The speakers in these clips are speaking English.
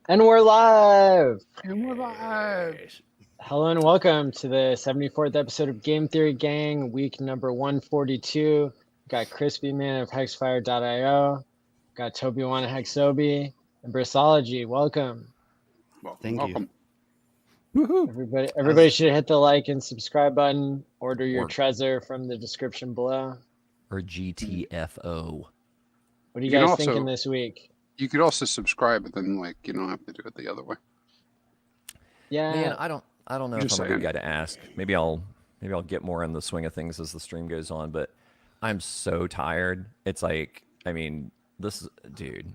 And we're live. And we're live. Hello and welcome to the 74th episode of Game Theory Gang, week number 142. Got ChrispyMan of HexFire.io. Got Tobiwan Hexobi and Brisology. Welcome. Thank you. Woohoo. Everybody should hit the like and subscribe button. Order your treasure from the description below. Or GTFO. What are you guys thinking this week? You could also subscribe, but then you don't have to do it the other way. Yeah. Man, I don't know if I'm a good guy to ask. Maybe I'll get more in the swing of things as the stream goes on, but I'm so tired. It's like, I mean,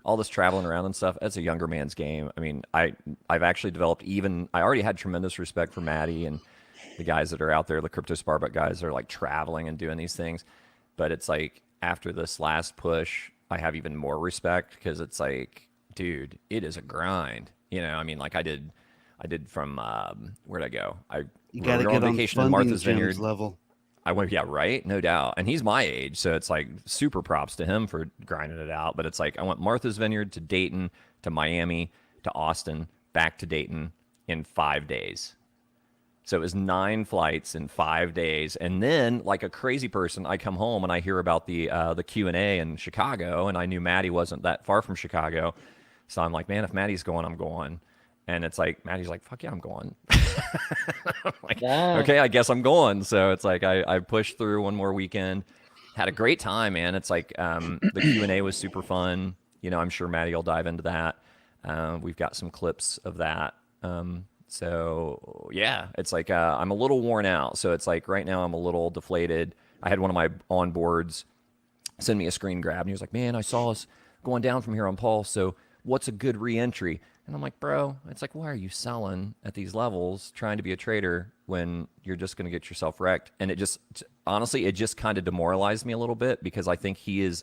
all this traveling around and stuff, it's a younger man's game. I mean, I've actually developed I already had tremendous respect for Maddie and the guys that are out there, the Crypto Sparbuck guys that are like traveling and doing these things. But it's like after this last push, I have even more respect because it's like, dude, it is a grind. You know, I mean, like I did from where'd I go? You got to get on vacation in Martha's Vineyard level. I went, yeah, right, no doubt. And he's my age, so it's like super props to him for grinding it out. But it's like I went Martha's Vineyard to Dayton to Miami to Austin back to Dayton in 5 days. So it was 9 flights in 5 days. And then, like a crazy person, I come home and I hear about the Q&A in Chicago, and I knew Maddie wasn't that far from Chicago. So I'm like, man, if Maddie's going, I'm going. And it's like, Maddie's like, fuck yeah, I'm going. I'm like, okay, I guess I'm going. So it's like I pushed through one more weekend. Had a great time, man. It's like the Q&A was super fun. You know, I'm sure Maddie will dive into that. We've got some clips of that. So yeah, it's like I'm a little worn out. So it's like right now I'm a little deflated. I had one of my onboards send me a screen grab, and he was like, man, I saw us going down from here on Pulse. So what's a good re-entry? And I'm like, bro, it's like, why are you selling at these levels trying to be a trader when you're just going to get yourself wrecked? And it just, honestly, it just kind of demoralized me a little bit because I think he is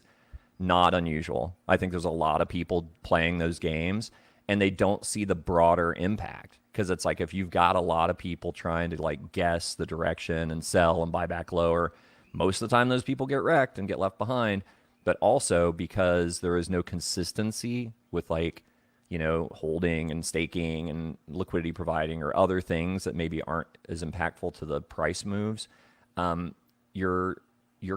not unusual. I think there's a lot of people playing those games and they don't see the broader impact. Because it's like if you've got a lot of people trying to like guess the direction and sell and buy back lower, most of the time those people get wrecked and get left behind. But also because there is no consistency with like, you know, holding and staking and liquidity providing or other things that maybe aren't as impactful to the price moves, you're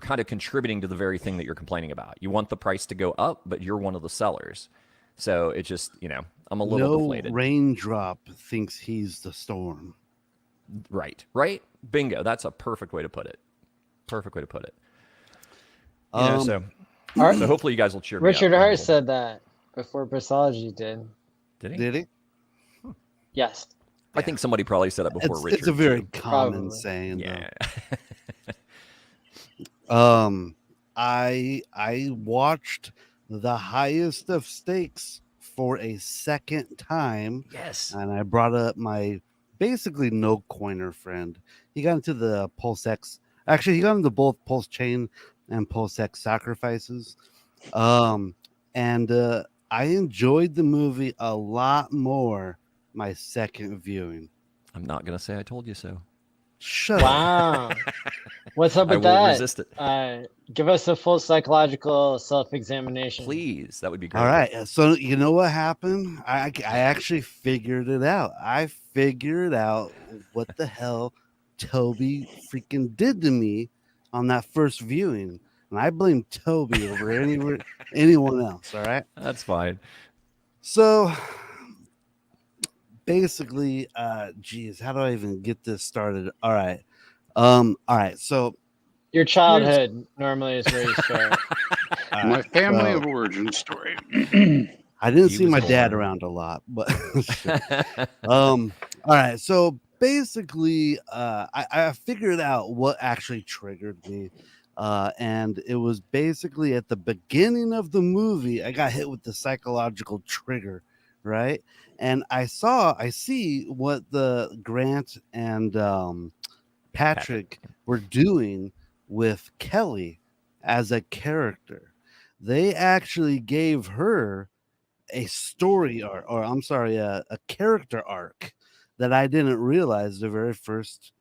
kind of contributing to the very thing that you're complaining about. You want the price to go up, but you're one of the sellers. So it just, you know, I'm a little deflated. No raindrop thinks he's the storm. Right. Bingo. That's a perfect way to put it. You know, so hopefully you guys will cheer me up. Richard Hart said that before Brisology did. Did he? Yes. I think somebody probably said it before Richard. It's a very common saying. Yeah. I watched the highest of stakes for a second time. Yes. And I brought up my basically no coiner friend. He got into the Pulse X. Actually, he got into both Pulse Chain and Pulse X sacrifices. And I enjoyed the movie a lot more my second viewing. I'm not going to say I told you so. Shut up. What's up with that? I will resist it. Give us a full psychological self-examination. Please. That would be great. All right. So you know what happened? I actually figured it out. I figured out what the hell Toby freaking did to me on that first viewing. And I blame Toby over anyone else. All right. That's fine. So basically, geez, how do I even get this started? All right. So your childhood normally is where you start. My family of origin story. I didn't see my dad around a lot, but all right. So basically, I figured out what actually triggered me. And it was basically at the beginning of the movie, I got hit with the psychological trigger, right? And I see what the Grant and Patrick were doing with Kelly as a character. They actually gave her a story arc, or I'm sorry, a character arc that I didn't realize the very first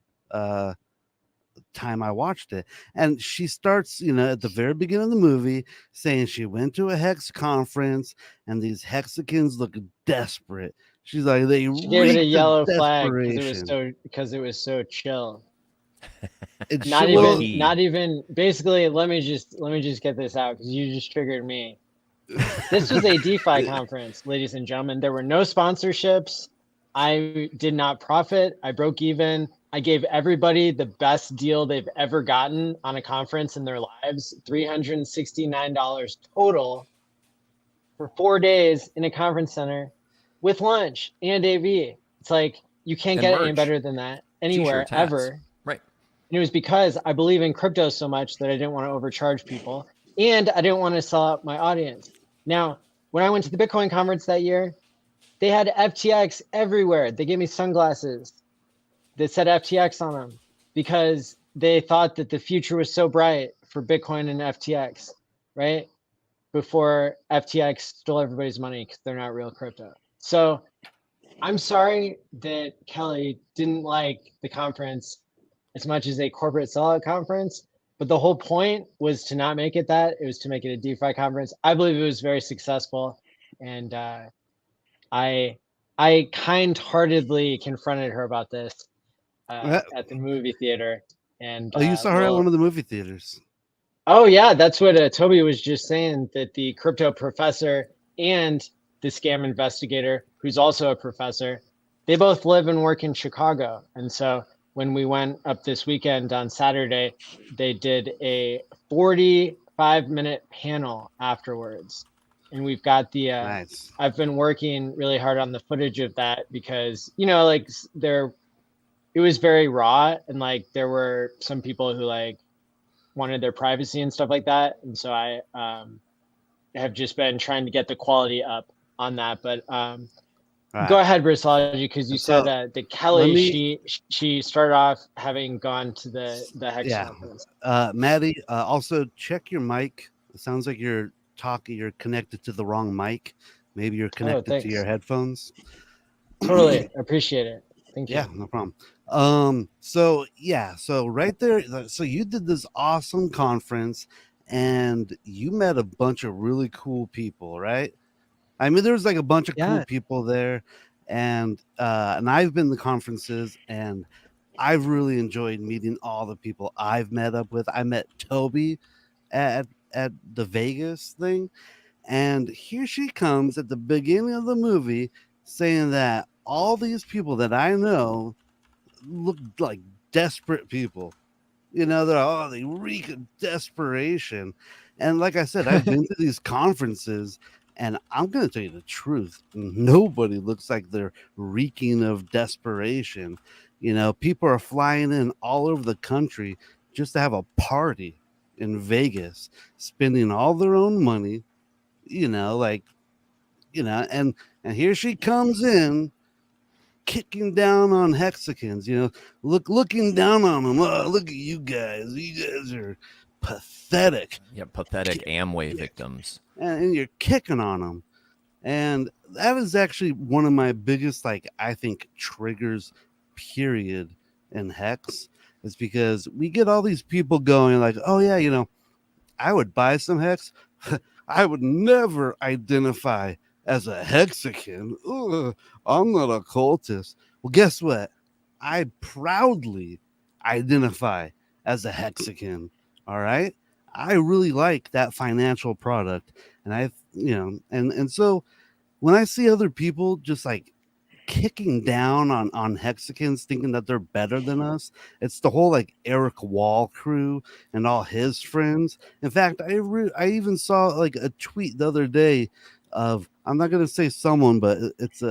time I watched it. And she starts, at the very beginning of the movie saying she went to a HEX conference and these Hexicans look desperate. She's like, they She gave it a reeked of yellow flag desperation. because it was so chill. It's Not well, even basically, let me just get this out because you just triggered me. This was a DeFi conference, ladies and gentlemen. There were no sponsorships. I did not profit. I broke even. I gave everybody the best deal they've ever gotten on a conference in their lives, $369 total for 4 days in a conference center with lunch and AV. It's like, you can't get it any better than that anywhere, ever. Right. And it was because I believe in crypto so much that I didn't want to overcharge people, and I didn't want to sell out my audience. Now, when I went to the Bitcoin conference that year, they had FTX everywhere. They gave me sunglasses that said FTX on them because they thought that the future was so bright for Bitcoin and FTX, right? Before FTX stole everybody's money because they're not real crypto. So I'm sorry that Kelly didn't like the conference as much as a corporate sellout conference, but the whole point was to not make it that. It was to make it a DeFi conference. I believe it was very successful, and I kind-heartedly confronted her about this at the movie theater. And you saw her at one of the movie theaters. Oh yeah, that's what Toby was just saying, that the crypto professor and the scam investigator, who's also a professor, they both live and work in Chicago. And so when we went up this weekend on Saturday, they did a 45-minute panel afterwards. And we've got the nice. I've been working really hard on the footage of that because, like, it was very raw, and like there were some people who like wanted their privacy and stuff like that. And so I have just been trying to get the quality up on that. But go ahead, Brisology, because you said that Kelly, she started off having gone to the HEX conference. Maddie, also check your mic. It sounds like you're connected to the wrong mic. Maybe you're connected to your headphones. Totally appreciate it. Thank you. Yeah, no problem. So right there, so you did this awesome conference and you met a bunch of really cool people, right? I mean, there's like a bunch of cool people there, and I've been to conferences and I've really enjoyed meeting all the people I've met up with. I met Toby at the Vegas thing, and here she comes at the beginning of the movie saying that all these people that I know look like desperate people. They reek of desperation. And like I said, I've been to these conferences, and I'm going to tell you the truth. Nobody looks like they're reeking of desperation. People are flying in all over the country just to have a party in Vegas, spending all their own money, and here she comes in, kicking down on Hexicans, looking down on them. Oh, look at you guys. You guys are pathetic. Yeah, pathetic Amway victims. And you're kicking on them. And that is actually one of my biggest, I think, triggers, period, in HEX, is because we get all these people going like, oh, yeah, I would buy some HEX. I would never identify as a Hexican. Ugh, I'm not a cultist. Well, guess what? I proudly identify as a Hexican. All right. I really like that financial product. And and so when I see other people just like kicking down on Hexicans, thinking that they're better than us, it's the whole like Eric Wall crew and all his friends. In fact, I even saw like a tweet the other day of, I'm not going to say someone, but it's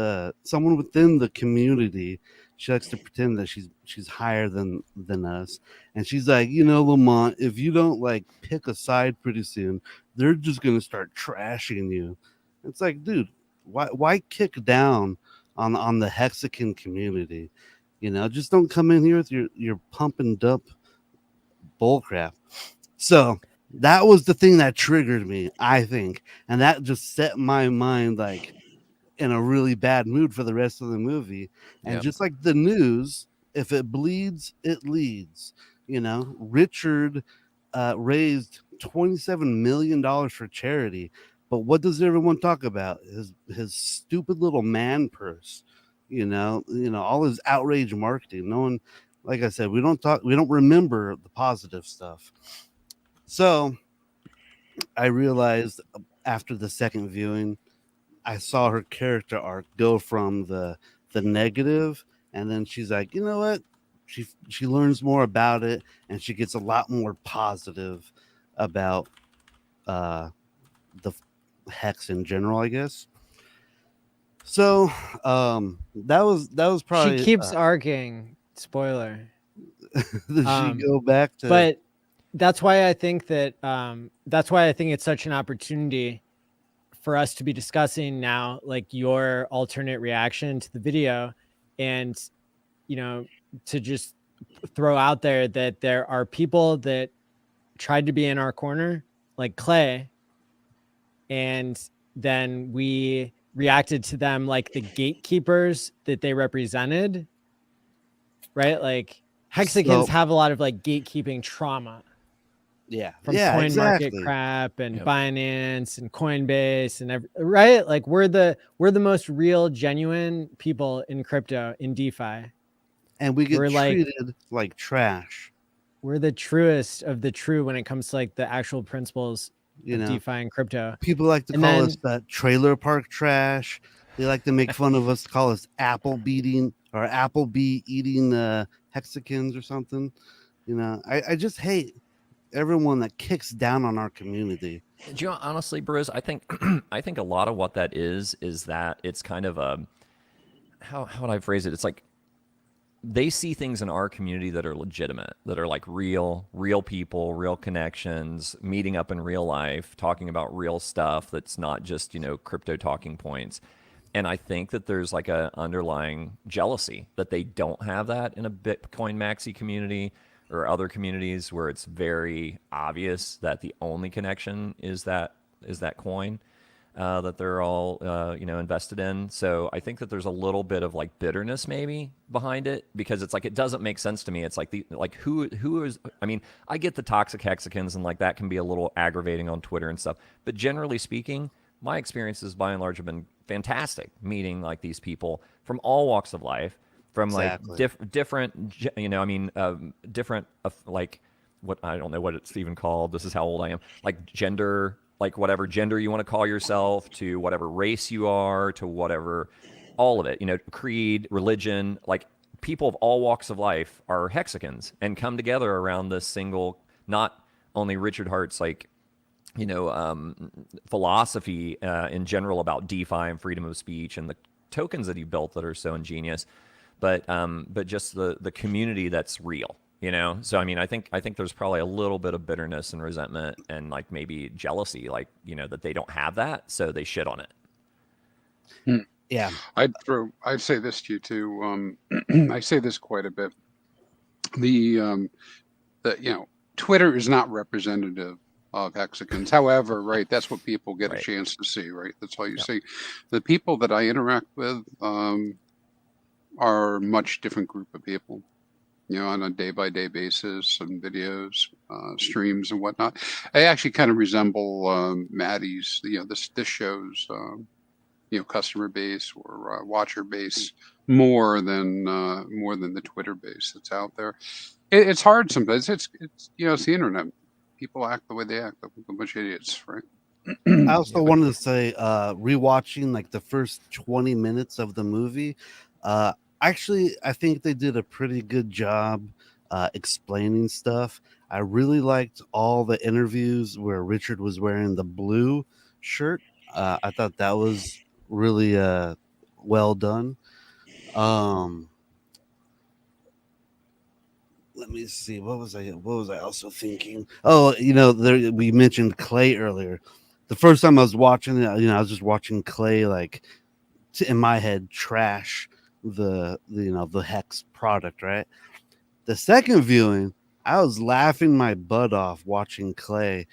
someone within the community. She likes to pretend that she's higher than us, and she's like, Lamont, if you don't like pick a side pretty soon, they're just going to start trashing you. It's like, dude, why kick down on the Hexican community? Just don't come in here with your pump and dump bullcrap. So that was the thing that triggered me, I think. And that just set my mind like in a really bad mood for the rest of the movie. And just like the news, if it bleeds, it leads. You know, Richard raised $27 million for charity, but what does everyone talk about? His stupid little man purse. You know, all his outrage marketing. No one, like I said, we don't remember the positive stuff. So I realized after the second viewing, I saw her character arc go from the negative, and then she's like, you know what? She learns more about it, and she gets a lot more positive about the hex in general, I guess. So that was probably She keeps arcing. Spoiler. did she go back to? But that's why I think that it's such an opportunity for us to be discussing now, like your alternate reaction to the video, and to just throw out there that there are people that tried to be in our corner, like Clay, and then we reacted to them like the gatekeepers that they represented, right? Like Hexicans have a lot of like gatekeeping trauma. From coin market crap and Binance and Coinbase and right? Like we're the most real, genuine people in crypto, in DeFi. And we get treated like trash. We're the truest of the true when it comes to like the actual principles of DeFi and crypto. People like to call us trailer park trash. They like to make fun of us, call us Applebee eating hexicans or something. You know, I just hate everyone that kicks down on our community. Do you know, honestly, Briz, I think a lot of what that is that it's kind of a, how would I phrase it? It's like they see things in our community that are legitimate, that are like real people, real connections, meeting up in real life, talking about real stuff that's not just, crypto talking points. And I think that there's like a underlying jealousy that they don't have that in a Bitcoin maxi community or other communities where it's very obvious that the only connection is that coin that they're all invested in. So I think that there's a little bit of like bitterness maybe behind it, because it's like it doesn't make sense to me. It's like who is, I mean, I get the toxic hexicans and like that can be a little aggravating on Twitter and stuff, but generally speaking, my experiences by and large have been fantastic meeting like these people from all walks of life, from like different, different, like what, I don't know what it's even called. This is how old I am. Like gender, like whatever gender you want to call yourself, to whatever race you are, to whatever, all of it, creed, religion, like people of all walks of life are hexicans and come together around this single, not only Richard Hart's like, philosophy in general about DeFi and freedom of speech and the tokens that he built that are so ingenious, but just the community that's real, So I mean, I think there's probably a little bit of bitterness and resentment and like maybe jealousy, like that they don't have that, so they shit on it. Yeah, I'd say this to you too. I say this quite a bit. Twitter is not representative of hexicans. However, right, that's what people get a chance to see, right? That's all you see. The people that I interact with are a much different group of people, on a day-by-day basis and videos, streams and whatnot. I actually kind of resemble Maddie's, this show's, customer base or watcher base more than the Twitter base that's out there. It's hard sometimes. It's the internet. People act the way they act, like a bunch of idiots, right? I also wanted to say, rewatching like the first 20 minutes of the movie, actually, I think they did a pretty good job explaining stuff. I really liked all the interviews where Richard was wearing the blue shirt. I thought that was really well done. Let me see. What was I also thinking? Oh, we mentioned Clay earlier. The first time I was watching it, I was just watching Clay like in my head trash the Hex product, right? The second viewing, I was laughing my butt off watching Clay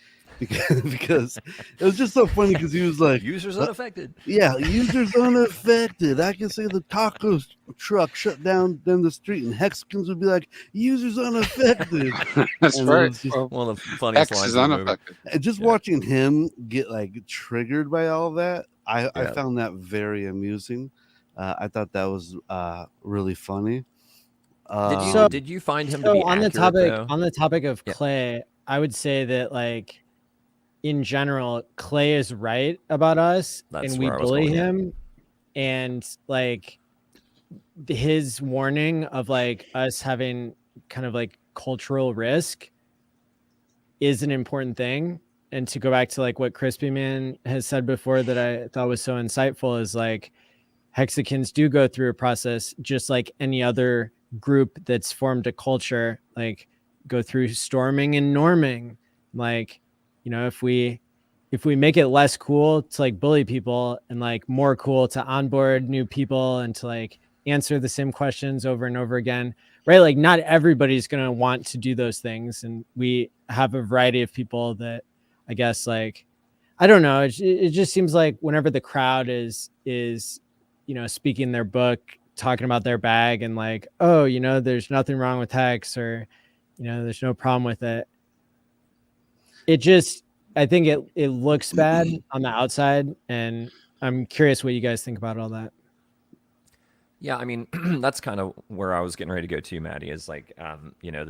because it was just so funny because he was like, users unaffected. Yeah, users unaffected. I can see the taco truck shut down the street, and Hexicans would be like, users unaffected. That's And right. just, One of the funniest X lines is in the movie. unaffected. and just watching him get like triggered by all that, I Yeah. found that very amusing. I thought that was really funny. Did you find him to be on accurate, the topic though? on the topic of Yeah. Clay, I would say that like in general, Clay is right about us, That's and we where I was bully going, yeah. him, and like his warning of like us having kind of like cultural risk is an important thing. And to go back to like what ChrispyMan has said before that I thought was so insightful is like Hexicans do go through a process just like any other group that's formed a culture, like go through storming and norming. Like, you know, if we make it less cool to like bully people and like more cool to onboard new people and to like answer the same questions over and over again, right? Like not everybody's going to want to do those things. And we have a variety of people that I guess like, I don't know. It just seems like whenever the crowd is, you know, speaking their book, talking about their bag and like, oh, you know, there's nothing wrong with Hex or, you know, there's no problem with it. It just, I think it looks bad on the outside, and I'm curious what you guys think about all that. Yeah, I mean, that's kind of where I was getting ready to go to, Maddie, is like, you know,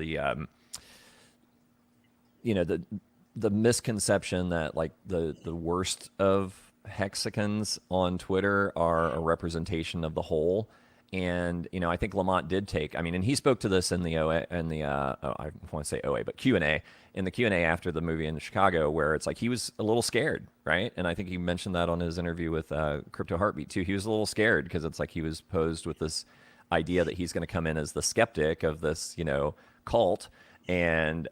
the misconception that like the worst of Hexicans on Twitter are a representation of the whole. And, you know, I think Lamont did take, I mean, and he spoke to this in the OA, in the, I want to say OA, but Q&A, in the Q&A after the movie in Chicago, where it's like he was a little scared, right? And I think he mentioned that on his interview with Crypto Heartbeat too. He was a little scared because it's like he was posed with this idea that he's going to come in as the skeptic of this, you know, cult. And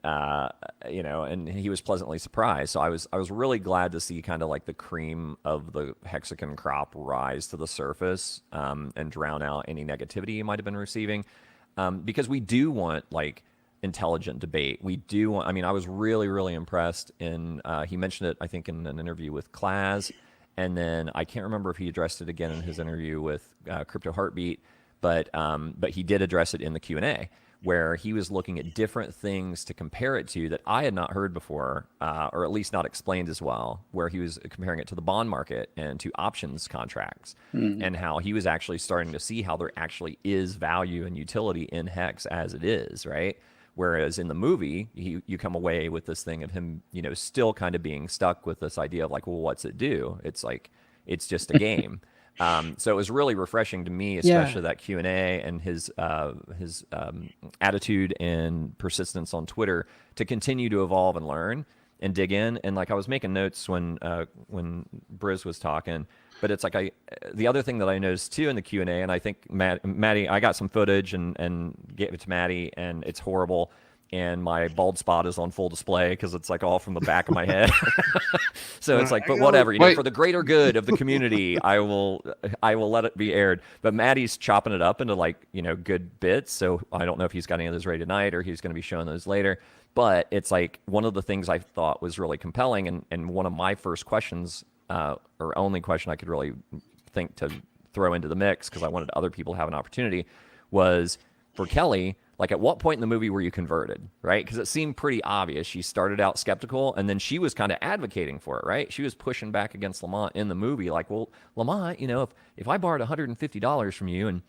you know, and he was pleasantly surprised. So I was really glad to see kind of like the cream of the Hexican crop rise to the surface and drown out any negativity you might have been receiving, because we do want like intelligent debate. We do want. I mean, I was really impressed in. He mentioned it, I think, in an interview with Claz, and then I can't remember if he addressed it again in his interview with Crypto Heartbeat, but he did address it in the Q&A, where he was looking at different things to compare it to that I had not heard before, or at least not explained as well, where he was comparing it to the bond market and to options contracts, and how he was actually starting to see how there actually is value and utility in Hex as it is, right? Whereas in the movie, you come away with this thing of him, you know, still kind of being stuck with this idea of like, well, what's it do? It's like, it's just a game. So it was really refreshing to me, especially that Q&A and his attitude and persistence on Twitter to continue to evolve and learn and dig in. And like I was making notes when Briz was talking, but it's like the other thing that I noticed too in the Q&A, and I think Maddie, I got some footage and gave it to Maddie, and it's horrible. And my bald spot is on full display because it's like all from the back of my head. So it's like, but whatever, you know, for the greater good of the community, I will let it be aired. But Maddie's chopping it up into like, you know, good bits. So I don't know if he's got any of those ready tonight or he's going to be showing those later. But it's like one of the things I thought was really compelling. And one of my first questions, or only question I could really think to throw into the mix, because I wanted other people to have an opportunity, was for Kelly, like at what point in the movie were you converted, right? Because it seemed pretty obvious. She started out skeptical, and then she was kind of advocating for it, right? She was pushing back against Lamont in the movie, like, well, Lamont, you know, if I borrowed $150 from you, and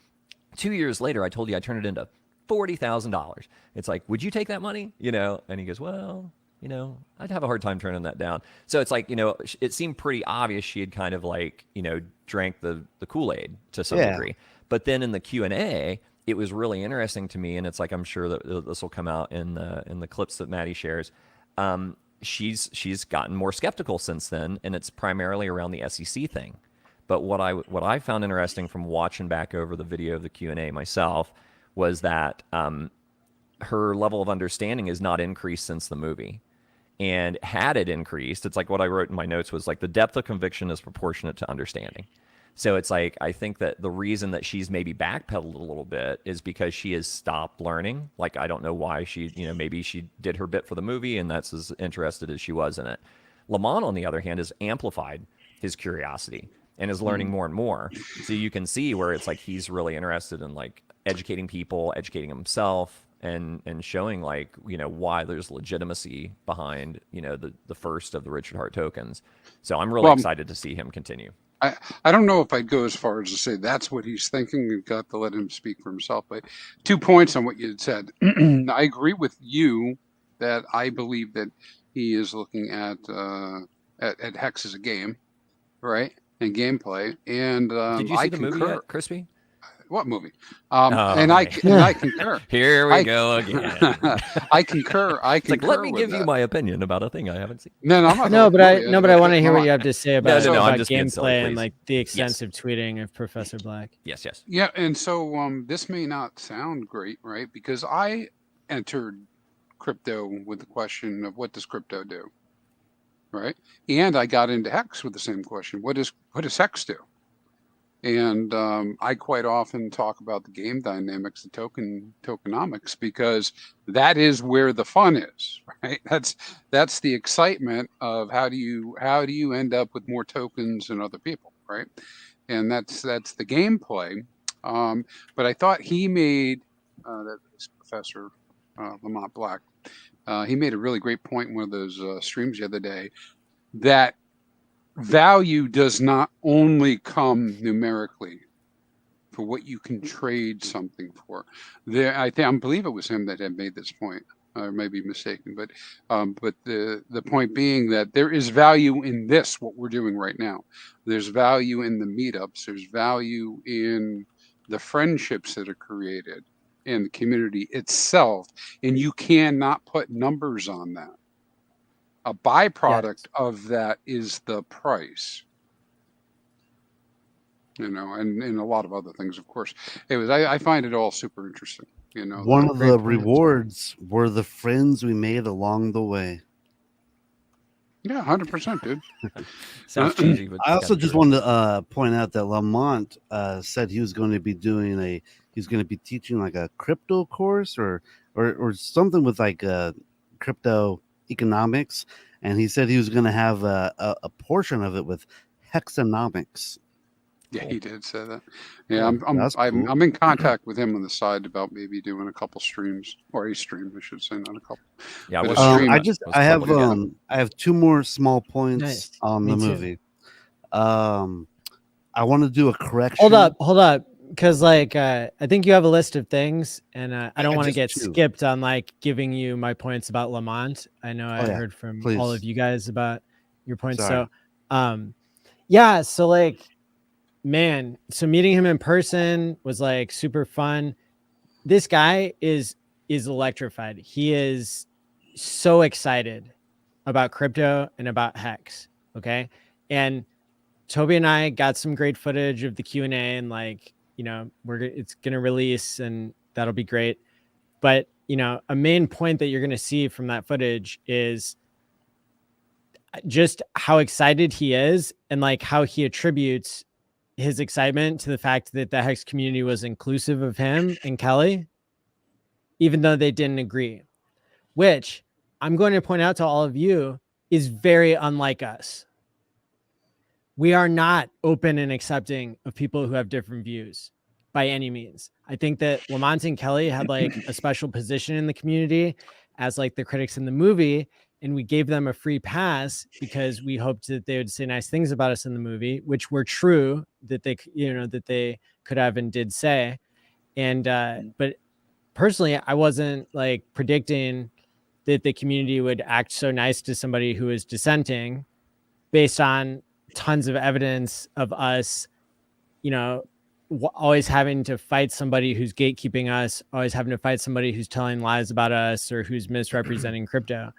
2 years later I told you I turned it into $40,000, it's like, would you take that money? You know? And he goes, well, you know, I'd have a hard time turning that down. So it's like, you know, it seemed pretty obvious she had kind of like, you know, drank the Kool-Aid to some degree. But then in the Q&A, it was really interesting to me, and it's like I'm sure that this will come out in the clips that Maddie shares. She's gotten more skeptical since then, and it's primarily around the SEC thing. But what I found interesting from watching back over the video of the Q&A myself was that her level of understanding has not increased since the movie. And had it increased, it's like what I wrote in my notes was like the depth of conviction is proportionate to understanding. So it's like, I think that the reason that she's maybe backpedaled a little bit is because she has stopped learning. Like, I don't know why she, maybe she did her bit for the movie and that's as interested as she was in it. Lamont, on the other hand, has amplified his curiosity and is learning more and more. So you can see where it's like he's really interested in like educating people, educating himself, and showing like, why there's legitimacy behind, the first of the Richard Hart tokens. So I'm really excited to see him continue. I don't know if I'd go as far as to say that's what he's thinking. You've got to let him speak for himself. But 2 points on what you had said. I agree with you that I believe that he is looking at HEX as a game, right? And gameplay. And did you see the movie yet, Crispy? What movie? I concur. Here we go again. I concur. It's like, let me give you my opinion about a thing I haven't seen. No, I'm not. No, but I want to hear what you have to say about I'm just gameplay and like the extensive tweeting of Professor Black. Yes. Yeah, and so this may not sound great, right? Because I entered crypto with the question of what does crypto do, right? And I got into HEX with the same question: what does HEX do? And I quite often talk about the game dynamics, the tokenomics, because that is where the fun is, right? That's the excitement of how do you end up with more tokens than other people, right? And that's the gameplay. But I thought he made this Professor Lamont Black. He made a really great point in one of those streams the other day that value does not only come numerically for what you can trade something for. I believe it was him that had made this point. I may be mistaken, but the point being that there is value in this, what we're doing right now. There's value in the meetups. There's value in the friendships that are created in the community itself, and you cannot put numbers on that. A byproduct of that is the price, and a lot of other things, of course. I find it all super interesting. One of the rewards were the friends we made along the way. Yeah, 100%, dude. Sounds cheesy, but I also just wanted to point out that Lamont said he was going to be teaching like a crypto course or something with like crypto economics, and he said he was going to have a portion of it with hexonomics. Yeah, he did say that. Yeah, I'm in contact with him on the side about maybe doing a couple streams, or a stream, I should say, not a couple. Yeah, I have 2 more small points on the movie. I want to do a correction. Hold up. Because I think you have a list of things, and I don't want to get skipped on like giving you my points about Lamont. I know I heard from all of you guys about your points. Sorry. So, so like, man, so meeting him in person was like super fun. This guy is electrified. He is so excited about crypto and about HEX. Okay, and Toby and I got some great footage of the Q&A, and like, it's going to release and that'll be great. But, a main point that you're going to see from that footage is just how excited he is and like how he attributes his excitement to the fact that the HEX community was inclusive of him and Kelly, even though they didn't agree, which I'm going to point out to all of you is very unlike us. We are not open and accepting of people who have different views by any means. I think that Lamont and Kelly had like a special position in the community as like the critics in the movie, and we gave them a free pass because we hoped that they would say nice things about us in the movie, which were true that they could have and did say. And but personally, I wasn't like predicting that the community would act so nice to somebody who is dissenting based on tons of evidence of us, always having to fight somebody who's gatekeeping us, always having to fight somebody who's telling lies about us or who's misrepresenting crypto.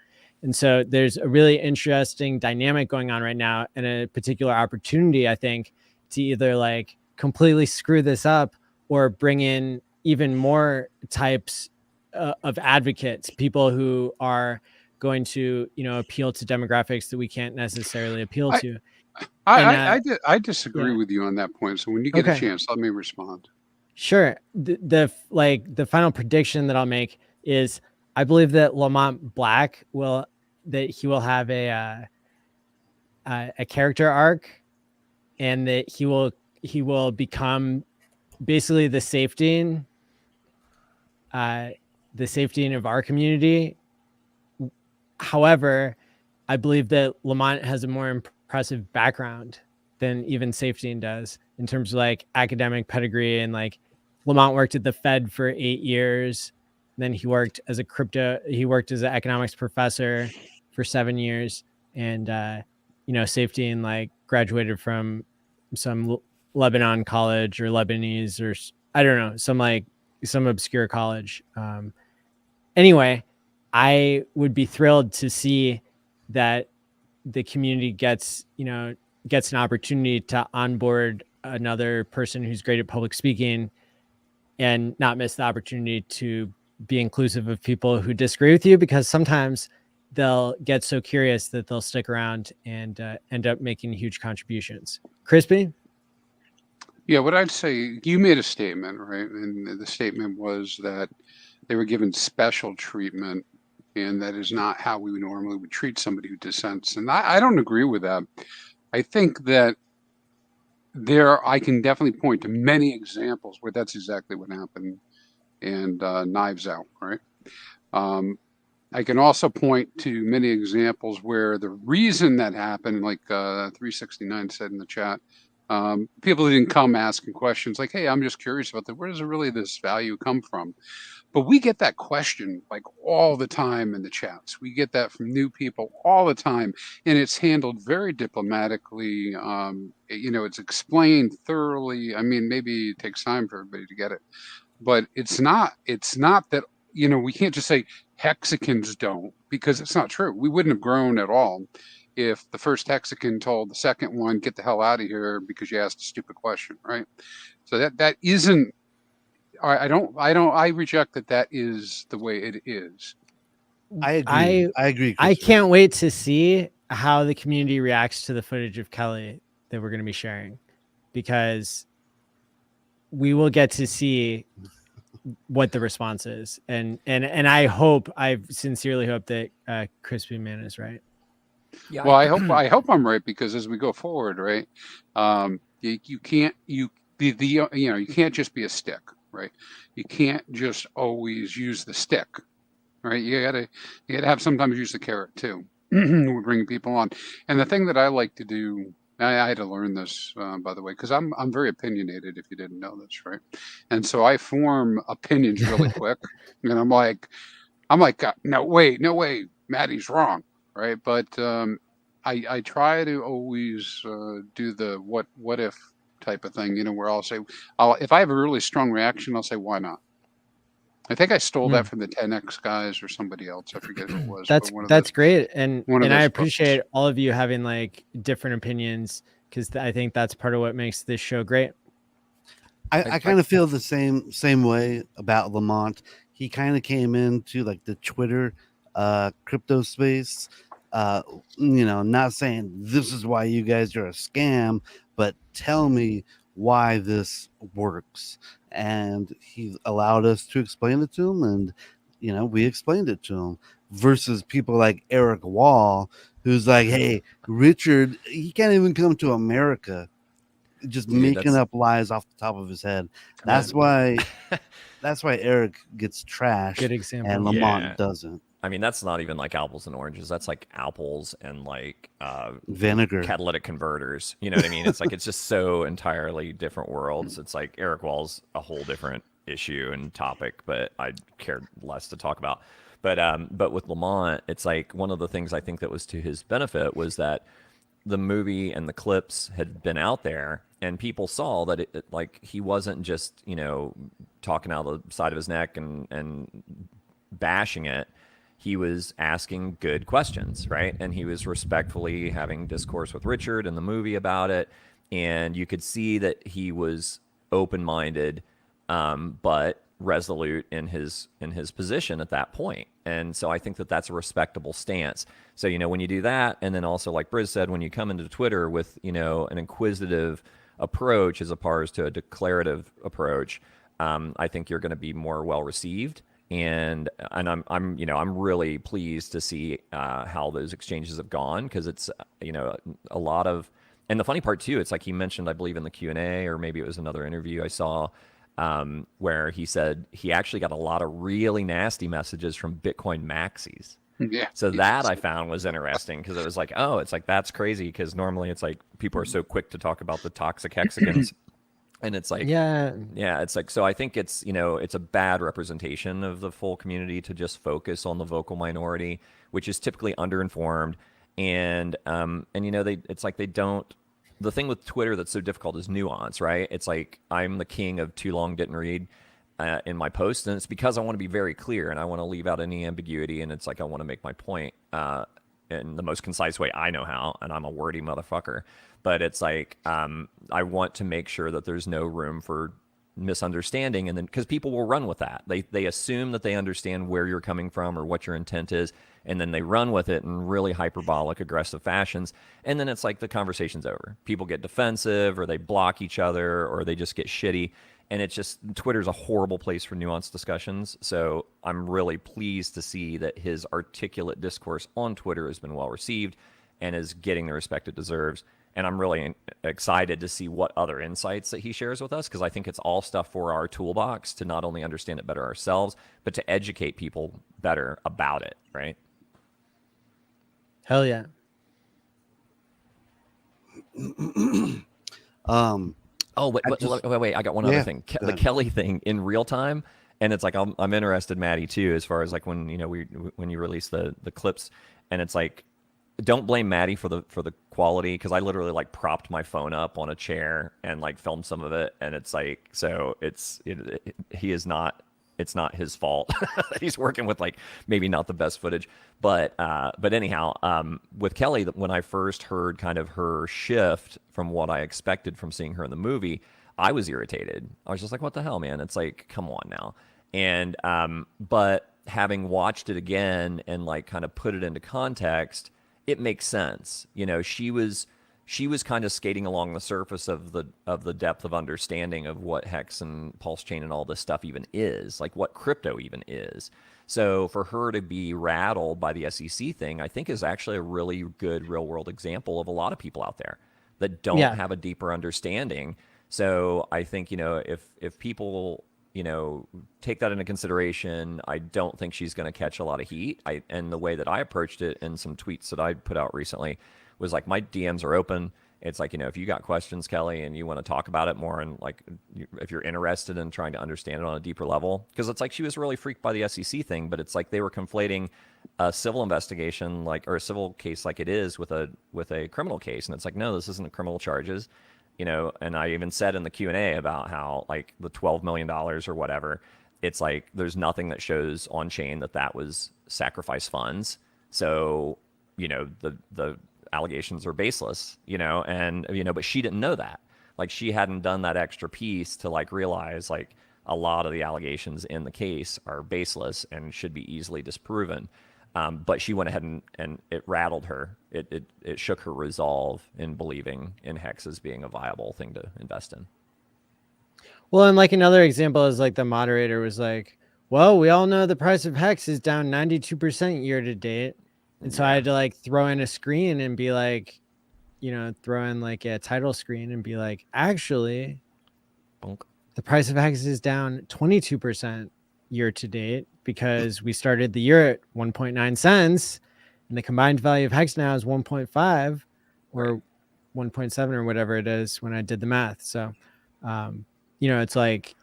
And so there's a really interesting dynamic going on right now, and a particular opportunity, I think, to either like completely screw this up or bring in even more types of advocates, people who are going to, appeal to demographics that we can't necessarily appeal to. I disagree Yeah. with you on that point. So when you get a chance, let me respond. Sure. The final prediction that I'll make is I believe that Lamont Black will have a character arc, and that he will become basically the safety of our community. However, I believe that Lamont has a more impressive background than even Safety does in terms of like academic pedigree. And like Lamont worked at the Fed for 8 years. Then he worked as an economics professor for 7 years. And, Safety like graduated from some Lebanon college or Lebanese, or I don't know, some obscure college. Anyway, I would be thrilled to see that the community gets an opportunity to onboard another person who's great at public speaking, and not miss the opportunity to be inclusive of people who disagree with you, because sometimes they'll get so curious that they'll stick around and end up making huge contributions. Crispy? Yeah, what I'd say, you made a statement, right? And the statement was that they were given special treatment, and that is not how we normally would treat somebody who dissents. And I don't agree with that. I think that I can definitely point to many examples where that's exactly what happened, and Knives Out, right? I can also point to many examples where the reason that happened, like 369 said in the chat, people didn't come asking questions like, hey, I'm just curious about that. Where does really this value come from? But we get that question like all the time in the chats. We get that from new people all the time, and it's handled very diplomatically. It's explained thoroughly. I mean, maybe it takes time for everybody to get it, but it's not that, we can't just say Hexicans don't, because it's not true. We wouldn't have grown at all if the first Hexican told the second one, get the hell out of here because you asked a stupid question, right? So that isn't, I reject that is the way it is. I agree. I can't wait to see how the community reacts to the footage of Kelly that we're going to be sharing, because we will get to see what the response is. And I sincerely hope that ChrispyMan is right. Yeah. Well, I hope I'm right, because as we go forward, right, you can't just be a stick, right? You can't just always use the stick, right? You gotta have sometimes use the carrot too. We're bringing people on, and the thing that I like to do, I had to learn this, by the way, because I'm very opinionated. If you didn't know this, right? And so I form opinions really quick, and I'm like, no way, Maddie's wrong. Right, but I try to always do the what if type of thing, where I'll say, if I have a really strong reaction, I'll say, why not? I think I stole that from the 10X guys or somebody else. I forget who it was. That's great, and I appreciate all of you having like different opinions, because I think that's part of what makes this show great. I kind of feel the same way about Lamont. He kind of came into like the Twitter crypto space, not saying this is why you guys are a scam, but tell me why this works. And he allowed us to explain it to him, and we explained it to him, versus people like Eric Wall, who's like, hey, Richard, he can't even come to America, just making up lies off the top of his head. That's why Eric gets trashed. Good example. And Lamont doesn't. I mean, that's not even like apples and oranges. That's like apples and like vinegar, catalytic converters. You know what I mean? It's like, it's just so entirely different worlds. It's like Eric Wall's a whole different issue and topic, but I cared less to talk about. But with Lamont, it's like one of the things I think that was to his benefit was that the movie and the clips had been out there, and people saw that it like he wasn't just talking out of the side of his neck and bashing it. He was asking good questions, right? And he was respectfully having discourse with Richard in the movie about it. And you could see that he was open-minded, but resolute in his position at that point. And so I think that that's a respectable stance. So, when you do that, and then also like Briz said, when you come into Twitter with, an inquisitive approach as opposed to a declarative approach, I think you're going to be more well received. And I'm really pleased to see how those exchanges have gone, because it's a lot of, and the funny part too, it's like he mentioned, I believe in the Q&A, or maybe it was another interview I saw, where he said he actually got a lot of really nasty messages from Bitcoin maxis. Yeah. So that I found was interesting, because it was like, oh, it's like, that's crazy, because normally it's like people are so quick to talk about the toxic hexagons. And it's like, yeah, it's like, so I think it's, it's a bad representation of the full community to just focus on the vocal minority, which is typically underinformed. And it's like, they don't, the thing with Twitter that's so difficult is nuance, right? It's like, I'm the king of too long didn't read in my post. And it's because I want to be very clear and I want to leave out any ambiguity. And it's like, I want to make my point in the most concise way I know how. And I'm a wordy motherfucker. But it's like, I want to make sure that there's no room for misunderstanding. And then, because people will run with that. They assume that they understand where you're coming from or what your intent is. And then they run with it in really hyperbolic, aggressive fashions. And then it's like the conversation's over. People get defensive, or they block each other, or they just get shitty. And it's just, Twitter's a horrible place for nuanced discussions. So I'm really pleased to see that his articulate discourse on Twitter has been well received and is getting the respect it deserves. And I'm really excited to see what other insights that he shares with us, because I think it's all stuff for our toolbox to not only understand it better ourselves, but to educate people better about it, right? Hell yeah. Wait, I got one other thing. The Kelly thing in real time. And it's like, I'm interested, Maddie, too, as far as like when you release the clips, and it's like, don't blame Maddie for the quality, because I literally like propped my phone up on a chair and like filmed some of it, and it's like, so it's not his fault. He's working with like maybe not the best footage, but anyhow, with Kelly, when I first heard kind of her shift from what I expected from seeing her in the movie, I was irritated. I was just like, what the hell, man? It's like, come on now. And but having watched it again and like kind of put it into context, it makes sense. She was kind of skating along the surface of the depth of understanding of what Hex and Pulse Chain and all this stuff even is, like what crypto even is. So for her to be rattled by the SEC thing, I think is actually a really good real world example of a lot of people out there that don't have a deeper understanding. So I think, if people, take that into consideration, I don't think she's going to catch a lot of heat. And the way that I approached it in some tweets that I put out recently was like, my DMs are open. It's like, if you got questions, Kelly, and you want to talk about it more, and like, if you're interested in trying to understand it on a deeper level, because it's like, she was really freaked by the SEC thing, but it's like they were conflating a civil investigation, or a civil case like it is with a criminal case. And it's like, no, this isn't criminal charges. And I even said in the Q&A about how like the $12 million or whatever, it's like, there's nothing that shows on chain that was sacrifice funds. So, the allegations are baseless, and, but she didn't know that. Like, she hadn't done that extra piece to like realize like a lot of the allegations in the case are baseless and should be easily disproven. But she went ahead and it rattled her. It shook her resolve in believing in Hex as being a viable thing to invest in. Well, and like another example is like the moderator was like, well, we all know the price of Hex is down 92% year to date. And so I had to like throw in a screen and be like, throw in like a title screen and be like, actually, the price of Hex is down 22% year to date, because we started the year at 1.9 cents and the combined value of Hex now is 1.5 or 1.7 or whatever it is when I did the math. So, it's like,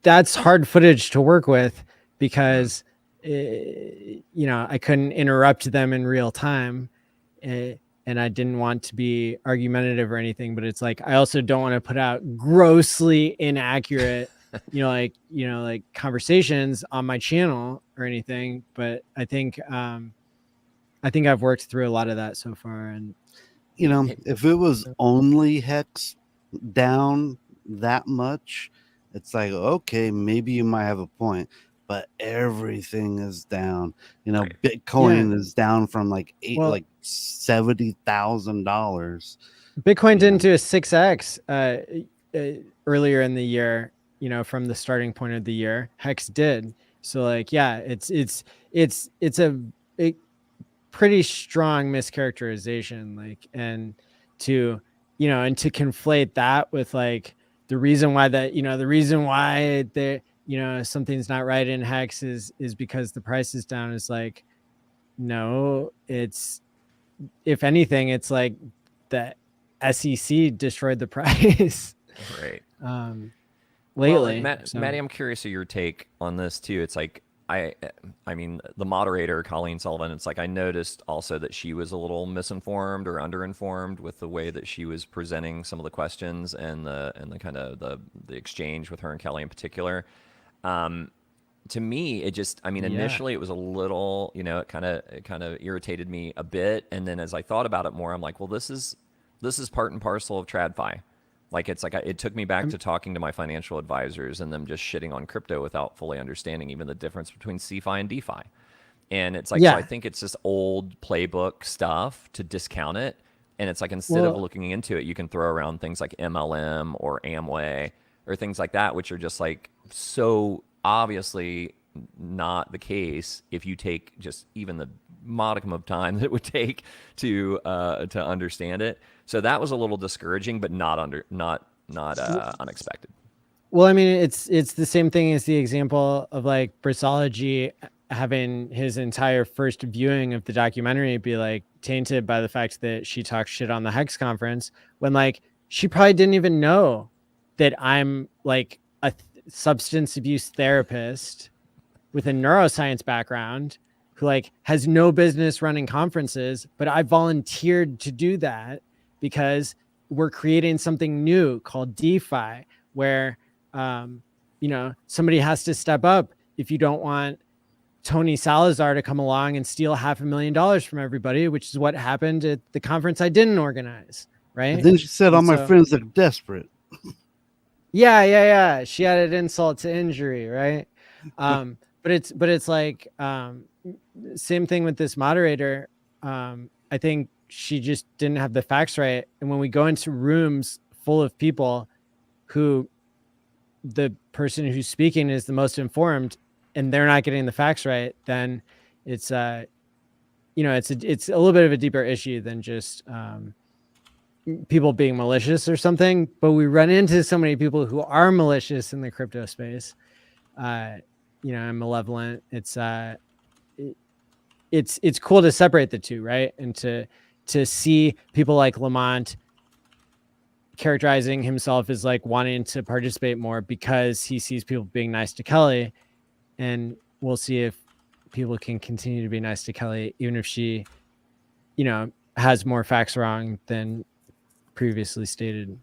that's hard footage to work with, because, I couldn't interrupt them in real time. And I didn't want to be argumentative or anything, but it's like, I also don't want to put out grossly inaccurate, like conversations on my channel or anything. But I think I've worked through a lot of that so far. And, if it was only Hex down that much, it's like, okay, maybe you might have a point, but everything is down. Right. Bitcoin is down from like Well- $70,000. Bitcoin didn't do a 6x earlier in the year, from the starting point of the year. Hex did. So like, yeah, it's a pretty strong mischaracterization, like, and to conflate that with like the reason why something's not right in Hex is because the price is down, is like, no, it's, if anything, it's like the SEC destroyed the price. Right. Lately. Well, Maddie, I'm curious of your take on this too. It's like, I mean, the moderator, Colleen Sullivan, it's like I noticed also that she was a little misinformed or underinformed with the way that she was presenting some of the questions and the kind of the exchange with her and Kelly in particular. To me, it just, I mean, initially it was a little, it kind of irritated me a bit, and then as I thought about it more, I'm like, well, this is part and parcel of TradFi. Like, it's like it took me back to talking to my financial advisors and them just shitting on crypto without fully understanding even the difference between CeFi and DeFi. And it's like, so I think it's just old playbook stuff to discount it. And it's like, instead of looking into it, you can throw around things like MLM or Amway or things like that, which are just like so obviously not the case if you take just even the modicum of time that it would take to understand it. So that was a little discouraging, but not unexpected. Well, I mean, it's the same thing as the example of like Brisology having his entire first viewing of the documentary be like tainted by the fact that she talked shit on the Hex conference, when like she probably didn't even know that I'm like a substance abuse therapist with a neuroscience background who like has no business running conferences, but I volunteered to do that because we're creating something new called DeFi, where somebody has to step up if you don't want Tony Salazar to come along and steal $500,000 from everybody, which is what happened at the conference I didn't organize, right? And then she said, all my friends are desperate. Yeah. She added insult to injury, right? But it's like, same thing with this moderator. I think she just didn't have the facts right. And when we go into rooms full of people who the person who's speaking is the most informed and they're not getting the facts right, then it's it's a little bit of a deeper issue than just people being malicious or something. But we run into so many people who are malicious in the crypto space, and malevolent. It's cool to separate the two, right? And to see people like Lamont characterizing himself as like wanting to participate more because he sees people being nice to Kelly, and we'll see if people can continue to be nice to Kelly even if she has more facts wrong than previously stated.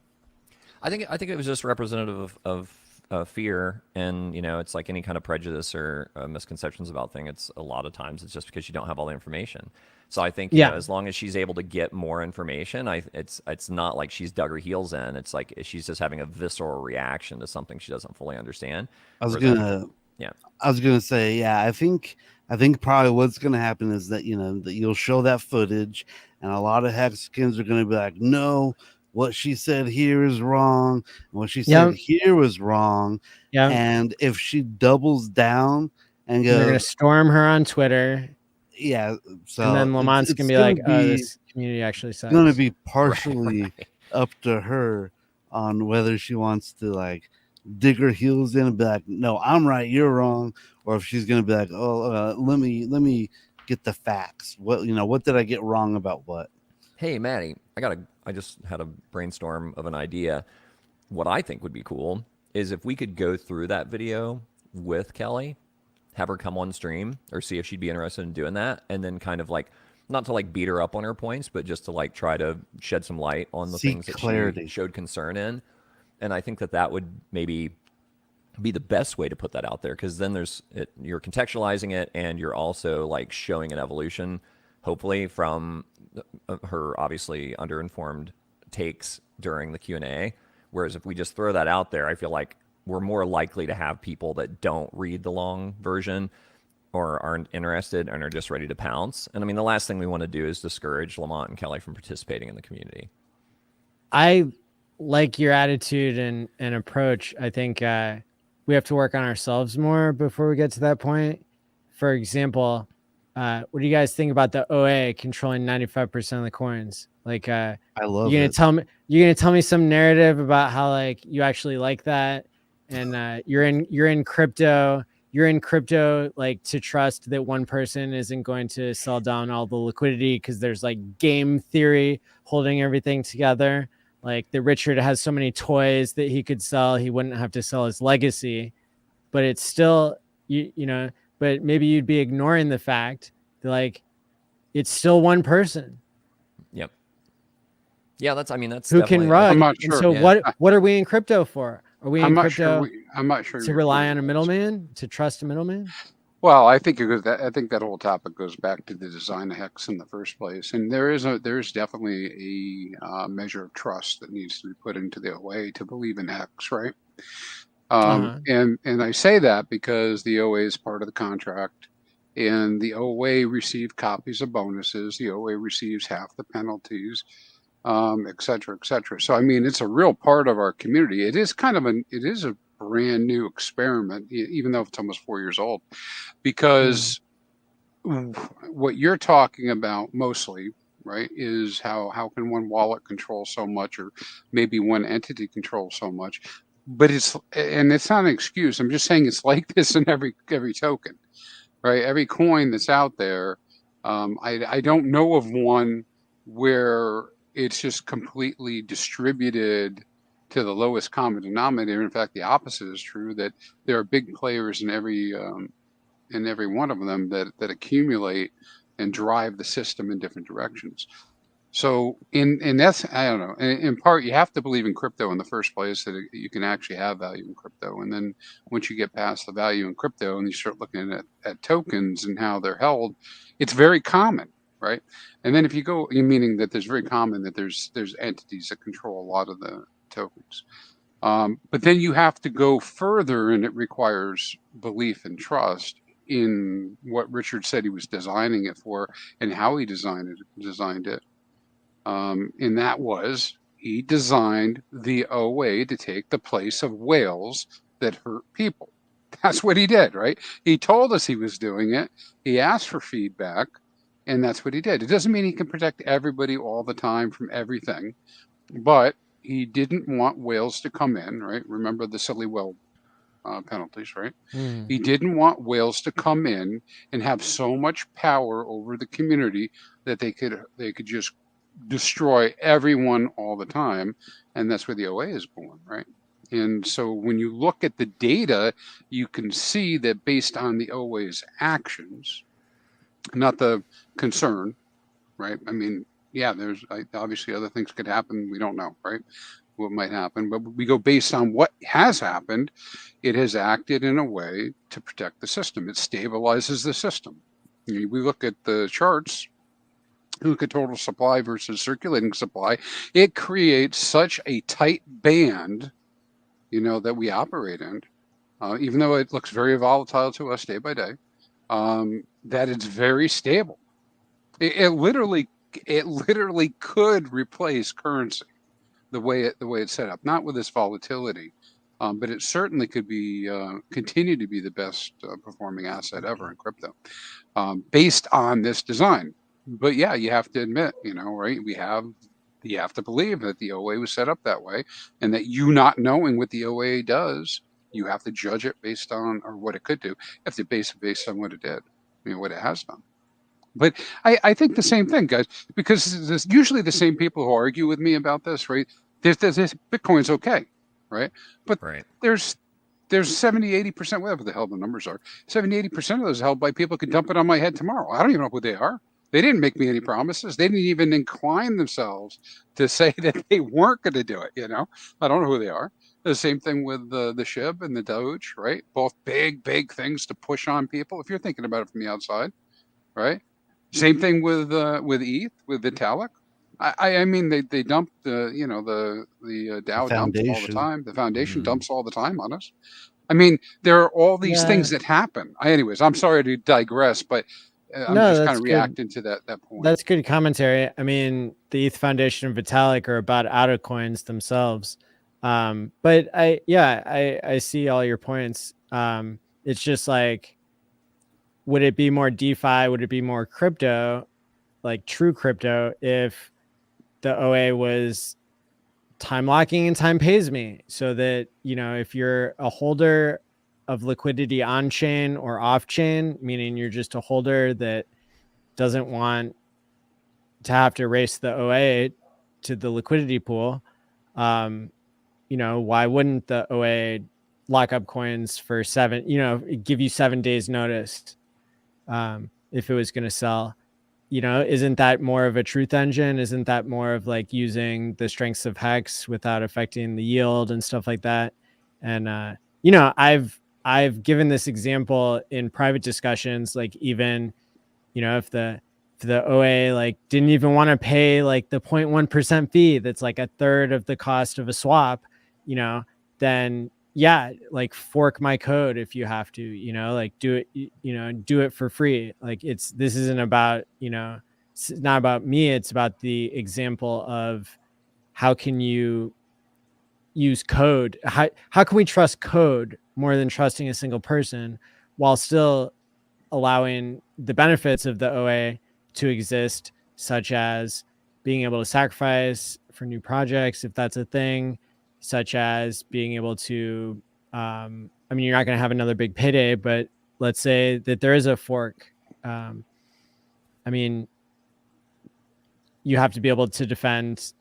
I think it was just representative of fear, and it's like any kind of prejudice or misconceptions about things. It's a lot of times it's just because you don't have all the information. So I think as long as she's able to get more information, it's not like she's dug her heels in. It's like she's just having a visceral reaction to something she doesn't fully understand. I was gonna say, I think probably what's gonna happen is that that you'll show that footage, and a lot of Hexicans are gonna be like, no, what she said here is wrong. What she said here was wrong. Yeah. And if she doubles down and goes, they're gonna storm her on Twitter. Yeah. So and then Lamont's gonna be like, oh, this community actually sucks. It's gonna be partially up to her on whether she wants to like dig her heels in and be like, no, I'm right, you're wrong, or if she's gonna be like, oh, let me get the facts. What did I get wrong about what? Hey, Maddie, I just had a brainstorm of an idea. What I think would be cool is if we could go through that video with Kelly, have her come on stream, or see if she'd be interested in doing that, and then kind of like, not to like beat her up on her points, but just to like try to shed some light on the things that she showed concern in. And I think that would maybe be the best way to put that out there, because then you're contextualizing it, and you're also like showing an evolution, hopefully, from her obviously underinformed takes during the Q&A. Whereas if we just throw that out there, I feel like we're more likely to have people that don't read the long version or aren't interested and are just ready to pounce. And I mean, the last thing we want to do is discourage Lamont and Kelly from participating in the community. I like your attitude and approach. I think we have to work on ourselves more before we get to that point. For example, what do you guys think about the OA controlling 95% of the coins? Like, I love you're it. You're gonna tell me some narrative about how like you actually like that, and you're in crypto. You're in crypto like to trust that one person isn't going to sell down all the liquidity because there's like game theory holding everything together. Like that Richard has so many toys that he could sell, he wouldn't have to sell his legacy. But it's still, you know, but maybe you'd be ignoring the fact that like it's still one person. Yep. Yeah, that's who can run. I'm not and sure. so Yeah. what are we in crypto for? Are we in crypto I'm not sure to rely on a middleman, to trust a middleman? Well, I think I think that whole topic goes back to the design of HEX in the first place, and there is definitely a measure of trust that needs to be put into the OA to believe in HEX, right? And I say that because the OA is part of the contract, and the OA received copies of bonuses. The OA receives half the penalties, et cetera, et cetera. So I mean, it's a real part of our community. It is a brand new experiment, even though it's almost 4 years old, because what you're talking about mostly, right, is how can one wallet control so much, or maybe one entity control so much. But it's not an excuse. I'm just saying it's like this in every token, right? Every coin that's out there. I don't know of one where it's just completely distributed to the lowest common denominator. In fact, the opposite is true, that there are big players in every one of them that accumulate and drive the system in different directions. So in that's, I don't know, in part, you have to believe in crypto in the first place, that you can actually have value in crypto. And then once you get past the value in crypto and you start looking at tokens and how they're held, it's very common, right? And then if you go, meaning that there's very common that there's entities that control a lot of the tokens. But then you have to go further, and it requires belief and trust in what Richard said he was designing it for and how he designed it. And that was, he designed the OA to take the place of whales that hurt people. That's what he did, right? He told us he was doing it. He asked for feedback, and that's what he did. It doesn't mean he can protect everybody all the time from everything, but he didn't want whales to come in, right? Remember the silly whale penalties, right? He didn't want whales to come in and have so much power over the community that they could just destroy everyone all the time. And that's where the OA is born, right? And so when you look at the data, you can see that based on the OA's actions, not the concern, right? I mean, yeah, there's obviously other things could happen. We don't know, right? What might happen, but we go based on what has happened. It has acted in a way to protect the system. It stabilizes the system. We look at the charts, look at total supply versus circulating supply. It creates such a tight band, that we operate in, even though it looks very volatile to us day by day, that it's very stable. It literally could replace currency the way it's set up, not with this volatility, but it certainly could be continue to be the best performing asset ever in crypto, based on this design. But yeah, you have to admit, right? You have to believe that the OA was set up that way, and that you not knowing what the OA does, you have to judge it based on, or what it could do. You have to base it based on what it did, what it has done. But I think the same thing, guys, because there's usually the same people who argue with me about this, right? There's Bitcoin's okay, right? But there's 70, 80%, whatever the hell the numbers are, 70, 80% of those held by people who can dump it on my head tomorrow. I don't even know who they are. They didn't make me any promises. They didn't even incline themselves to say that they weren't going to do it. I don't know who they are. The same thing with the SHIB and the Doge, right? Both big things to push on people. If you're thinking about it from the outside, right? Same thing with ETH, with Vitalik. I mean, they dump the Dow dumps all the foundation. time. The foundation dumps all the time on us. I mean, there are all these things that happen. Anyways, I'm sorry to digress, but I'm just kind of reacting to that point. That's good commentary. I mean, the ETH Foundation and Vitalik are about out of coins themselves. But I see all your points. It's just like, would it be more DeFi? Would it be more crypto, like true crypto, if the OA was time locking and time pays me, so that, if you're a holder of liquidity on chain or off chain, meaning you're just a holder that doesn't want to have to race the OA to the liquidity pool, why wouldn't the OA lock up coins for give you 7 days notice if it was going to sell? Isn't that more of a truth engine? Isn't that more of like using the strengths of HEX without affecting the yield and stuff like that? And, I've given this example in private discussions, like even, if the OA like didn't even want to pay like the 0.1% fee, that's like a third of the cost of a swap, then yeah, like fork my code if you have to, like do it, do it for free. Like this isn't about, it's not about me. It's about the example of how can you use code? How can we trust code more than trusting a single person while still allowing the benefits of the OA to exist, such as being able to sacrifice for new projects, if that's a thing, such as being able to, I mean, you're not going to have another big payday, but let's say that there is a fork. I mean, you have to be able to defend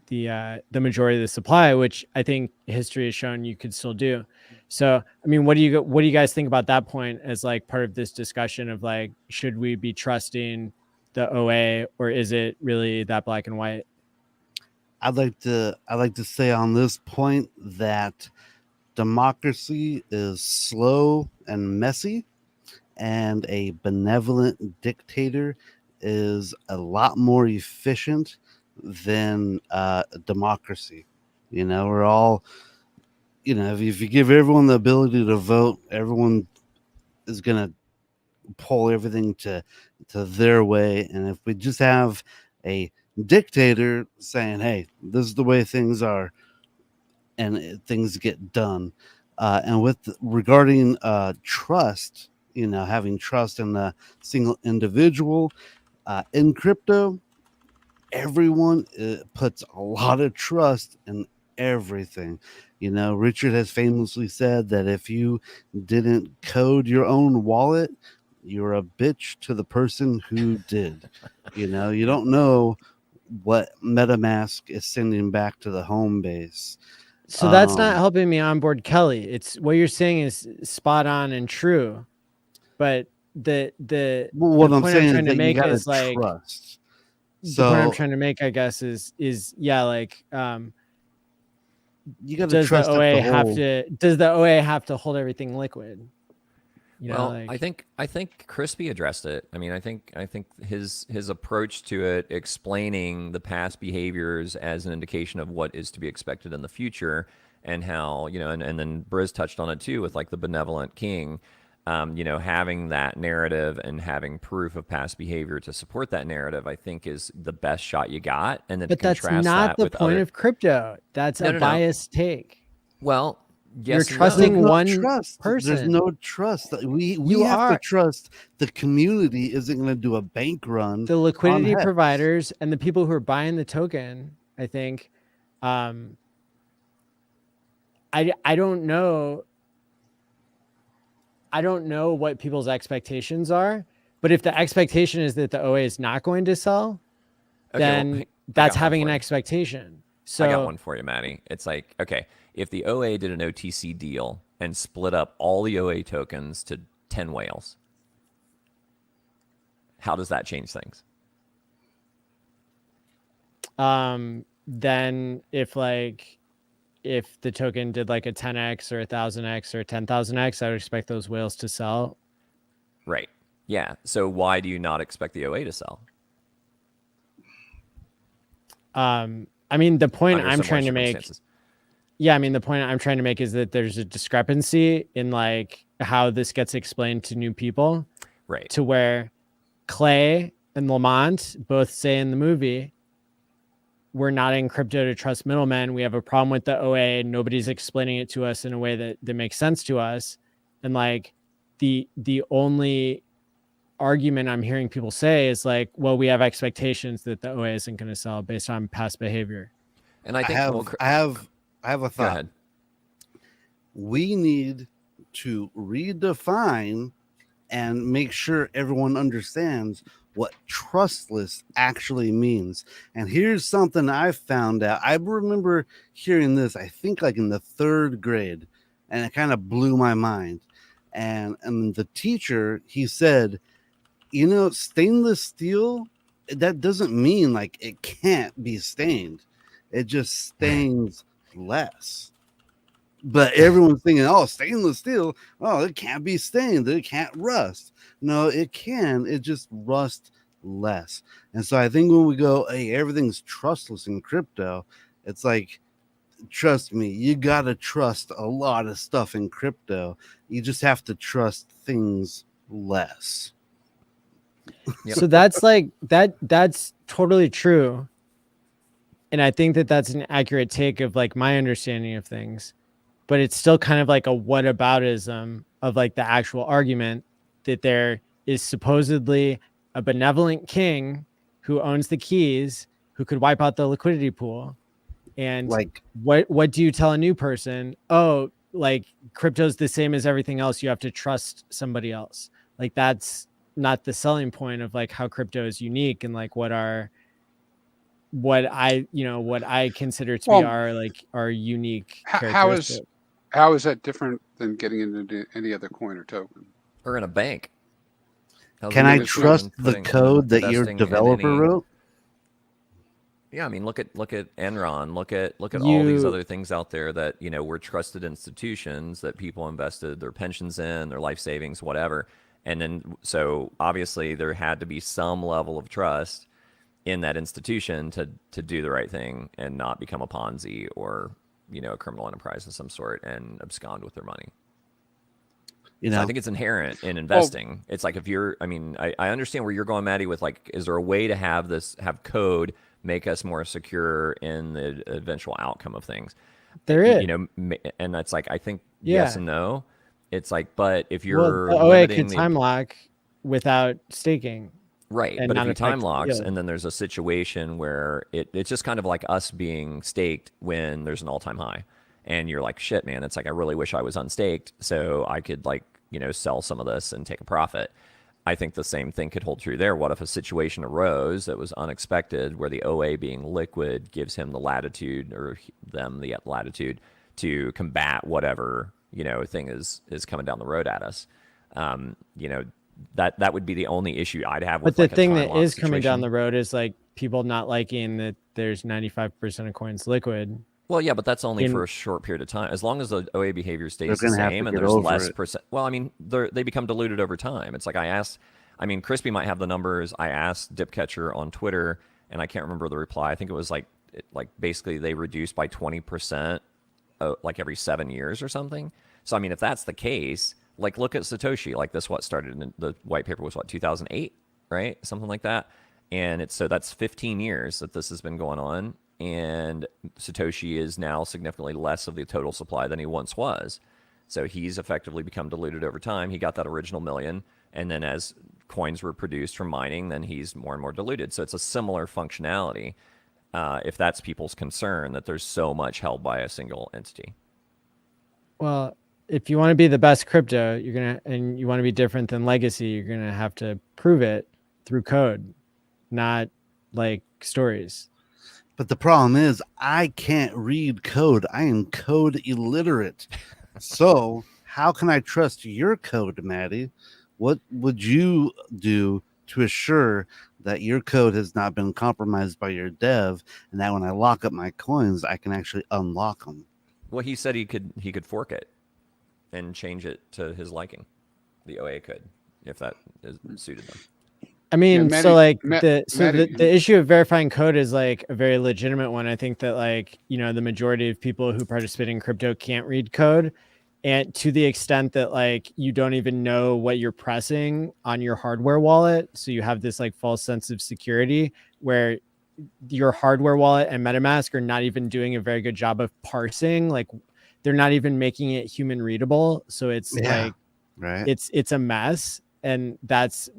the majority of the supply, which I think history has shown you could still do. So, I mean, what do you guys think about that point as like part of this discussion of like, should we be trusting the OA, or is it really that black and white? I'd like to say on this point that democracy is slow and messy, and a benevolent dictator is a lot more efficient than democracy. We're all, if you give everyone the ability to vote, everyone is going to pull everything to their way. And if we just have a dictator saying, hey, this is the way things are, and things get done. And regarding trust, having trust in the single individual in crypto, everyone puts a lot of trust in everything. Richard has famously said that if you didn't code your own wallet, you're a bitch to the person who did. You don't know what MetaMask is sending back to the home base. So that's not helping me onboard Kelly. It's what you're saying is spot on and true, but the what I'm point saying I'm trying is to make you is like trust. The point I'm trying to make, I guess, is yeah, like you got to does trust the OA have to hold everything liquid? I think Crispy addressed it. I mean, I think his approach to it, explaining the past behaviors as an indication of what is to be expected in the future, and how, and then Briz touched on it too with like the benevolent king, having that narrative and having proof of past behavior to support that narrative, I think is the best shot you got. And then, but that's not the point of crypto. That's a biased take. Well. Yes, you're trusting one person. There's no trust. We have to trust the community isn't going to do a bank run. The liquidity providers and the people who are buying the token, I think. I don't know. I don't know what people's expectations are, but if the expectation is that the OA is not going to sell, then that's having an expectation. So I got one for you, Maddie. It's like, okay, if the OA did an OTC deal and split up all the OA tokens to 10 whales, how does that change things? Then if the token did like a 10x or a 1000x or a 10,000x, I would expect those whales to sell. Right. Yeah. So why do you not expect the OA to sell? I mean, the point under I'm similar trying to make, circumstances. yeah, I mean, the point I'm trying to make is that there's a discrepancy in like how this gets explained to new people, Right. to where Clay and Lamont both say in the movie, we're not in crypto to trust middlemen. We have a problem with the OA. Nobody's explaining it to us in a way that makes sense to us. And like the only argument I'm hearing people say is like, well, we have expectations that the OA isn't going to sell based on past behavior. And I think I have a go thought. ahead. We need to redefine and make sure everyone understands what trustless actually means. And here's something I found out. I remember hearing this, I think like in the 3rd grade, and it kind of blew my mind. And the teacher, he said, you know, stainless steel, that doesn't mean like it can't be stained. It just stains less. But everyone's thinking, oh, stainless steel, oh, it can't be stained, it can't rust. No, it can, it just rusts less. And so I think when we go, hey, everything's trustless in crypto, it's like, trust me, you gotta trust a lot of stuff in crypto. You just have to trust things less. Yep. So that's like that's totally true. And I think that that's an accurate take of like my understanding of things. But it's still kind of like a whataboutism of like the actual argument that there is supposedly a benevolent king who owns the keys, who could wipe out the liquidity pool. And Like, what do you tell a new person? Oh, like crypto's the same as everything else. You have to trust somebody else. Like that's not the selling point of like how crypto is unique and like what I consider to be our unique characteristic. How is that different than getting into any other coin or token? Or in a bank. can I trust the code that your developer wrote? Yeah, I mean, look at Enron. Look at all these other things out there that, you know, were trusted institutions that people invested their pensions in, their life savings, whatever. And then, so obviously there had to be some level of trust in that institution to do the right thing and not become a Ponzi or, you know, a criminal enterprise of some sort and abscond with their money. You know, so I think it's inherent in investing. It's like if you're, I mean, I understand where you're going, Maddie, with like, is there a way to have code make us more secure in the eventual outcome of things? There is. You know, and that's like, I think yes and no. It's like, but if you're the OA could time lock without staking. Right, but if you time locks and then there's a situation where it's just kind of like us being staked when there's an all-time high. And you're like, shit, man, it's like, I really wish I was unstaked so I could like, you know, sell some of this and take a profit. I think the same thing could hold true there. What if a situation arose that was unexpected where the OA being liquid gives him the latitude or them the latitude to combat whatever, you know, thing is coming down the road at us? You know, that would be the only issue I'd have with the like thing that is situation. coming down the road is like people not liking that there's 95% of coins liquid. Well, yeah, but that's only for a short period of time. As long as the OA behavior stays the same and there's less percent. Well, I mean, they become diluted over time. It's like Crispy might have the numbers. I asked Dipcatcher on Twitter, and I can't remember the reply. I think it was like basically they reduced by 20%, like every 7 years or something. So I mean, if that's the case, like look at Satoshi. Like this, what started in the white paper was 2008, right? Something like that. And so that's 15 years that this has been going on. And Satoshi is now significantly less of the total supply than he once was. So he's effectively become diluted over time. He got that original million. And then as coins were produced from mining, then he's more and more diluted. So it's a similar functionality if that's people's concern, that there's so much held by a single entity. Well, if you want to be the best crypto, and you want to be different than legacy, you're going to have to prove it through code, not like stories. But the problem is I can't read code. I am code illiterate. So how can I trust your code, Maddie? What would you do to assure that your code has not been compromised by your dev and that when I lock up my coins, I can actually unlock them? Well, he said he could fork it and change it to his liking. The OA could, if that suited them. I mean, so like Maddie, the issue of verifying code is like a very legitimate one. I think that like, you know, the majority of people who participate in crypto can't read code. And to the extent that like you don't even know what you're pressing on your hardware wallet. So you have this like false sense of security where your hardware wallet and MetaMask are not even doing a very good job of parsing. Like they're not even making it human readable. So it's like, right. It's a mess. And that's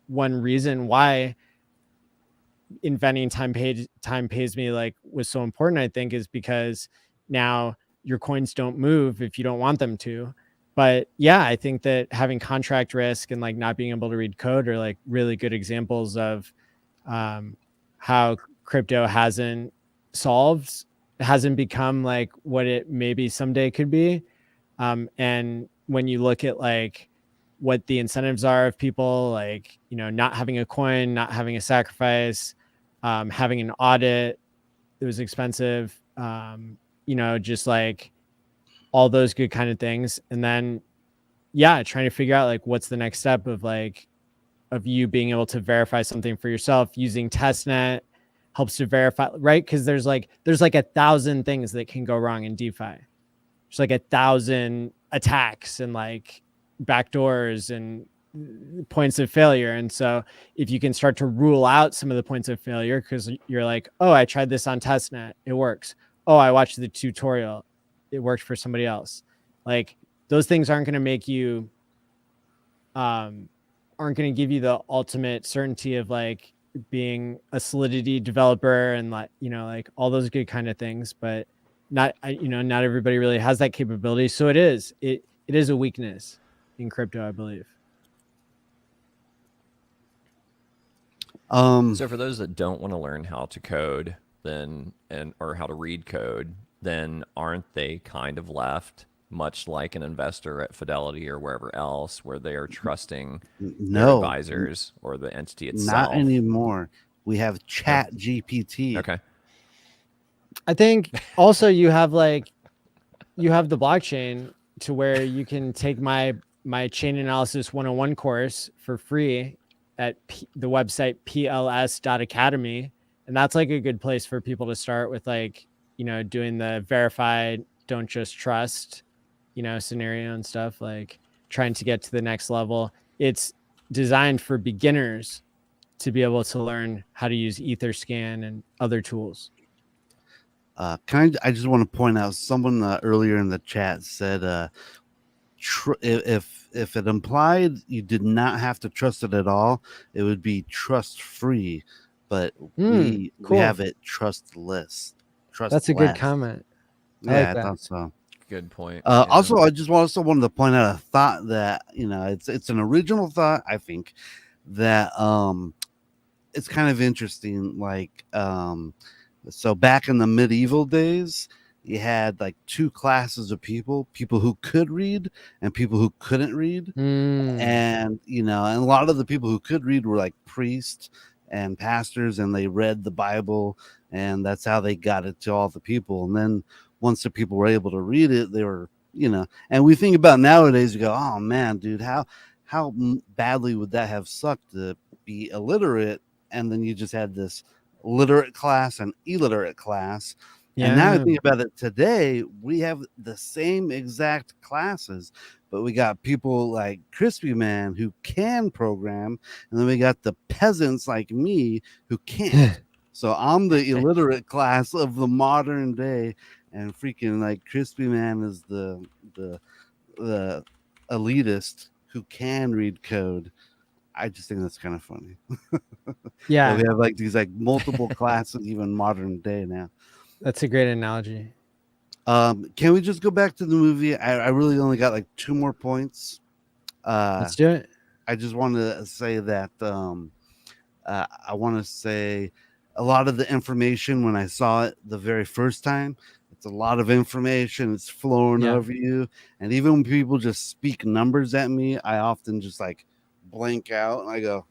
one reason why inventing time pays me like was so important, I think, is because now your coins don't move if you don't want them to. But yeah, I think that having contract risk and like not being able to read code are like really good examples of how crypto hasn't become like what it maybe someday could be. And when you look at like what the incentives are of people, like, you know, not having a coin, not having a sacrifice, having an audit that was expensive, you know, just like all those good kind of things. And then, yeah, trying to figure out like what's the next step of like, of you being able to verify something for yourself using testnet helps to verify, right? Because there's like 1,000 things that can go wrong in DeFi. There's like 1,000 attacks and like backdoors and points of failure. And so if you can start to rule out some of the points of failure, because you're like, oh, I tried this on testnet, it works. Oh, I watched the tutorial, it worked for somebody else. Like those things aren't going to make you aren't going to give you the ultimate certainty of like being a Solidity developer and like, you know, like all those good kind of things. But not everybody really has that capability. So it is a weakness in crypto, I believe. So for those that don't want to learn how to code or how to read code, then aren't they kind of left much like an investor at Fidelity or wherever else where they are trusting their advisors or the entity itself? Not anymore. We have Chat GPT. Okay. I think also you have the blockchain to where you can take my chain analysis 101 course for free at the website pls.academy. And that's like a good place for people to start with, like, you know, doing the verified, don't just trust, you know, scenario and stuff, like trying to get to the next level. It's designed for beginners to be able to learn how to use Etherscan and other tools. I just want to point out, someone earlier in the chat said, if it implied you did not have to trust it at all, it would be trust free, but we have it trustless. That's a good comment. I thought so. Good point. Also, I just also wanted to point out a thought that, you know, it's an original thought. I think that it's kind of interesting. Like, so back in the medieval days, you had like two classes of people who could read and people who couldn't read. And, you know, and a lot of the people who could read were like priests and pastors, and they read the Bible, and that's how they got it to all the people. And then once the people were able to read it, they were, you know, and we think about nowadays, you go, oh man, dude, how badly would that have sucked to be illiterate? And then you just had this literate class and illiterate class. Yeah. And now I think about it today, we have the same exact classes, but we got people like ChrispyMan who can program, and then we got the peasants like me who can't. So I'm the illiterate class of the modern day, and freaking like ChrispyMan is the elitist who can read code. I just think that's kind of funny. Yeah. So we have like these like multiple classes, even modern day now. That's a great analogy. Can we just go back to the movie? I really only got like 2 more points. Let's do it. I just want to say that I want to say a lot of the information when I saw it the very first time, it's a lot of information. It's flowing over you. And even when people just speak numbers at me, I often just like blank out and I go,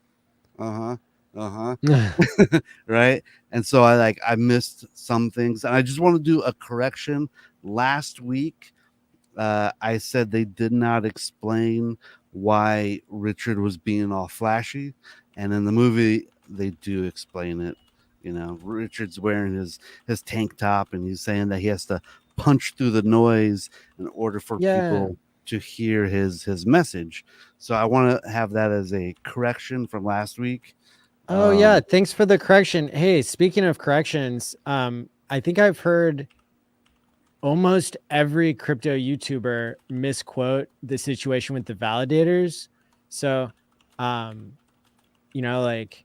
right. And so I missed some things, and I just want to do a correction. Last week I said they did not explain why Richard was being all flashy. And in the movie, they do explain it. You know, Richard's wearing his tank top, and he's saying that he has to punch through the noise in order for people to hear his message. So I want to have that as a correction from last week. Oh yeah, thanks for the correction. Hey, speaking of corrections, I think I've heard almost every crypto YouTuber misquote the situation with the validators. So, you know, like,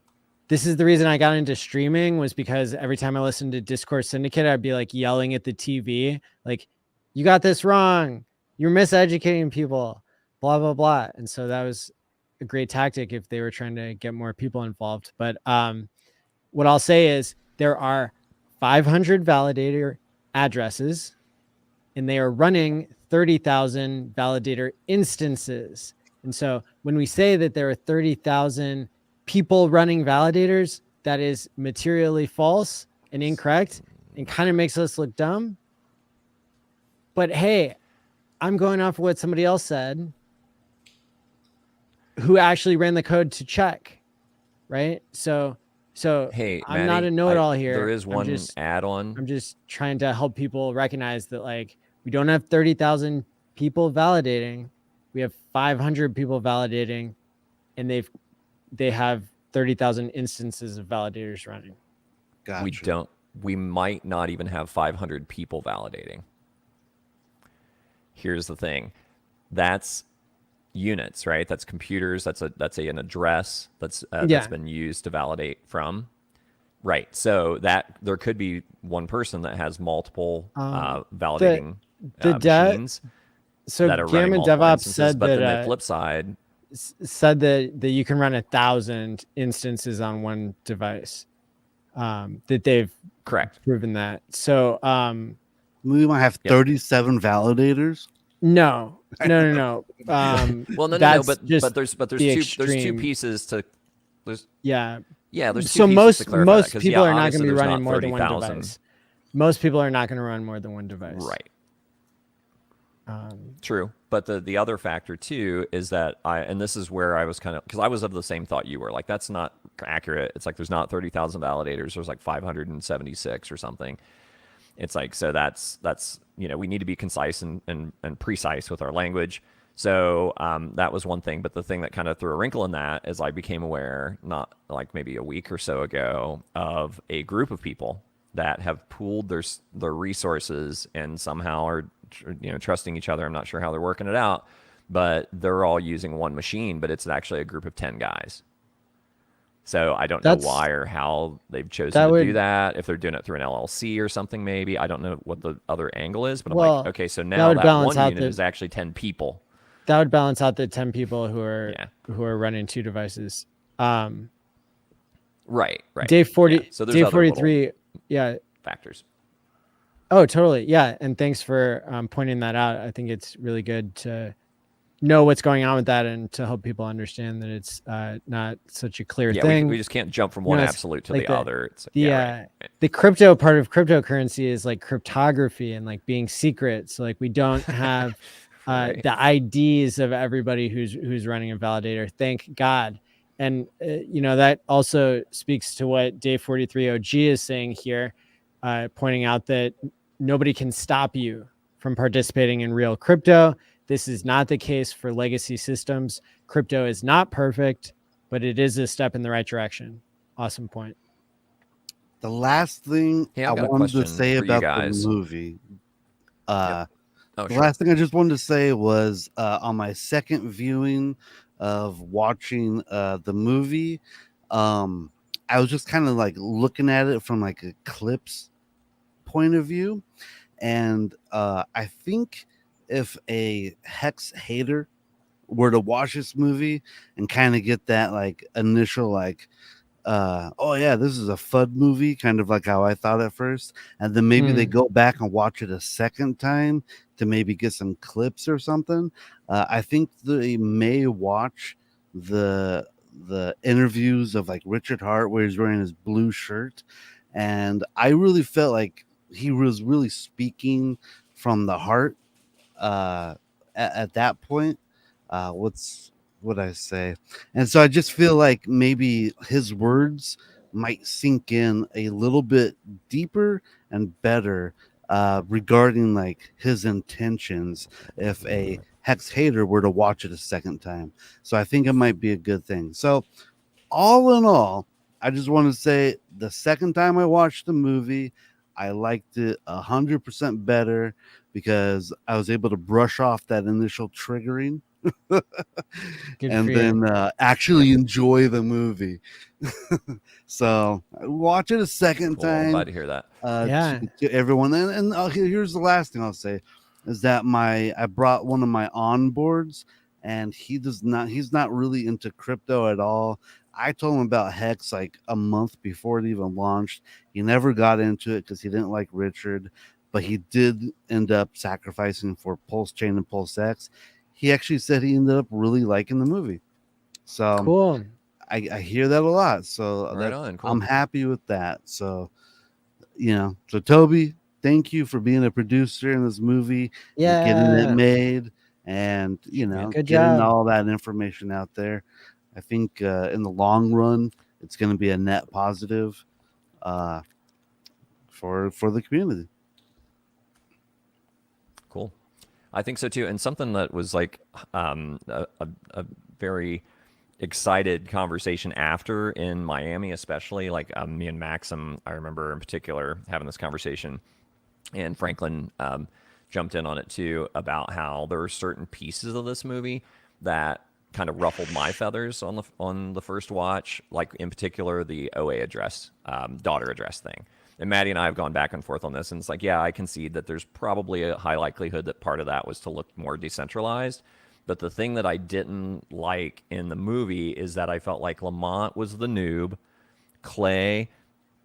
this is the reason I got into streaming, was because every time I listened to Discourse Syndicate, I'd be like yelling at the TV, like, you got this wrong. You're miseducating people, blah, blah, blah. And so that was a great tactic if they were trying to get more people involved. But what I'll say is there are 500 validator addresses, and they are running 30,000 validator instances. And so when we say that there are 30,000 people running validators, that is materially false and incorrect and kind of makes us look dumb. But hey, I'm going off of what somebody else said who actually ran the code to check, right? So hey, I'm not a know-it-all here. There is one add-on. I'm just trying to help people recognize that, like, we don't have 30,000 people validating. We have 500 people validating, and they have 30,000 instances of validators running. Gotcha. We might not even have 500 people validating. Here's the thing. That's units, right? That's computers. That's an address that's been used to validate from. Right. So that there could be one person that has multiple validating machines. So that are Gamma DevOps said but that, then the flip side said that you can run 1,000 instances on one device. That they've proven that. So we might have 37 validators. No. Well, no. But there's two pieces to. There's there's two so pieces to clarify most that, people are not going to be there's running not more than one 30,000. device. Most people are not going to run more than one device. Right. True, but the other factor too is that and this is where I was kind of, because I was of the same thought you were, like, that's not accurate. It's like there's not 30,000 validators. There's like 576 or something. It's like, so that's you know, we need to be concise and precise with our language. So that was one thing. But the thing that kind of threw a wrinkle in that is I became aware, not like maybe a week or so ago, of a group of people that have pooled their resources and somehow are, you know, trusting each other. I'm not sure how they're working it out, but they're all using one machine, but it's actually a group of 10 guys. So I don't know why or how they've chosen to do that. If they're doing it through an LLC or something, maybe. I don't know what the other angle is, but I'm like, okay, so now that one unit is actually 10 people. That would balance out the 10 people who are running two devices. Right. Day 40. Yeah. So there's day 43. Factors. Oh, totally. Yeah. And thanks for pointing that out. I think it's really good to know what's going on with that and to help people understand that it's not such a clear thing. We just can't jump from one absolute to like the other. It's the crypto part of cryptocurrency is like cryptography and like being secret. So like we don't have the IDs of everybody who's running a validator. Thank God. And you know, that also speaks to what Day 43 OG is saying here, pointing out that nobody can stop you from participating in real crypto. This is not the case for legacy systems. Crypto is not perfect, but it is a step in the right direction. Awesome point. The last thing I wanted to say about the movie, the last thing I just wanted to say was on my second viewing of watching the movie, I was just kind of like looking at it from like a clips point of view. And I think if a Hex hater were to watch this movie and kind of get that like initial like, oh yeah, this is a FUD movie, kind of like how I thought at first, and then maybe they go back and watch it a second time to maybe get some clips or something, I think they may watch the interviews of like Richard Hart where he's wearing his blue shirt, and I really felt like he was really speaking from the heart at that point. would I say? And so I just feel like maybe his words might sink in a little bit deeper and better regarding like his intentions if a Hex hater were to watch it a second time. So I think it might be a good thing. So all in all, I just want to say the second time I watched the movie, I liked it 100% better because I was able to brush off that initial triggering and then actually enjoy the movie. So watch it a second Cool. I'm glad time to hear that. to everyone. And here's the last thing I'll say is that I brought one of my onboards and he's not really into crypto at all. I told him about Hex like a month before it even launched. He never got into it because he didn't like Richard, but he did end up sacrificing for Pulse Chain and Pulse X. He actually said he ended up really liking the movie. So cool. I hear that a lot. So Right on, cool. I'm happy with that. So, so Toby, thank you for being a producer in this movie and getting it made and, Good getting job. all that information out there. I think in the long run, it's going to be a net positive for the community. Cool. I think so too. And something that was like a very excited conversation after in Miami, especially like me and Maxim, I remember in particular having this conversation, and Franklin jumped in on it too about how there are certain pieces of this movie that kind of ruffled my feathers on the first watch, like in particular the OA address, daughter address thing. And Maddie and I have gone back and forth on this, and it's like, yeah, I concede that there's probably a high likelihood that part of that was to look more decentralized. But the thing that I didn't like in the movie is that I felt like Lamont was the noob. Clay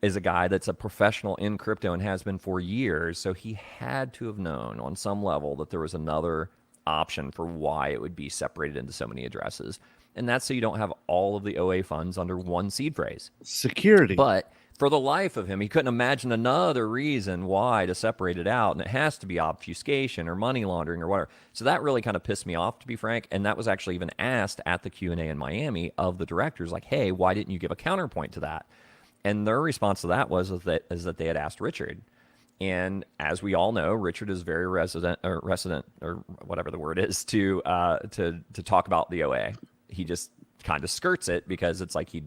is a guy that's a professional in crypto and has been for years. So he had to have known on some level that there was another option for why it would be separated into so many addresses. And that's so you don't have all of the OA funds under one seed phrase. Security. But for the life of him, he couldn't imagine another reason why to separate it out. And it has to be obfuscation or money laundering or whatever. So that really kind of pissed me off, to be frank. And that was actually even asked at the Q&A in Miami of the directors, like, hey, why didn't you give a counterpoint to that? And their response to that was that they had asked Richard. And as we all know, Richard is very resident or whatever the word is to talk about the OA. He just kind of skirts it because it's like he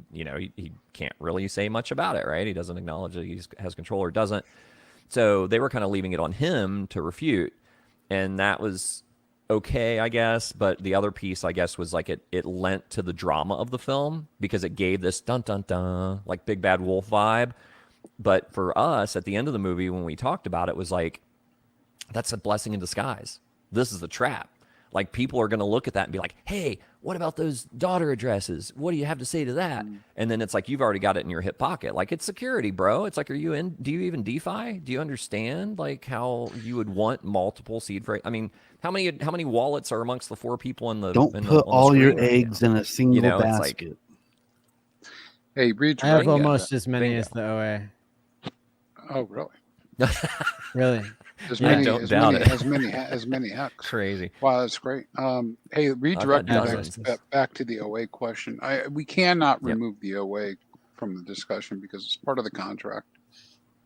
can't really say much about it, right? He doesn't acknowledge that he has control or doesn't. So they were kind of leaving it on him to refute, and that was okay, I guess. But the other piece, I guess, was like it lent to the drama of the film because it gave this dun dun dun like Big Bad Wolf vibe. But for us, at the end of the movie, when we talked about it, was like, that's a blessing in disguise. This is the trap. Like, people are going to look at that and be like, hey, what about those daughter addresses? What do you have to say to that? And then it's like, you've already got it in your hip pocket. Like, it's security, bro. It's like, do you even DeFi? Do you understand, like, how you would want multiple seed phrase? I mean, how many wallets are amongst the four people in the Don't put all your eggs in a single basket. Like, hey, redirect. I have almost as many as the OA. Oh, really? Really? As Yeah, many, don't as doubt many, it. as many Hex. Crazy. Wow, that's great. Hey, redirecting back to the OA question. We cannot remove the OA from the discussion because it's part of the contract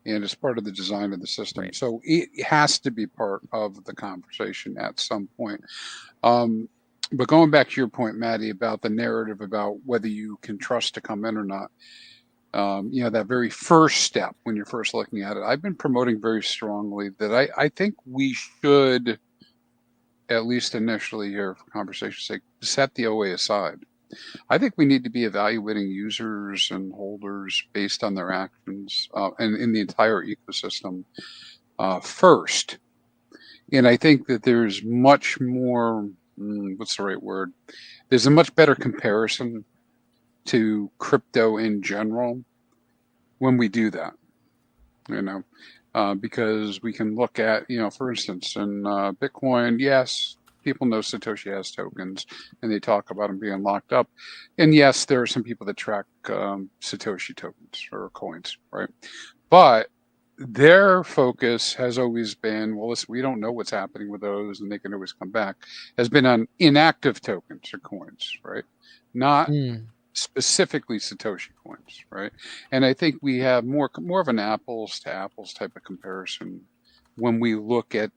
and it's part of the design of the system. Right. So it has to be part of the conversation at some point. But going back to your point, Maddie, about the narrative about whether you can trust to come in or not. That very first step when you're first looking at it, I've been promoting very strongly that I think we should, at least initially here for conversation's sake, set the OA aside. I think we need to be evaluating users and holders based on their actions and in the entire ecosystem first. And I think that there's much more, what's the right word? There's a much better comparison to crypto in general when we do that, because we can look at, for instance, in Bitcoin, yes, people know Satoshi has tokens and they talk about them being locked up. And yes, there are some people that track Satoshi tokens or coins, right? But their focus has always been, well, listen, we don't know what's happening with those, and they can always come back, has been on inactive tokens or coins, right? Not specifically Satoshi coins, right? And I think we have more of an apples to apples type of comparison when we look at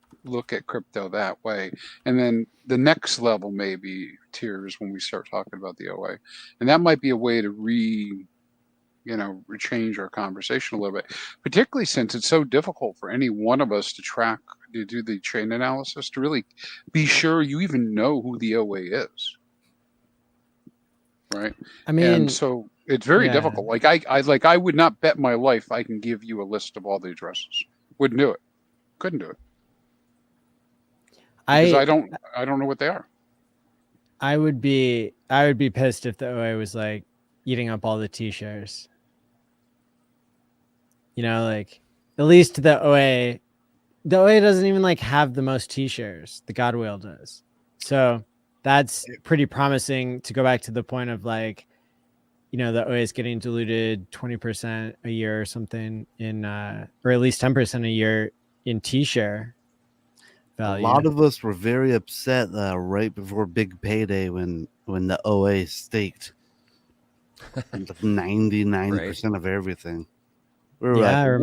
crypto that way. And then the next level maybe tiers when we start talking about the OA, and that might be a way to change our conversation a little bit, particularly since it's so difficult for any one of us to do the chain analysis to really be sure you even know who the OA is, right? I mean, and so it's very difficult. Like I would not bet my life I can give you a list of all the addresses. Wouldn't do it. Couldn't do it. Because I don't know what they are. I would be pissed if the OA was like eating up all the TShares. Like at least the OA doesn't even like have the most TShares. The God Whale does. So that's pretty promising to go back to the point of like, the OA is getting diluted 20% a year or something in, or at least 10% a year in TShare value. A lot of us were very upset right before Big Payday when the OA staked 99% of everything. We were like,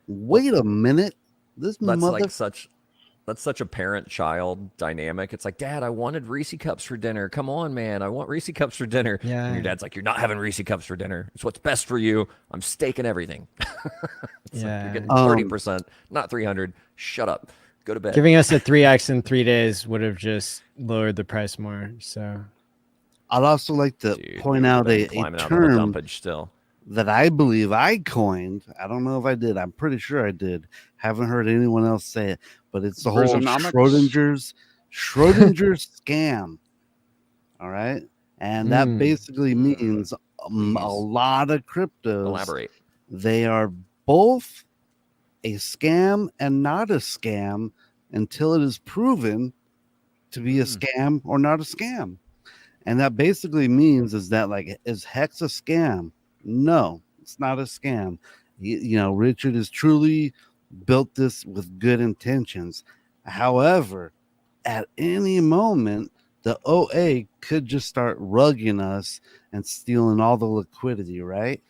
wait a minute. That's such a parent-child dynamic. It's like, Dad, I wanted Reese cups for dinner. Come on, man. I want Reese cups for dinner. Yeah. And your dad's like, you're not having Reese cups for dinner. It's what's best for you. I'm staking everything. Like, you're getting 30%, not 300. Shut up. Go to bed. Giving us a 3x in 3 days would have just lowered the price more. So I'd also like to point out a term still that I believe I coined. I don't know if I did. I'm pretty sure I did. Haven't heard anyone else say it, but it's the whole Schrodinger's scam. All right. And that basically means a lot of cryptos. Elaborate. They are both a scam and not a scam until it is proven to be a scam or not a scam. And that basically means is that like, is HEX a scam? No, it's not a scam. Richard has truly built this with good intentions. However, at any moment, the OA could just start rugging us and stealing all the liquidity, right?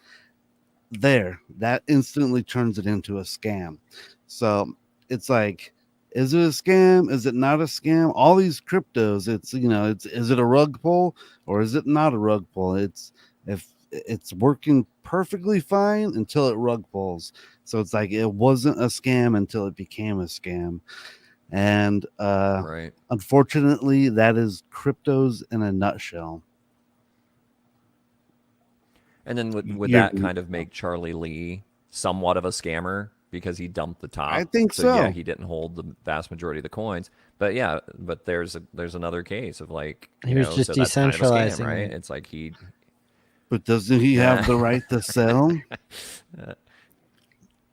That instantly turns it into a scam. So it's like, is it a scam? Is it not a scam? All these cryptos, is it a rug pull or is it not a rug pull? It's working perfectly fine until it rug pulls. So it's like it wasn't a scam until it became a scam. And unfortunately, that is cryptos in a nutshell. And then would that kind of make Charlie Lee somewhat of a scammer because he dumped the top? I think so. Yeah, he didn't hold the vast majority of the coins. But yeah, there's another case of like he was just decentralizing, kind of a scam, right? It's like But doesn't he have the right to sell?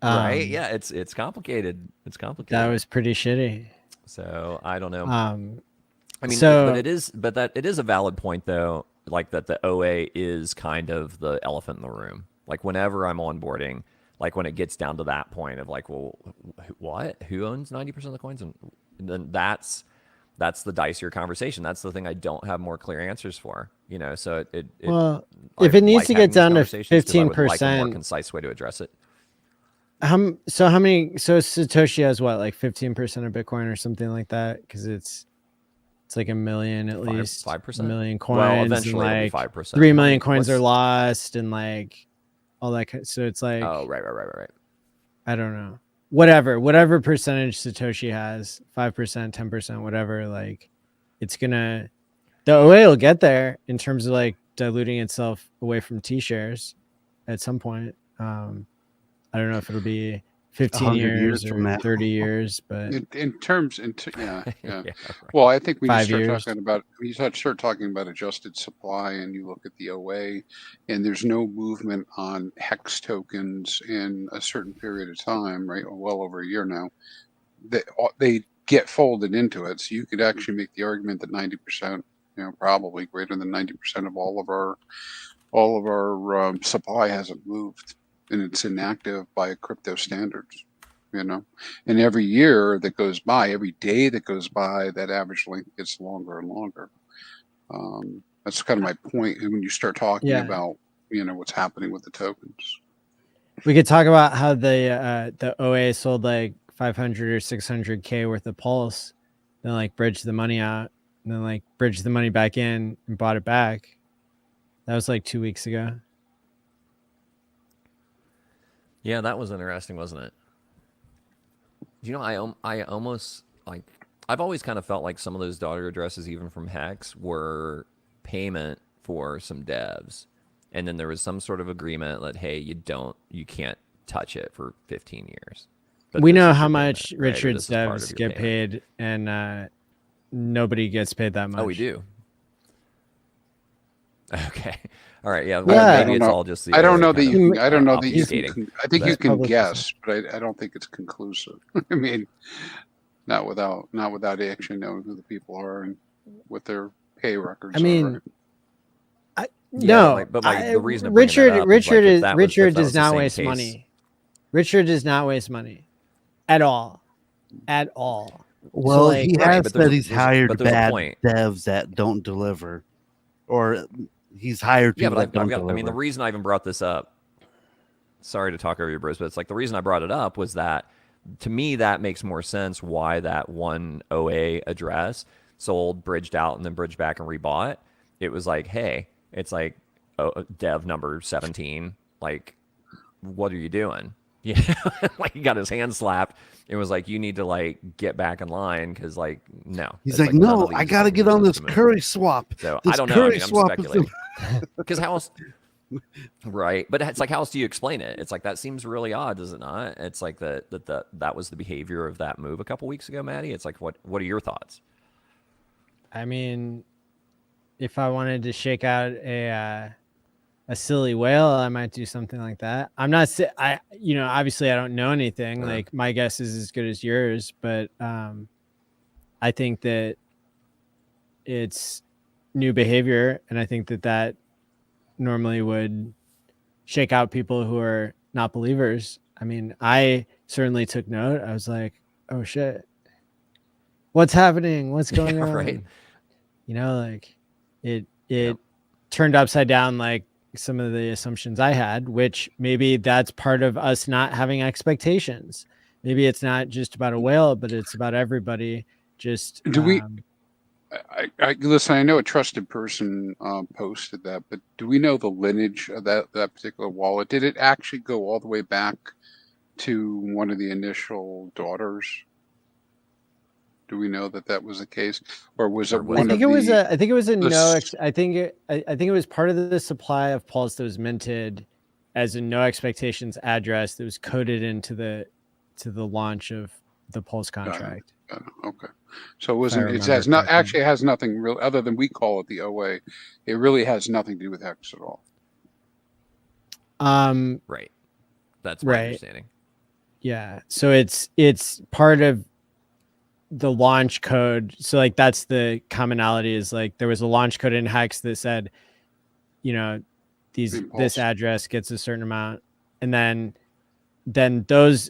Right? Yeah, it's complicated. It's complicated. That was pretty shitty. So I don't know. I mean, but it is a valid point though. Like that the OA is kind of the elephant in the room. Like whenever I'm onboarding, like when it gets down to that point of like, well, what? Who owns 90% of the coins? And then that's the dicier conversation. That's the thing I don't have more clear answers for. So if it needs to get down to 15%, like a more concise way to address it. So Satoshi has what, like 15% of Bitcoin or something like that? Because it's like 1 million at least. 5%. 1 million coins. Well, eventually and it'll be 5%. 3 million coins are lost and like all that. So it's like, oh, right. I don't know. Whatever percentage Satoshi has, 5%, 10%, whatever, like the OA will get there in terms of like diluting itself away from TShares at some point. I don't know if it'll be 15 years or 30 years, but yeah. Well, I think when you start talking about adjusted supply and you look at the OA and there's no movement on HEX tokens in a certain period of time, right? Well over a year now, they get folded into it. So you could actually make the argument that 90%, probably greater than 90% of all of our supply hasn't moved. and it's inactive by crypto standards. And every year that goes by, every day that goes by, that average length gets longer and longer. That's kind of my point when you start talking about what's happening with the tokens. We could talk about how the OA sold like 500 or 600K worth of Pulse, then like bridged the money out, and then like bridged the money back in and bought it back. That was like 2 weeks ago. Yeah, that was interesting, wasn't it? I almost like, I've always kind of felt like some of those daughter addresses, even from HEX, were payment for some devs. And then there was some sort of agreement that, hey, you can't touch it for 15 years. But we know how much payment, Richard's right? devs get paid, and nobody gets paid that much. Oh, we do. Okay. All right. Yeah. Maybe it's all just the. I don't know that you. I don't know that you can. I think you can guess, but I don't think it's conclusive. I mean, not without actually knowing who the people are and what their pay records are. I mean, right? The reason Richard does not waste money. Richard does not waste money at all. Well, so, he has said he's hired bad devs that don't deliver, or he's hired people that don't deliver. I mean, the reason I even brought this up, sorry to talk over you, Bruce, but it's like the reason I brought it up was that, to me, that makes more sense why that one OA address sold, bridged out, and then bridged back and rebought. It was like, hey, it's like dev number 17. Like, what are you doing? Yeah, like he got his hand slapped. It was like, you need to like get back in line because like, no. He's like, no, I got to get on this curry swap. So I don't know. I mean, I'm speculating. Because how else? Right, but it's like, how else do you explain it? It's like, that seems really odd, does it not? It's like that was the behavior of that move a couple weeks ago, Maddie. It's like, what are your thoughts? I mean, if I wanted to shake out a silly whale, I might do something like that. I'm not, obviously I don't know anything. Like, my guess is as good as yours, but I think that it's new behavior, and I think that normally would shake out people who are not believers. I mean, I certainly took note. I was like, oh shit, what's happening? What's going on? Right. Like it turned upside down, like some of the assumptions I had, which maybe that's part of us not having expectations. Maybe it's not just about a whale, but it's about everybody. Just I listen, I know a trusted person posted that, but do we know the lineage of that particular wallet? Did it actually go all the way back to one of the initial daughters? Do we know that was the case, or was it one? I think it was I think it was part of the supply of Pulse that was minted as a no expectations address that was coded into the launch of the Pulse contract. Got it. Okay, so it wasn't. It has not actually has nothing real other than we call it the OA. It really has nothing to do with HEX at all. Right. That's my understanding. Yeah. So it's part of the launch code. So like, that's the commonality, is like there was a launch code in HEX that said, this address gets a certain amount, and then those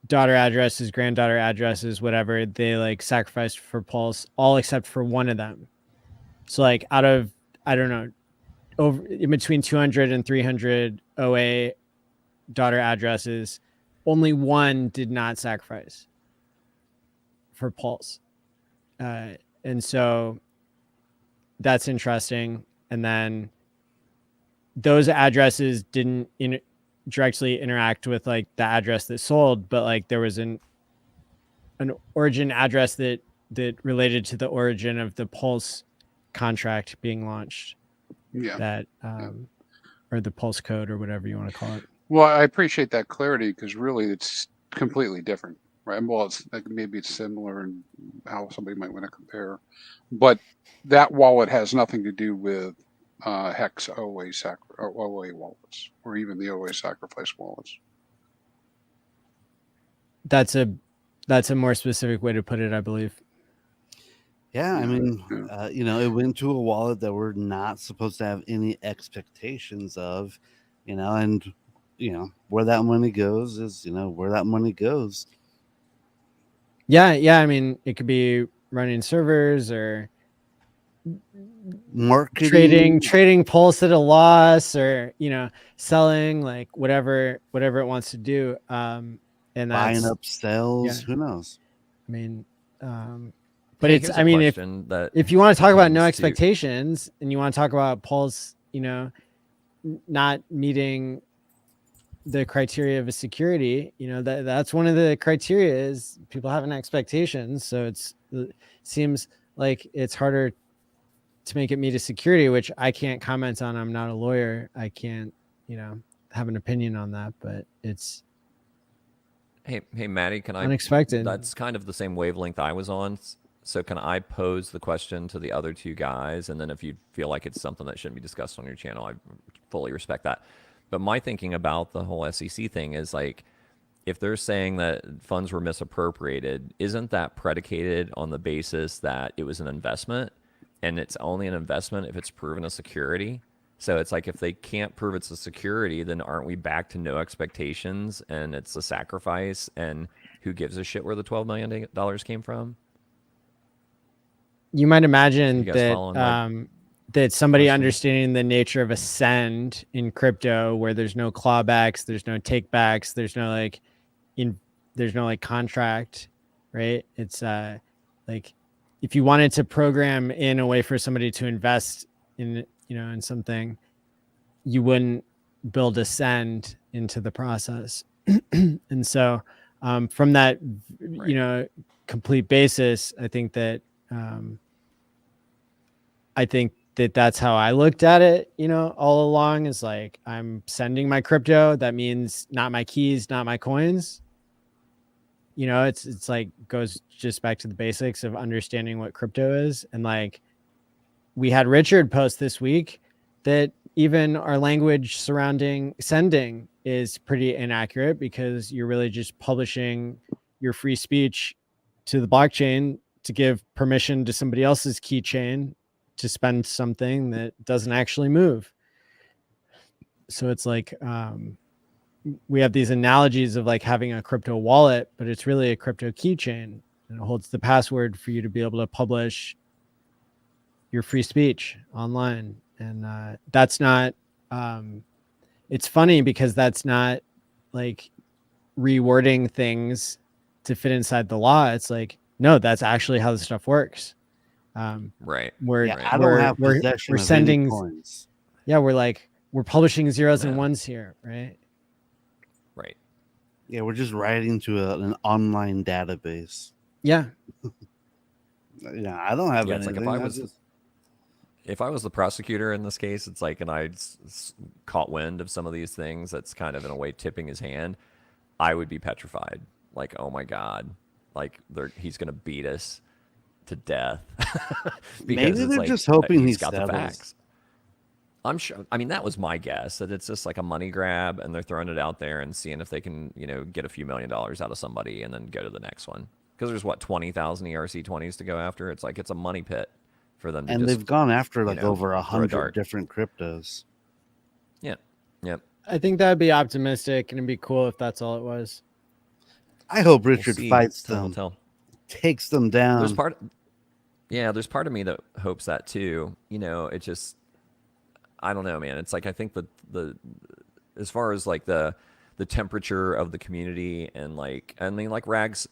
daughter addresses, granddaughter addresses, whatever, they like sacrificed for Pulse, all except for one of them. So like, out of, I don't know, over in between 200 and 300 OA daughter addresses, only one did not sacrifice for Pulse. And so that's interesting. And then those addresses didn't directly interact with like the address that sold, but like there was an origin address that related to the origin of the Pulse contract being launched. Yeah. Or the Pulse code, or whatever you want to call it. Well, I appreciate that clarity, because really it's completely different, right? Well, it's like, maybe it's similar in how somebody might want to compare, but that wallet has nothing to do with HEX OA wallets, or even the OA sacrifice wallets. That's a more specific way to put it, I believe. Yeah, I mean, it went to a wallet that we're not supposed to have any expectations of, and where that money goes is where that money goes. Yeah. I mean, it could be running servers or Marketing, trading Pulse at a loss, or selling, like whatever it wants to do. And buying that's up sales. yeah. Who knows? I mean, but Hey, it's, here's I a mean, question that if you want to talk about no pertains to- expectations and you want to talk about Pulse, not meeting the criteria of a security, that's one of the criteria is people having expectations. So it seems like it's harder to make it meet a security, which I can't comment on. I'm not a lawyer. I can't, have an opinion on that, but it's Hey, Maddie, can I? unexpected. That's kind of the same wavelength I was on. So can I pose the question to the other two guys, and then if you feel like it's something that shouldn't be discussed on your channel, I fully respect that. But my thinking about the whole SEC thing is like, if they're saying that funds were misappropriated, isn't that predicated on the basis that it was an investment, and it's only an investment if it's proven a security? So it's like, if they can't prove it's a security, then aren't we back to no expectations and it's a sacrifice? And who gives a shit where the $12 million came from? You might imagine You guys that following my that somebody question? understanding the nature of a send in crypto, where there's no clawbacks, there's no takebacks, there's no contract, right? It's like, if you wanted to program in a way for somebody to invest in in something, you wouldn't build a send into the process. And so from that complete basis, I think that that's how I looked at it, all along, is like, I'm sending my crypto. That means not my keys, not my coins. It's like, goes just back to the basics of understanding what crypto is. And like, we had Richard post this week that even our language surrounding sending is pretty inaccurate, because you're really just publishing your free speech to the blockchain to give permission to somebody else's keychain to spend something that doesn't actually move. So it's like, we have these analogies of like having a crypto wallet, but it's really a crypto keychain, and it holds the password for you to be able to publish your free speech online. And that's not, it's funny because that's not like rewording things to fit inside the law. It's like, no, that's actually how this stuff works. Right. I don't have possession we're of sending any coins. Yeah, we're publishing zeros and ones here, right? Right. Yeah, we're just writing to an online database. Yeah. Yeah, I don't have It's anything. like, if I was the prosecutor in this case, it's like, and I caught wind of some of these things that's kind of in a way tipping his hand, I would be petrified. Like, oh my God, like he's going to beat us to death. Maybe they're just hoping he's got settles. the facts. I'm sure. I mean, that was my guess, that it's just like a money grab, and they're throwing it out there and seeing if they can, get a few $1 million out of somebody and then go to the next one. Because there's 20,000 ERC20s to go after. It's like, it's a money pit for them. And they've gone after like over 100 different cryptos. Yeah. Yep. I think that'd be optimistic, and it'd be cool if that's all it was. I hope Richard fights them, takes them down. There's part of me that hopes that too. It just, I don't know, man. It's like, I think the as far as like the temperature of the community, and like, I mean, like Rag's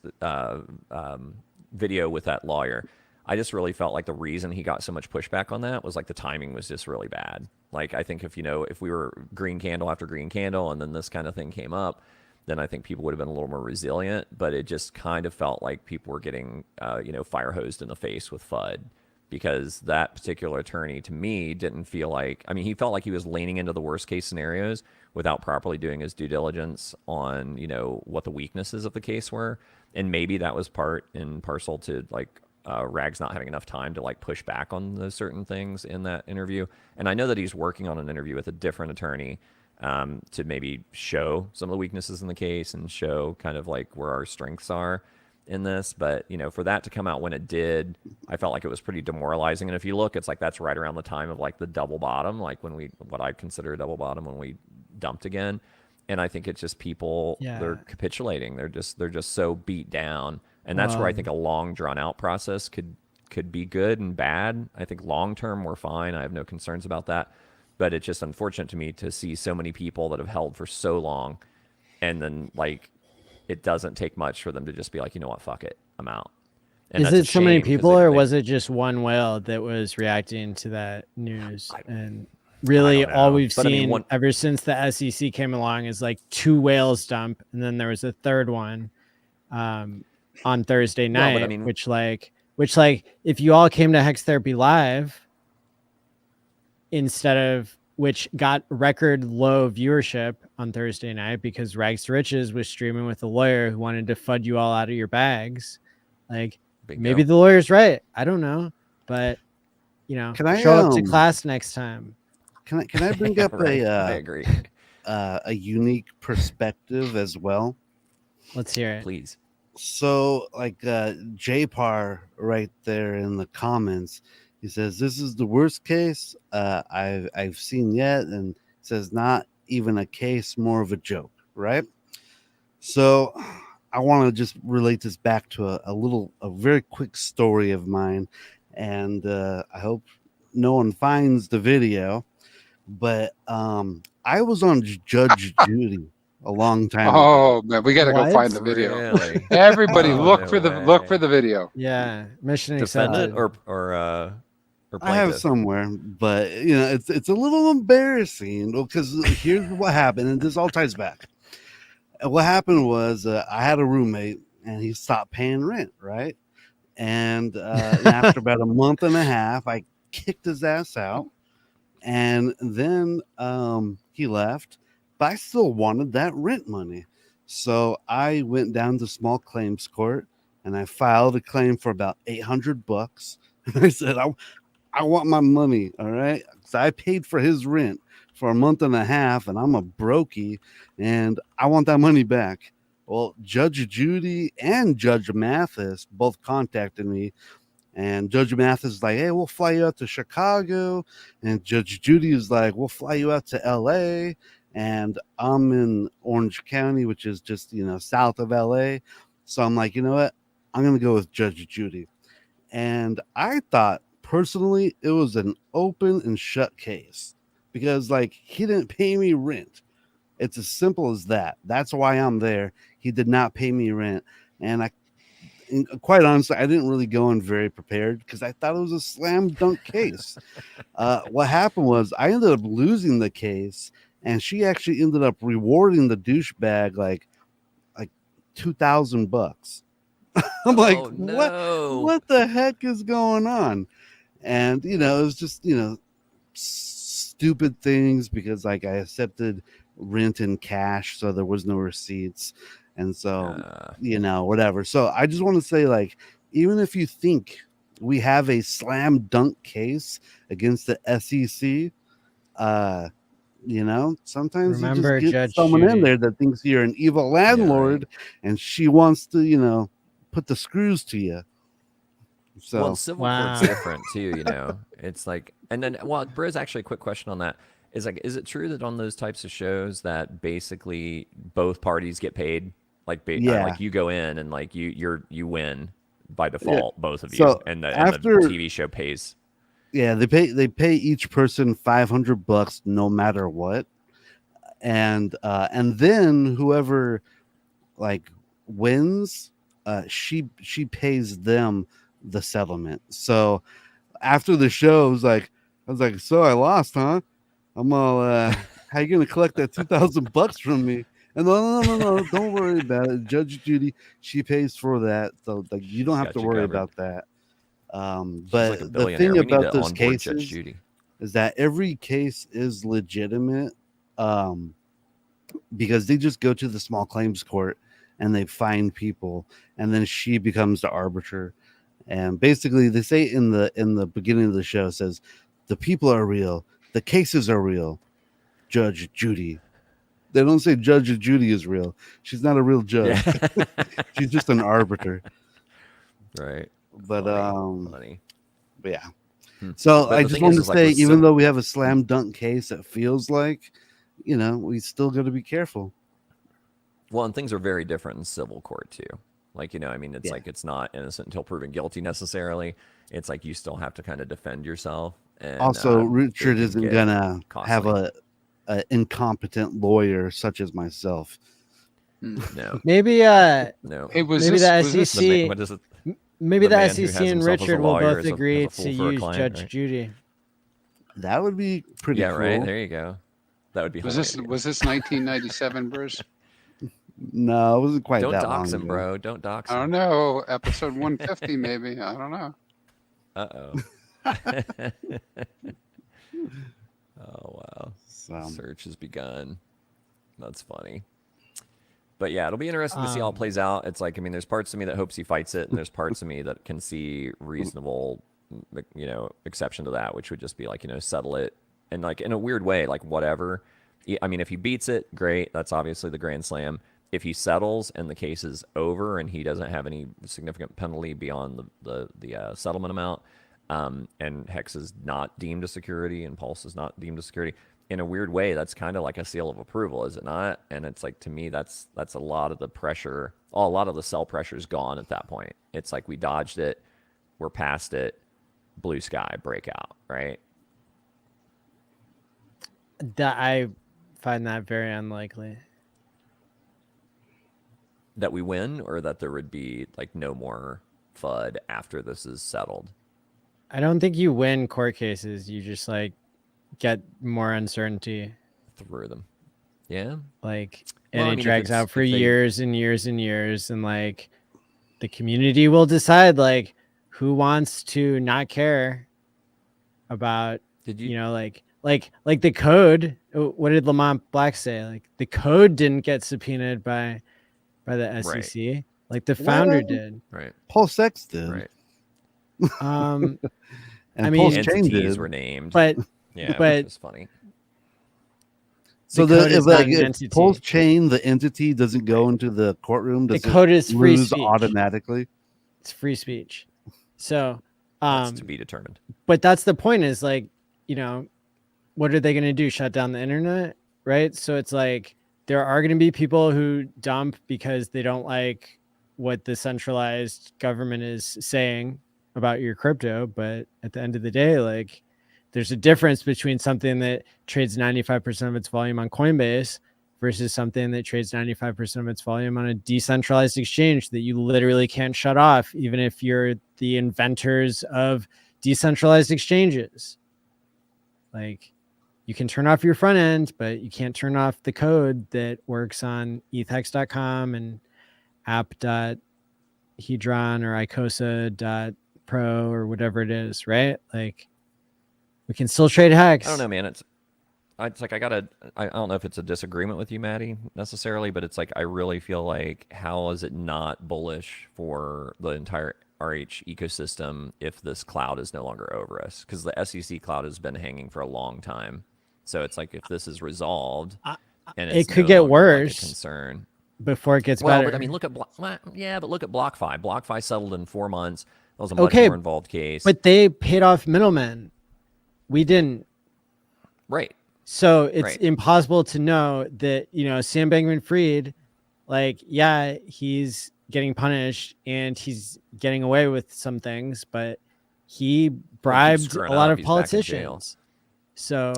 video with that lawyer, I just really felt like the reason he got so much pushback on that was like the timing was just really bad. Like, I think if we were green candle after green candle and then this kind of thing came up, then I think people would have been a little more resilient. But it just kind of felt like people were getting, fire hosed in the face with FUD, because that particular attorney, to me, didn't feel like, I mean, he felt like he was leaning into the worst case scenarios without properly doing his due diligence on, what the weaknesses of the case were. And maybe that was part and parcel to like, Rags not having enough time to like push back on those certain things in that interview. And I know that he's working on an interview with a different attorney to maybe show some of the weaknesses in the case and show kind of like where our strengths are in this. But, for that to come out when it did, I felt like it was pretty demoralizing. And if you look, it's like, that's right around the time of like the double bottom, like what I consider a double bottom, when we dumped again. And I think it's just people, they're capitulating. They're just so beat down. And that's where I think a long drawn out process could be good and bad. I think long term we're fine. I have no concerns about that. But it's just unfortunate to me to see so many people that have held for so long, and then like it doesn't take much for them to just be like, you know what, fuck it, I'm out. And is it so many people, or was it just one whale that was reacting to that news? And really, all we've seen ever since the SEC came along is like 2 whales dump, and then there was a third one on Thursday night, which if you all came to Hex Therapy Live instead of, which got record low viewership on Thursday night because Rags to Riches was streaming with a lawyer who wanted to FUD you all out of your bags. Like, maybe the lawyer's right. I don't know, but can I show up to class next time? Can I bring up I agree. A unique perspective as well? Let's hear it, please. So, like JPAR right there in the comments, he says this is the worst case I've seen yet, and says not even a case, more of a joke, right? So I want to just relate this back to a very quick story of mine, and I hope no one finds the video, but I was on Judge Judy a long time ago. Oh man, we got to go find the video. Really? Everybody, look for the video. Yeah, mission accepted. Defendant or I have somewhere, but it's a little embarrassing because here's what happened, and this all ties back. What happened was I had a roommate, and he stopped paying rent, right? And after about a month and a half, I kicked his ass out, and then he left, but I still wanted that rent money. So I went down to small claims court, and I filed a claim for about $800. And I said, I want my money, all right? So I paid for his rent for a month and a half, and I'm a brokey, and I want that money back. Well, Judge Judy and Judge Mathis both contacted me, and Judge Mathis is like, hey, we'll fly you out to Chicago, and Judge Judy is like, we'll fly you out to LA, and I'm in Orange County, which is just, south of LA. So I'm like, you know what? I'm going to go with Judge Judy. And I thought, personally, it was an open and shut case because he didn't pay me rent. It's as simple as that. That's why I'm there. He did not pay me rent. And quite honestly, I didn't really go in very prepared because I thought it was a slam dunk case. What happened was I ended up losing the case, and she actually ended up rewarding the douchebag like $2,000. I'm like, what the heck is going on? And, it was just, stupid things because I accepted rent in cash. So there was no receipts. And so, whatever. So I just want to say, even if you think we have a slam dunk case against the SEC, sometimes remember, you just get Judge someone Judy in there that thinks you're an evil landlord and she wants to, put the screws to you. So civil court's different too, It's and then Briz, actually a quick question on that is is it true that on those types of shows that basically both parties get paid? You go in and you win by default, both of you, so and the TV show pays. Yeah, they pay each person $500 no matter what, and then whoever wins, she pays them the settlement. So after the show, I was like, so I lost, huh? I'm all, how you gonna collect that $2,000 from me? And no, don't worry about it. Judge Judy, she pays for that, so you don't have to worry about that. But the thing about those cases is that every case is legitimate, because they just go to the small claims court and they find people, and then she becomes the arbiter. And basically, they say in the beginning of the show, says the people are real, the cases are real. Judge Judy. They don't say Judge Judy is real. She's not a real judge. Yeah. She's just an arbiter. Right. But funny. But yeah. So I just want to say, even though we have a slam dunk case, it feels like, we still got to be careful. Well, and things are very different in civil court too. Like, I mean, it's like it's not innocent until proven guilty necessarily. It's like you still have to kind of defend yourself. And Also, it Richard can isn't get gonna have costly. a incompetent lawyer such as myself. No, Maybe no. Hey, was maybe this the was this SEC What is it? maybe the the man who SEC has and himself as a Richard will lawyer both is a agree fool to for a use client, Judge right? Judy. That would be pretty Yeah, cool. right. There you go. That would be was hilarious. this 1997, Bruce? No, it wasn't quite Don't that dox long him, ago. bro. Don't dox I him. don't know. Episode 150, maybe. I don't know. Uh-oh. Oh, wow. So, Search has begun. That's funny. But yeah, it'll be interesting to see how it plays out. It's like, I mean, there's parts of me that hopes he fights it, and there's parts of me that can see reasonable, exception to that, which would just be like, settle it. And like, in a weird way, like whatever. I mean, if he beats it, great. That's obviously the grand slam. If he settles and the case is over and he doesn't have any significant penalty beyond the settlement amount, and Hex is not deemed a security and Pulse is not deemed a security, in a weird way, that's kind of like a seal of approval, is it not? And it's like, to me, that's a lot of the pressure. A lot of the sell pressure is gone at that point. It's like we dodged it, we're past it, blue sky, breakout, right? That I find that very unlikely. That we win, or that there would be like no more FUD after this is settled? I don't think you win court cases. You just like get more uncertainty. Through them. Yeah. Like, Well, and I it mean, drags out for if they- years and years and years. And like the community will decide like who wants to not care about, Did you? like the code. What did Lamont Black say? Like the code didn't get subpoenaed by the SEC. Like the founder did. Right. Pulse X did. Right. And I mean, Pulse Chain Entities did. were named. But Yeah, but which is funny. So the code is not an if entity. Pulse Chain, the entity, doesn't go into the courtroom, does The code is it free lose speech. automatically? It's free speech. So That's to be determined. but that's the point, is like, what are they going to do? Shut down the internet? Right. So it's like, there are going to be people who dump because they don't like what the centralized government is saying about your crypto. But at the end of the day, like, there's a difference between something that trades 95% of its volume on Coinbase versus something that trades 95% of its volume on a decentralized exchange that you literally can't shut off, even if you're the inventors of decentralized exchanges. Like, you can turn off your front end, but you can't turn off the code that works on ethhex.com and app.hedron or icosa.pro or whatever it is, right? Like, we can still trade Hex. I don't know, man. It's like I don't know if it's a disagreement with you, Maddie, necessarily, but it's like I really feel like, how is it not bullish for the entire RH ecosystem if this cloud is no longer over us? Because the SEC cloud has been hanging for a long time. So it's like, if this is resolved, and it's it could no get longer, worse like, a concern before it gets well, better. but I mean, look at BlockFi. BlockFi settled in 4 months. That was a much more involved case. But they paid off middlemen. We didn't. Right. So it's impossible to know that, Sam Bankman-Fried, like, yeah, he's getting punished and he's getting away with some things, but he bribed a lot of politicians. So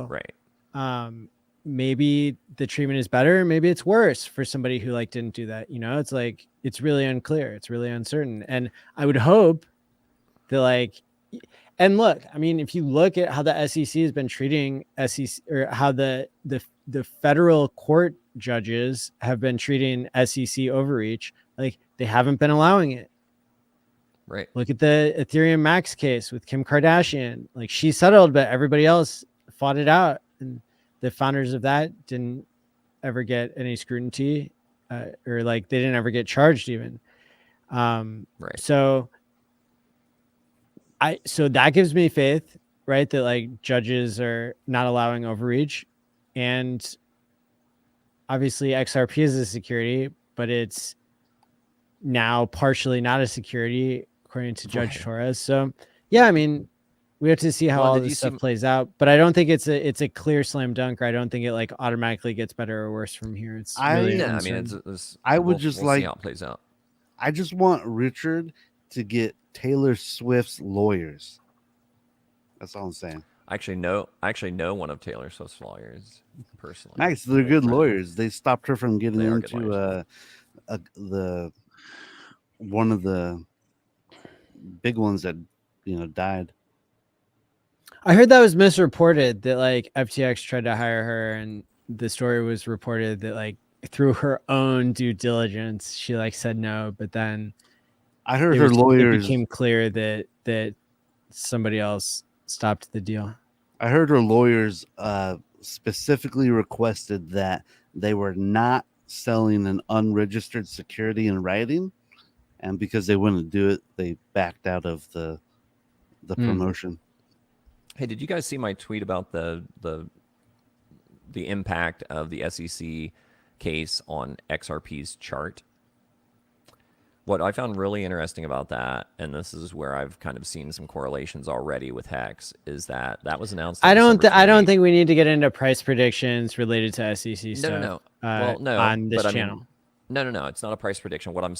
maybe the treatment is better, maybe it's worse for somebody who like didn't do that. It's like, it's really unclear, it's really uncertain. And I would hope that, like, and look, I mean, if you look at how the SEC has been treating SEC, or how the federal court judges have been treating SEC overreach, like, they haven't been allowing it. Right. Look at the Ethereum Max case with Kim Kardashian. Like, she settled, but everybody else fought it out, and the founders of that didn't ever get any scrutiny, or like they didn't ever get charged even. Right. So that gives me faith, right? That like judges are not allowing overreach, and obviously XRP is a security, but it's now partially not a security according to Judge Torres. So yeah, I mean, We have to see how Well, all did you this see stuff plays out, but I don't think it's a clear slam dunk. I don't think it like automatically gets better or worse from here. It's really No, I mean, uncertain. I would we'll just see how it plays out. I just want Richard to get Taylor Swift's lawyers. That's all I'm saying. I actually know one of Taylor Swift's lawyers personally. Nice, they're good lawyers. They stopped her from getting They are good into one of the big ones that died. I heard that was misreported that like FTX tried to hire her, and the story was reported that like through her own due diligence, she like said no, but then I heard her lawyers. It became clear that somebody else stopped the deal. I heard her lawyers specifically requested that they were not selling an unregistered security in writing, and because they wouldn't do it, they backed out of the promotion. Hey, did you guys see my tweet about the impact of the SEC case on XRP's chart? What I found really interesting about that, and this is where I've kind of seen some correlations already with HEX, is that was announced. I don't think we need to get into price predictions related to SEC stuff. No. Well, no, on this but channel. I mean, no. It's not a price prediction. What I'm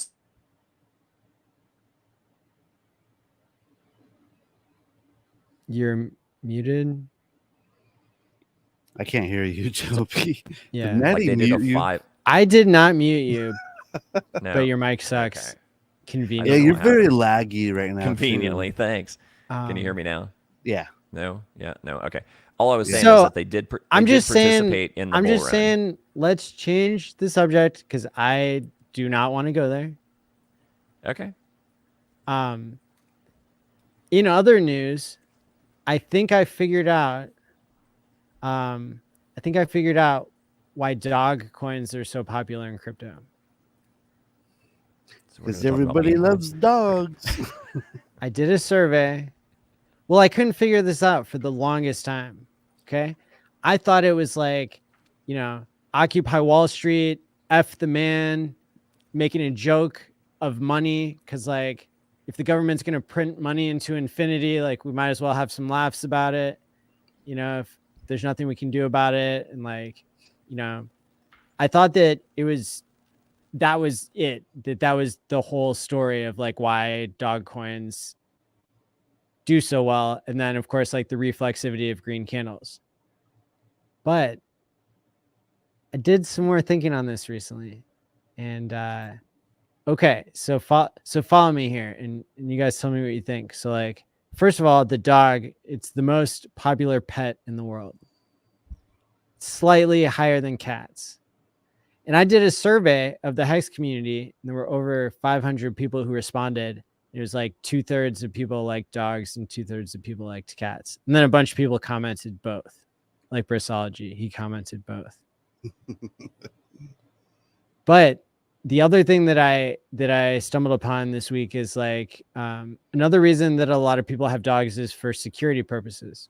You're muted. I can't hear you, Joby. Yeah, like they did a 5. I did not mute you, No. but your mic sucks. Okay. Convenient. Yeah, you're very laggy right now. Conveniently, too. thanks. Can you hear me now? Yeah. No. Yeah. No. Okay. All I was saying So, is that they did. I'm just participate in the I'm bull just run. saying, let's change the subject because I do not want to go there. Okay. In other news, I think I figured out. Why dog coins are so popular in crypto. So we're Because gonna talk about everybody Memecoins. loves dogs. I did a survey. Well, I couldn't figure this out for the longest time. Okay. I thought it was like, Occupy Wall Street, F the man, making a joke of money. Cause like, if the government's going to print money into infinity, like we might as well have some laughs about it. If there's nothing we can do about it. And like, I thought that that was the whole story of like why dog coins do so well. And then of course, like the reflexivity of green candles. But I did some more thinking on this recently. And okay, so follow me here and you guys tell me what you think. So like, first of all, the dog, it's the most popular pet in the world. Slightly higher than cats. And I did a survey of the HEX community, and there were over 500 people who responded. It was like 2/3 of people liked dogs and 2/3 of people liked cats. And then a bunch of people commented both. Like Brisology, he commented both. But the other thing that I stumbled upon this week is like another reason that a lot of people have dogs is for security purposes.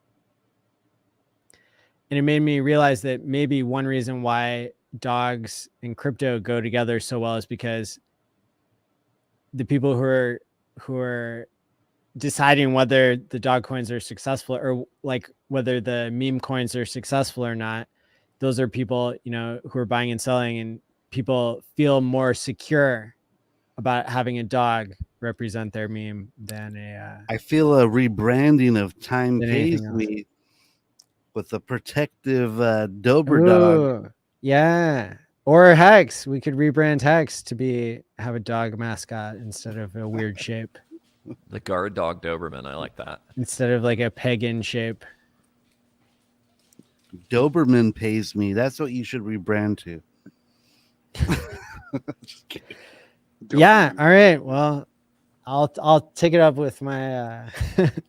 And it made me realize that maybe one reason why dogs and crypto go together so well is because the people who are deciding whether the dog coins are successful or like whether the meme coins are successful or not, those are people, who are buying and selling, and people feel more secure about having a dog represent their meme than I feel a rebranding of Time than Pays anything else. Me with a protective Dober dog. Ooh, yeah. Or HEX. We could rebrand HEX to have a dog mascot instead of a weird shape. The guard dog Doberman. I like that. Instead of like a pagan shape. Doberman Pays Me. That's what you should rebrand to. Just kidding. Yeah. All right. Well, I'll take it up with my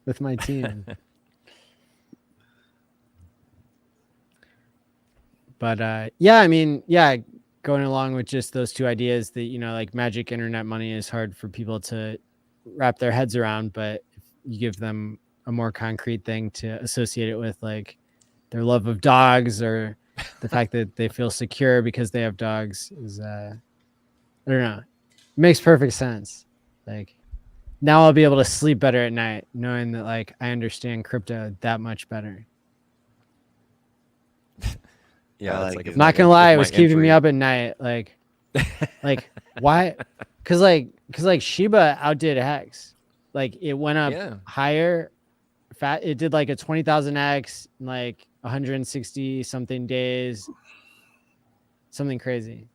with my team. But yeah, I mean, yeah, going along with just those two ideas that, like magic internet money is hard for people to wrap their heads around, but if you give them a more concrete thing to associate it with, like their love of dogs or the fact that they feel secure because they have dogs is, I don't know, it makes perfect sense. Like now I'll be able to sleep better at night, knowing that like I understand crypto that much better. Yeah, like it's like it. if Not my gonna lie, if it my was keeping me entry- up at night. Like why? Cause like Shiba outdid Hex. Like it went up Yeah. higher. It did like a 20,000x in like 160 something days. Something crazy.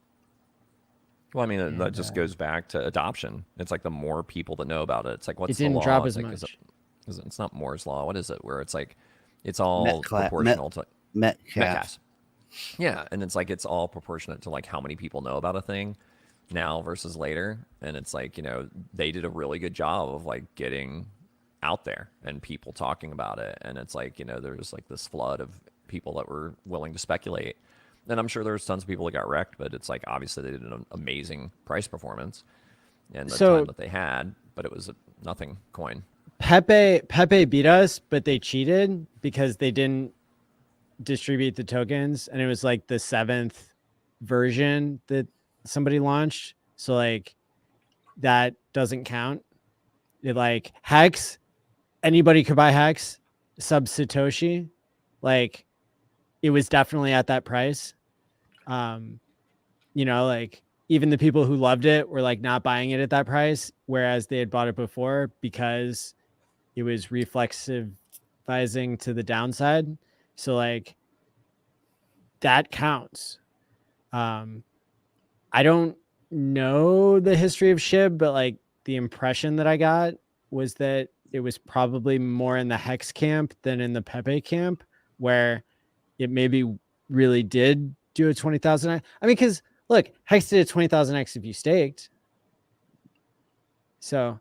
Well, I mean, that And, just goes back to adoption. It's like the more people that know about it, it's like, it what's the didn't law? drop It's as like, much. it's not Moore's law. What is it? Where it's like, it's all proportional to Metcalf. Yeah, and it's like it's all proportionate to like how many people know about a thing now versus later, and it's like, you know, they did a really good job of like getting out there and people talking about it, and it's like, you know, there's like this flood of people that were willing to speculate, and I'm sure there's tons of people that got wrecked, but it's like obviously they did an amazing price performance in the time that they had, but it was a nothing coin. Pepe beat us, but they cheated because they didn't distribute the tokens, and it was like the 7th version that somebody launched. So like that doesn't count. It like Hex, anybody could buy Hex sub Satoshi. Like it was definitely at that price. You know, like even the people who loved it were like not buying it at that price, whereas they had bought it before because it was reflexivizing to the downside. So like that counts. I don't know the history of SHIB, but like the impression that I got was that it was probably more in the Hex camp than in the Pepe camp, where it maybe really did do a 20,000. I mean, because look, Hex did a 20,000x if you staked. So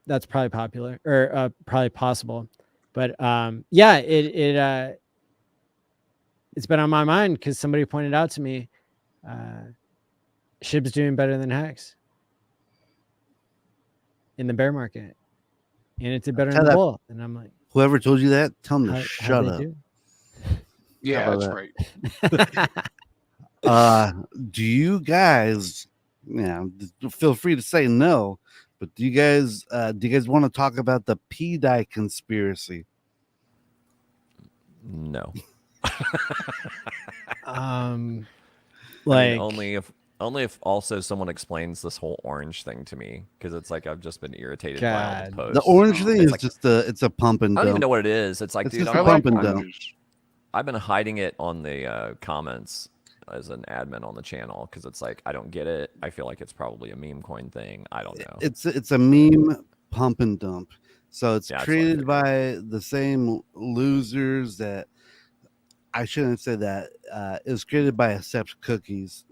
that's probably popular or probably possible. But yeah, it's been on my mind because somebody pointed out to me SHIB's doing better than Hex in the bear market, and it did better in the bull. And I'm like, whoever told you that, tell them to shut up. Yeah, that's right. Do you guys, feel free to say no, but do you guys want to talk about the P-Dye conspiracy? No. Like, I mean, only if also someone explains this whole orange thing to me, because it's like I've just been irritated by all the posts. The orange thing is like, just it's a pump and dump. I don't even know what it is. It's like, it's dude, just a pump and dump. I've been hiding it on the comments as an admin on the channel because it's like I don't get it. I feel like it's probably a meme coin thing. I don't know. It's a meme pump and dump. So it's created by the same losers that I shouldn't say that. It was created by Accept Cookies,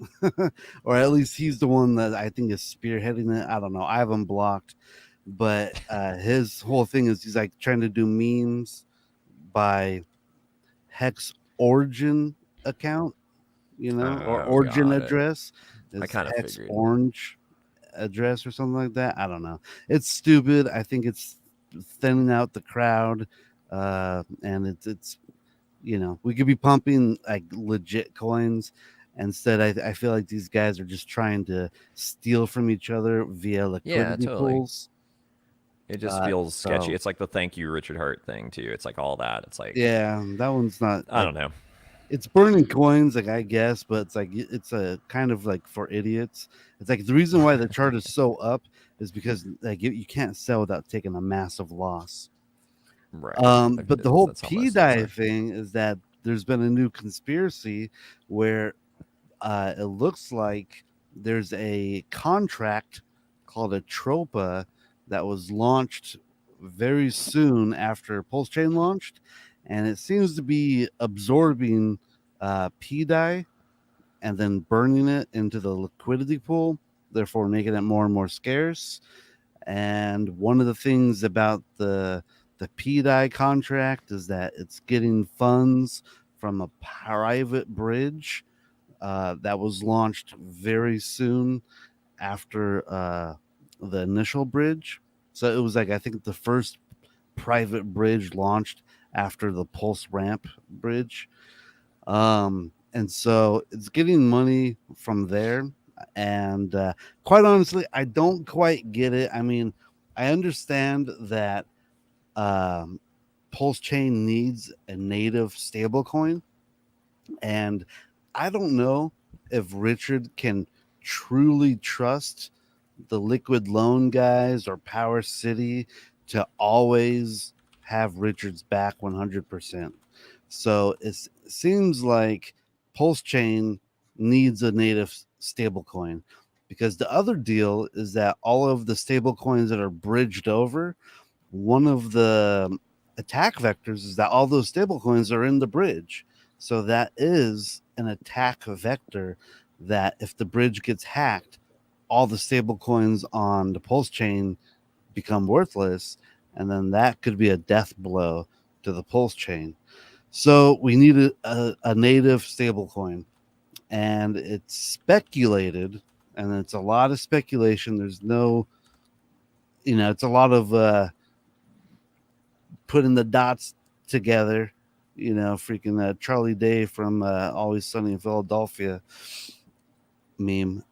or at least he's the one that I think is spearheading it. I don't know. I haven't blocked, but his whole thing is he's like trying to do memes by Hex origin account, or origin address. I kind of Hex figured. orange address or something like that. I don't know. It's stupid. I think it's thinning out the crowd, and it's we could be pumping like legit coins. Instead, I feel like these guys are just trying to steal from each other via liquidity pools. It just feels sketchy. It's like the thank you Richard Hart thing too. It's like all that. It's like, yeah, that one's not. I don't know. It's burning coins, like I guess, but it's like it's a kind of like for idiots. It's like the reason why the chart is so up is because like you can't sell without taking a massive loss. Right. But the whole P-Dye thing is that there's been a new conspiracy where it looks like there's a contract called a Tropa that was launched very soon after Pulse Chain launched, and it seems to be absorbing P-Dye and then burning it into the liquidity pool, therefore making it more and more scarce. And one of the things about the P-Dye contract is that it's getting funds from a private bridge that was launched very soon after the initial bridge. So it was like, I think the first private bridge launched after the Pulse Ramp bridge. And so it's getting money from there. And quite honestly, I don't quite get it. I mean, I understand that Pulse Chain needs a native stablecoin, and I don't know if Richard can truly trust the Liquid Loan guys or Power City to always have Richard's back 100%. So it seems like Pulse Chain needs a native stablecoin, because the other deal is that all of the stablecoins that are bridged over, one of the attack vectors is that all those stablecoins are in the bridge. So that is an attack vector that if the bridge gets hacked, all the stablecoins on the Pulse Chain become worthless, and then that could be a death blow to the Pulse Chain. So we need a native stablecoin, and it's speculated, and it's a lot of speculation. There's no, it's a lot of putting the dots together, freaking Charlie Day from Always Sunny in Philadelphia meme.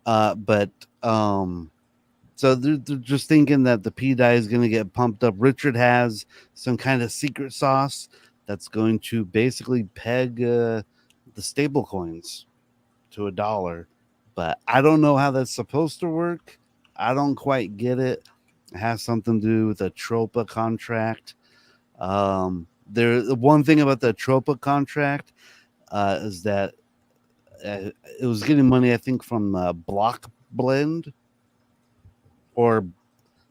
So they're just thinking that the P-Dye is going to get pumped up. Richard has some kind of secret sauce that's going to basically peg the stable coins to $1. But I don't know how that's supposed to work. I don't quite get it. It has something to do with a Tropa contract. The one thing about the Tropa contract is that it was getting money, I think, from Block Blend, or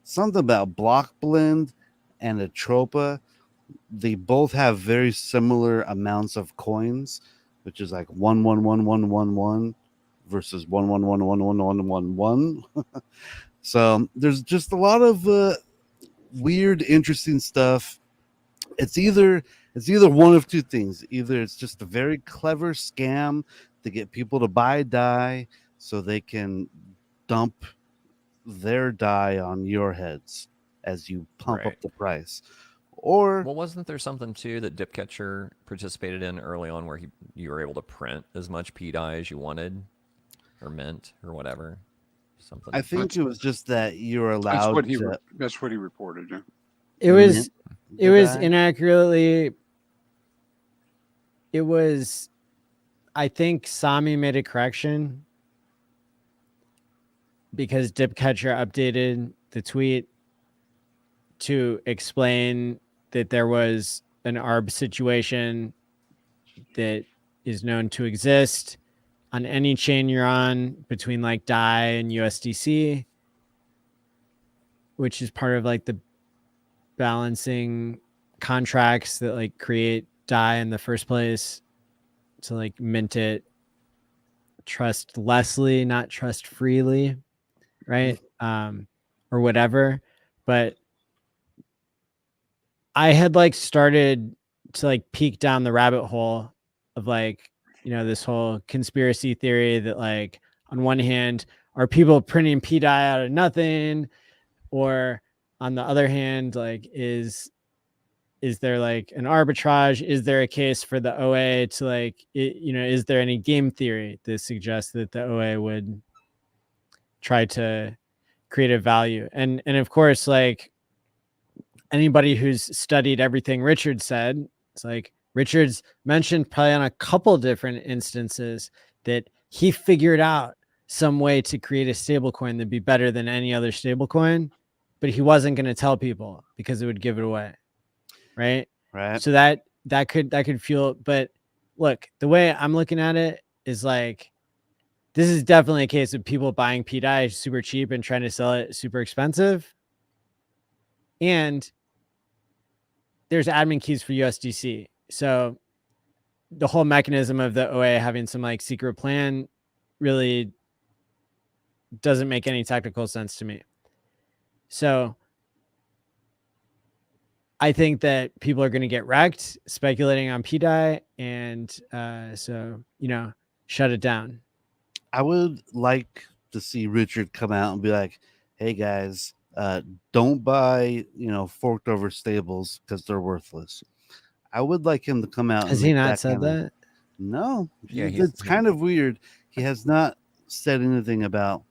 something about Block Blend and a Tropa. They both have very similar amounts of coins, which is like 11111 versus 1111111. So there's just a lot of weird, interesting stuff. It's either one of two things. Either it's just a very clever scam to get people to buy DAI so they can dump their DAI on your heads as you pump up the price. Or wasn't there something too that Dipcatcher participated in early on where you were able to print as much P-Dye as you wanted, or mint, or whatever? Something. I think it was just that you're allowed. That's what he reported. Yeah. It was inaccurately. It was, I think Sami made a correction because Dipcatcher updated the tweet to explain that there was an ARB situation that is known to exist on any chain you're on between like DAI and USDC, which is part of like the balancing contracts that like create DAI in the first place to like mint it trustlessly, not trust freely, right? Or whatever. But I had like started to like peek down the rabbit hole of like, this whole conspiracy theory that like on one hand are people printing P-Dye out of nothing, or on the other hand, like is there like an arbitrage? Is there a case for the OA to like, is there any game theory that suggests that the OA would try to create a value? And of course, like anybody who's studied everything Richard said, it's like Richard's mentioned probably on a couple different instances that he figured out some way to create a stablecoin that'd be better than any other stablecoin, but he wasn't going to tell people because it would give it away. Right. So that could fuel. But look, the way I'm looking at it is like, this is definitely a case of people buying P-Dye super cheap and trying to sell it super expensive. And there's admin keys for USDC. So the whole mechanism of the OA having some like secret plan really doesn't make any technical sense to me. So I think that people are going to get wrecked speculating on P-Dye, and so, shut it down. I would like to see Richard come out and be like, hey guys, don't buy, forked over stables because they're worthless. I would like him to come out. Has he not said that? No. Yeah, it's kind of weird. He has not said anything about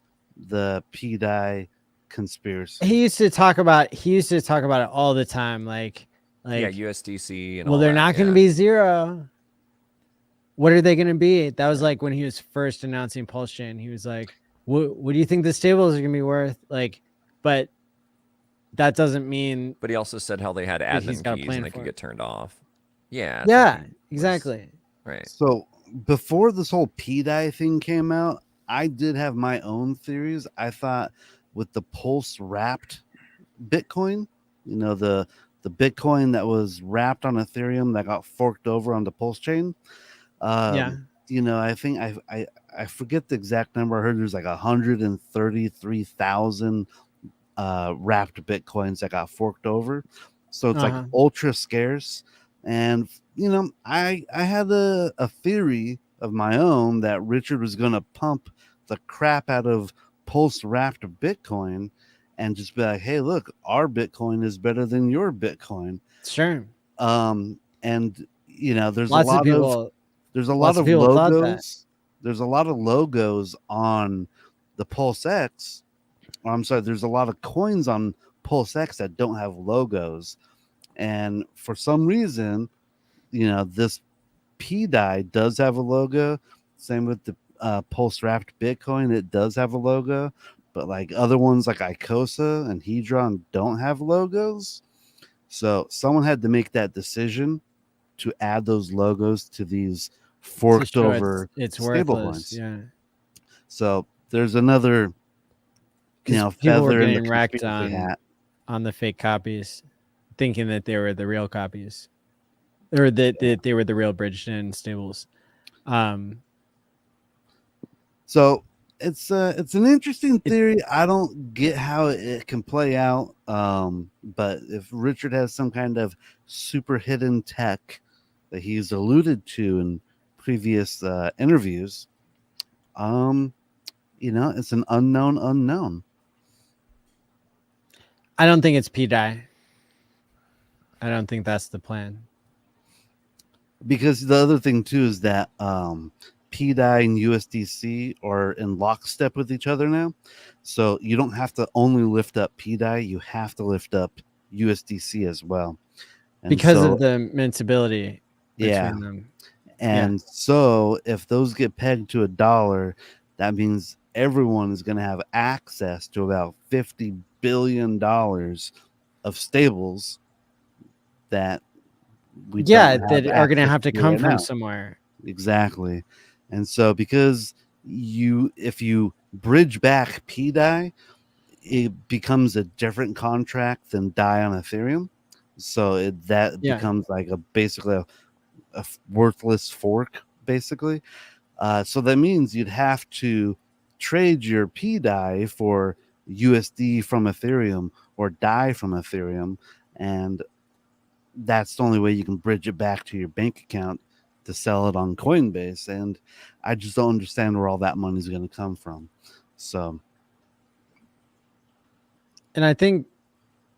the PDI conspiracy. He used to talk about it all the time. Like yeah, USDC and well, all they're that, not going to yeah. be zero. What are they going to be? That was like when he was first announcing Pulse Chain. He was like, what do you think the stables are going to be worth? Like, but that doesn't mean. But he also said how they had that he's admin got a keys plan and they for could it. get turned off. Yeah. Yeah, something was- exactly. right. So before this whole PDI thing came out, I did have my own theories. I thought with the Pulse wrapped Bitcoin, the Bitcoin that was wrapped on Ethereum that got forked over on the Pulse chain. Yeah. I think I forget the exact number. I heard there's like 133,000 wrapped Bitcoins that got forked over. So it's like ultra scarce. And I had a theory of my own that Richard was going to pump the crap out of Pulse wrapped Bitcoin and just be like, hey, look, our Bitcoin is better than your Bitcoin. Sure. And there's Lots a lot of people. there's a Lots lot of of people thought that. logos. There's a lot of logos on the Pulse X. I'm sorry, there's a lot of coins on Pulse X that don't have logos. And for some reason, this PDI does have a logo. Same with the Pulse wrapped Bitcoin, it does have a logo. But like other ones like Icosa and Hedron don't have logos. So someone had to make that decision to add those logos to these forked over it's stablecoins. worthless. Yeah. So there's another People feather were in the getting wrecked conspiracy hat. on the fake copies, thinking that they were the real copies, or that they were the real bridged-in stables. So it's an interesting theory. I don't get how it can play out. But if Richard has some kind of super hidden tech that he's alluded to in previous interviews, it's an unknown. I don't think it's PDI. I don't think that's the plan. Because the other thing too is that PDI and USDC are in lockstep with each other now. So you don't have to only lift up PDI, you have to lift up USDC as well. And because of the mintability between them. And so if those get pegged to $1, that means everyone is going to have access to about $50 billion of stables that that are going to have to come from somewhere. Exactly. And so because if you bridge back PDI, it becomes a different contract than DAI on Ethereum. So becomes like basically a worthless fork, basically. So that means you'd have to trade your PDI for USD from Ethereum or DAI from Ethereum, and that's the only way you can bridge it back to your bank account to sell it on Coinbase. And I just don't understand where all that money is going to come from. So, and I think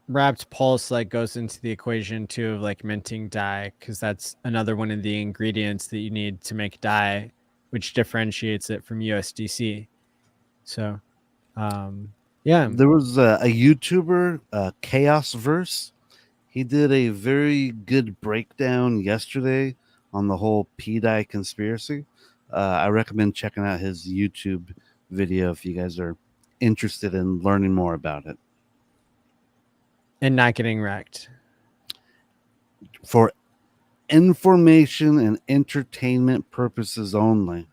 wrapped Pulse goes into the equation too of minting DAI, because that's another one of the ingredients that you need to make DAI, which differentiates it from USDC. So, there was a YouTuber, Chaosverse. He did a very good breakdown yesterday on the whole PDI conspiracy. I recommend checking out his YouTube video if you guys are interested in learning more about it. And not getting wrecked. For information and entertainment purposes only.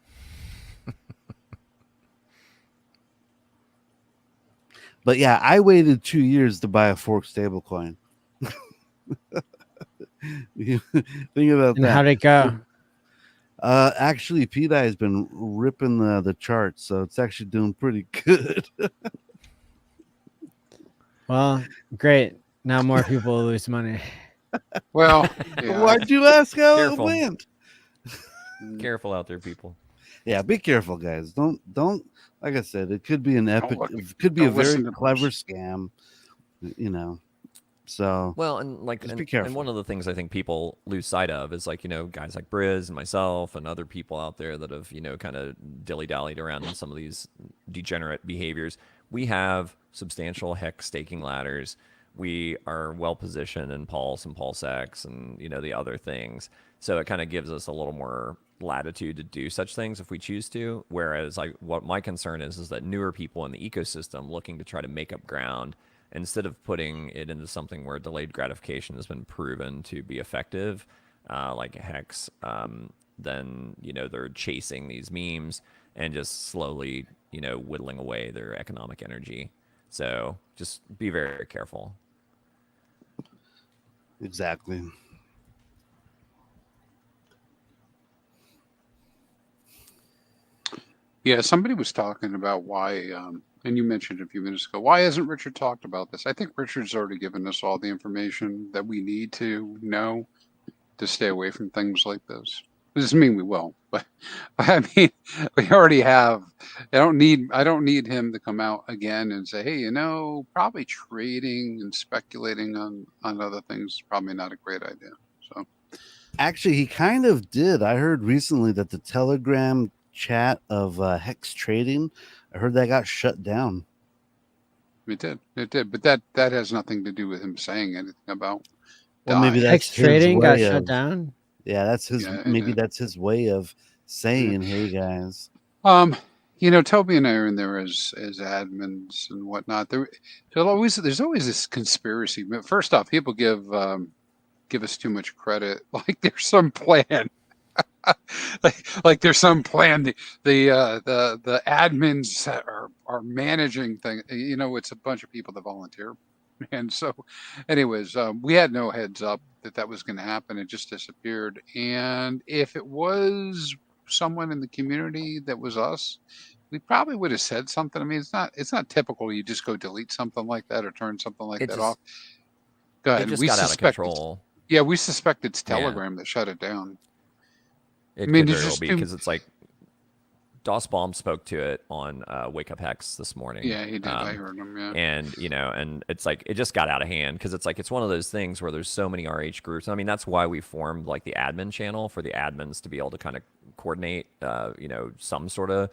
But yeah, I waited 2 years to buy a fork stablecoin. Think about that. How'd it go? Actually, PDI has been ripping the charts, so it's actually doing pretty good. Well, great. Now more people will lose money. Well, why'd you ask how it went? Careful out there, people. Yeah, be careful, guys. Don't. Like I said, it could be an epic. It could be a very clever scam. So well, and like, just be careful. And one of the things I think people lose sight of is like, guys like Briz and myself and other people out there that have, kind of dilly-dallied around in some of these degenerate behaviors. We have substantial HEX staking ladders. We are well positioned in Pulse and PulseX and, the other things. So it kind of gives us a little more latitude to do such things if we choose to. Whereas like what my concern is that newer people in the ecosystem looking to try to make up ground, instead of putting it into something where delayed gratification has been proven to be effective, like HEX, then, they're chasing these memes and just slowly, whittling away their economic energy. So just be very careful. Exactly. Yeah, somebody was talking about why, and you mentioned a few minutes ago, why hasn't Richard talked about this? I think Richard's already given us all the information that we need to know to stay away from things like this. It doesn't mean we will, but I mean, we already have. I don't need him to come out again and say, hey, probably trading and speculating on other things is probably not a great idea. So actually, he kind of did. I heard recently that the Telegram chat of HEX trading, I heard that got shut down. It did, but that has nothing to do with him saying anything about. Well, maybe that's HEX trading got shut down. Yeah, that's his. Yeah, maybe that's his way of saying, "Hey guys." Toby and I are in there as admins and whatnot. There's always this conspiracy. First off, people give us too much credit. Like there's some plan. like there's some plan. The admins are managing things. It's a bunch of people that volunteer. And so, anyways, we had no heads up that was going to happen. It just disappeared. And if it was someone in the community that was us, we probably would have said something. I mean, it's not typical. You just go delete something like that or turn something like that off. Go ahead. It just got out of control. Yeah, we suspect it's Telegram that shut it down. It could very well be because it's like DOSBomb spoke to it on Wake Up Hex this morning. Yeah, he did. I heard him. Yeah, and and it's like it just got out of hand because it's one of those things where there's so many RH groups. I mean, that's why we formed like the admin channel for the admins to be able to kind of coordinate, some sort of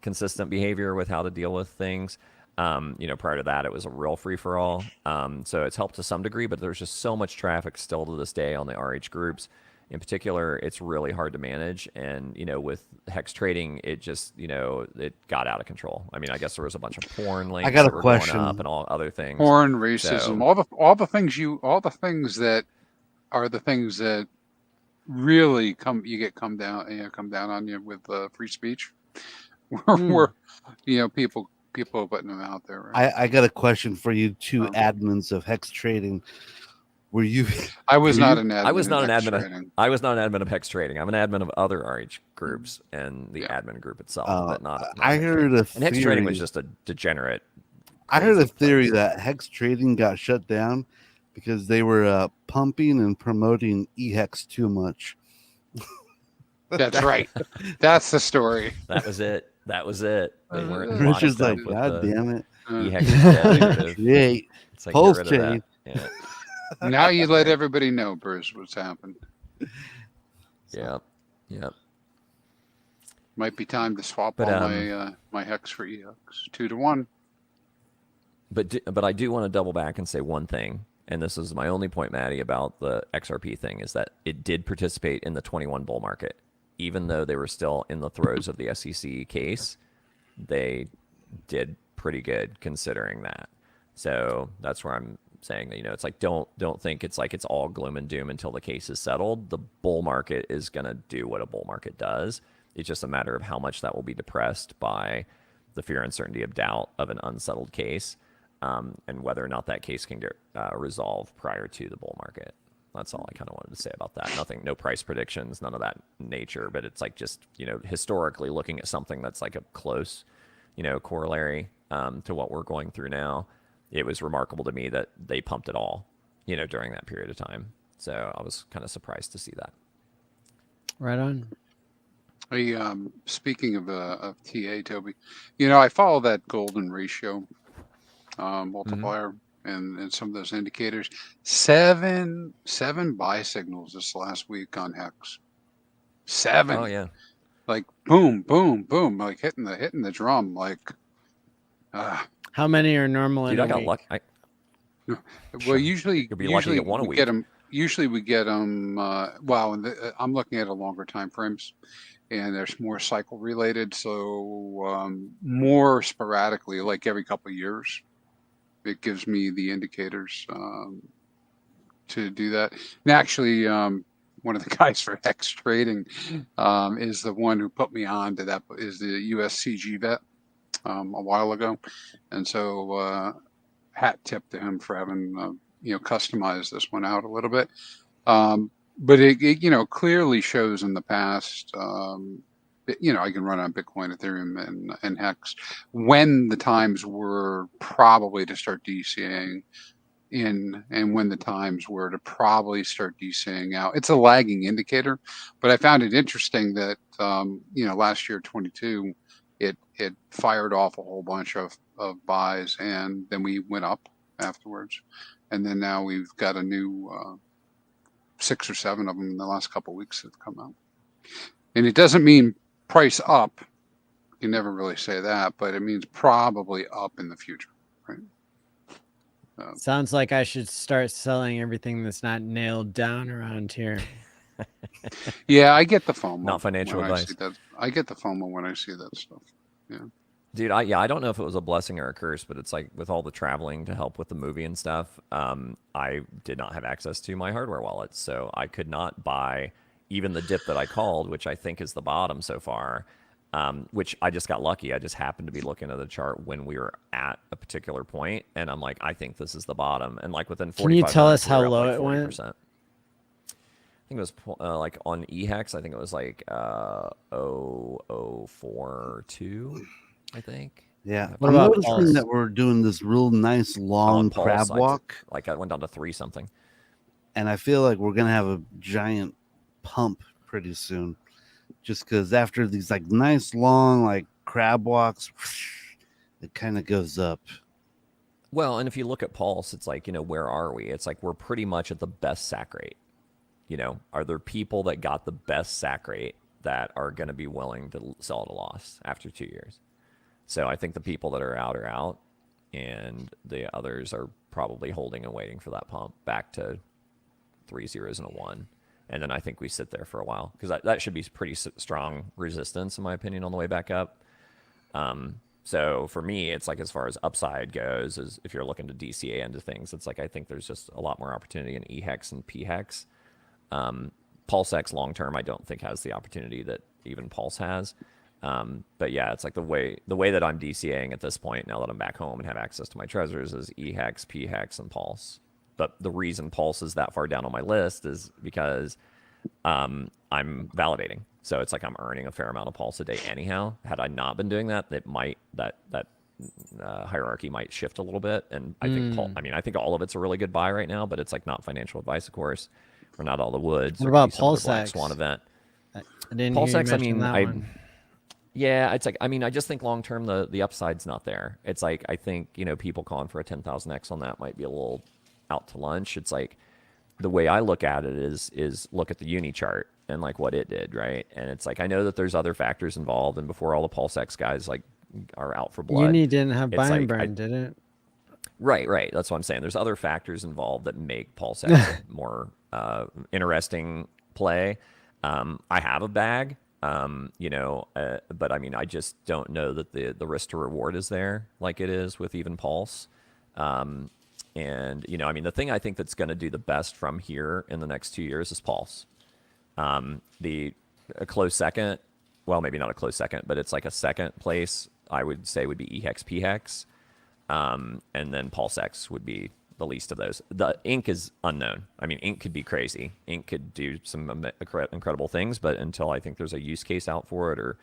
consistent behavior with how to deal with things. Prior to that, it was a real free for all. So it's helped to some degree, but there's just so much traffic still to this day on the RH groups. In particular, it's really hard to manage. And, with HEX trading, it just, it got out of control. I mean, I guess there was a bunch of porn links that were question. going up and all other things. Porn, racism, all the things that are the things that really come down on you with free speech. We're people putting them out there. Right? I got a question for you, two admins of HEX trading. Were you? I was not an admin. I was not an admin. I was not an admin of HEX trading. I'm an admin of other RH groups and the admin group itself, but not I heard a theory. And HEX trading was just a degenerate. I heard a theory that HEX trading got shut down because they were pumping and promoting EHEX too much. That's right. That's the story. That was it. They weren't. Richard's like, God damn it. EHEX Create it's like, Pulse chain. Yeah. Now you let everybody know, Bruce, what's happened. Yeah. Might be time to swap all my HEX for EHEX 2-to-1. But I do want to double back and say one thing, and this is my only point, Maddie, about the XRP thing, is that it did participate in the 21 bull market, even though they were still in the throes of the SEC case. They did pretty good considering that. So that's where I'm saying that, it's like don't think it's like it's all gloom and doom until the case is settled. The bull market is going to do what a bull market does. It's just a matter of how much that will be depressed by the fear, uncertainty of doubt of an unsettled case, and whether or not that case can get resolved prior to the bull market. That's all I kind of wanted to say about that. Nothing, no price predictions, none of that nature, but it's like just, historically looking at something that's like a close, corollary to what we're going through now. It was remarkable to me that they pumped it all, during that period of time. So I was kind of surprised to see that. Right on. Speaking of TA, Toby, I follow that golden ratio multiplier, and some of those indicators. Seven buy signals this last week on HEX. 7. Oh yeah. Like boom, boom, boom, like hitting the drum. Like, how many are normal Dude, in I a got week? lucky. Well, usually You'll be lucky to get one a we week. get them. Usually we get them. I'm looking at a longer time frames, and there's more cycle related. So more sporadically, like every couple of years, it gives me the indicators to do that. And actually, one of the guys for HEX Trading is the one who put me on to that. Is the USCG vet a while ago, and so hat tip to him for having customized this one out a little bit. But it clearly shows in the past. I can run on Bitcoin, Ethereum, and HEX when the times were probably to start DCAing in, and when the times were to probably start DCAing out. It's a lagging indicator, but I found it interesting that last year 22, it fired off a whole bunch of buys, and then we went up afterwards, and then now we've got a new 6 or 7 of them in the last couple of weeks that have come out. And it doesn't mean price up. You never really say that, but it means probably up in the future, right? Sounds like I should start selling everything that's not nailed down around here. Yeah, I get the FOMO. Not financial advice. I get the FOMO when I see that stuff. Yeah. Dude, I don't know if it was a blessing or a curse, but it's like with all the traveling to help with the movie and stuff, I did not have access to my hardware wallet, so I could not buy even the dip that I called, which I think is the bottom so far. Which I just got lucky. I just happened to be looking at the chart when we were at a particular point, and I'm like, I think this is the bottom. And like within 45 Can you tell us minutes, we were how up low like it 40%. went? I think it was like on HEX, I think it was like 0042, I think. Yeah. What I'm about noticing Pulse? that we're doing this real nice long Pulse, crab walk. Like I went down to 3 something. And I feel like we're going to have a giant pump pretty soon. Just because after these like nice long like crab walks, it kind of goes up. Well, and if you look at Pulse, it's like, where are we? It's like we're pretty much at the best sack rate. Are there people that got the best sack rate that are going to be willing to sell at a loss after 2 years? So I think the people that are out, and the others are probably holding and waiting for that pump back to 3 zeros and a 1. And then I think we sit there for a while because that should be pretty strong resistance, in my opinion, on the way back up. So for me, it's like as far as upside goes, is if you're looking to DCA into things, it's like I think there's just a lot more opportunity in EHEX and PHEX. PulseX long term, I don't think has the opportunity that even Pulse has. But yeah, it's like the way that I'm DCAing at this point, now that I'm back home and have access to my treasures, is EHEX, PHEX, and Pulse. But the reason Pulse is that far down on my list is because I'm validating. So it's like I'm earning a fair amount of Pulse a day anyhow. Had I not been doing that, that hierarchy might shift a little bit. And I think I think all of it's a really good buy right now, but it's like not financial advice, of course. We're not all the woods. What about PulseX? Black Swan event. I didn't PulseX, hear you mention that one. Yeah, it's like, I just think long term the upside's not there. It's like I think people calling for a 10,000x on that might be a little out to lunch. It's like the way I look at it is look at the uni chart and like what it did, right? And it's like I know that there's other factors involved, and before all the PulseX guys like are out for blood. Uni didn't have buy and like, burn, did it? Right. That's what I'm saying. There's other factors involved that make PulseX a more interesting play. I have a bag, but I just don't know that the risk to reward is there like it is with even Pulse. And, the thing I think that's going to do the best from here in the next 2 years is Pulse. A close second, well, maybe not a close second, but it's like a second place, I would say would be EHEX, PHEX. And then PulseX would be the least of those. The Ink is unknown. Ink could be crazy. Ink could do some incredible things, but until I think there's a use case out for it or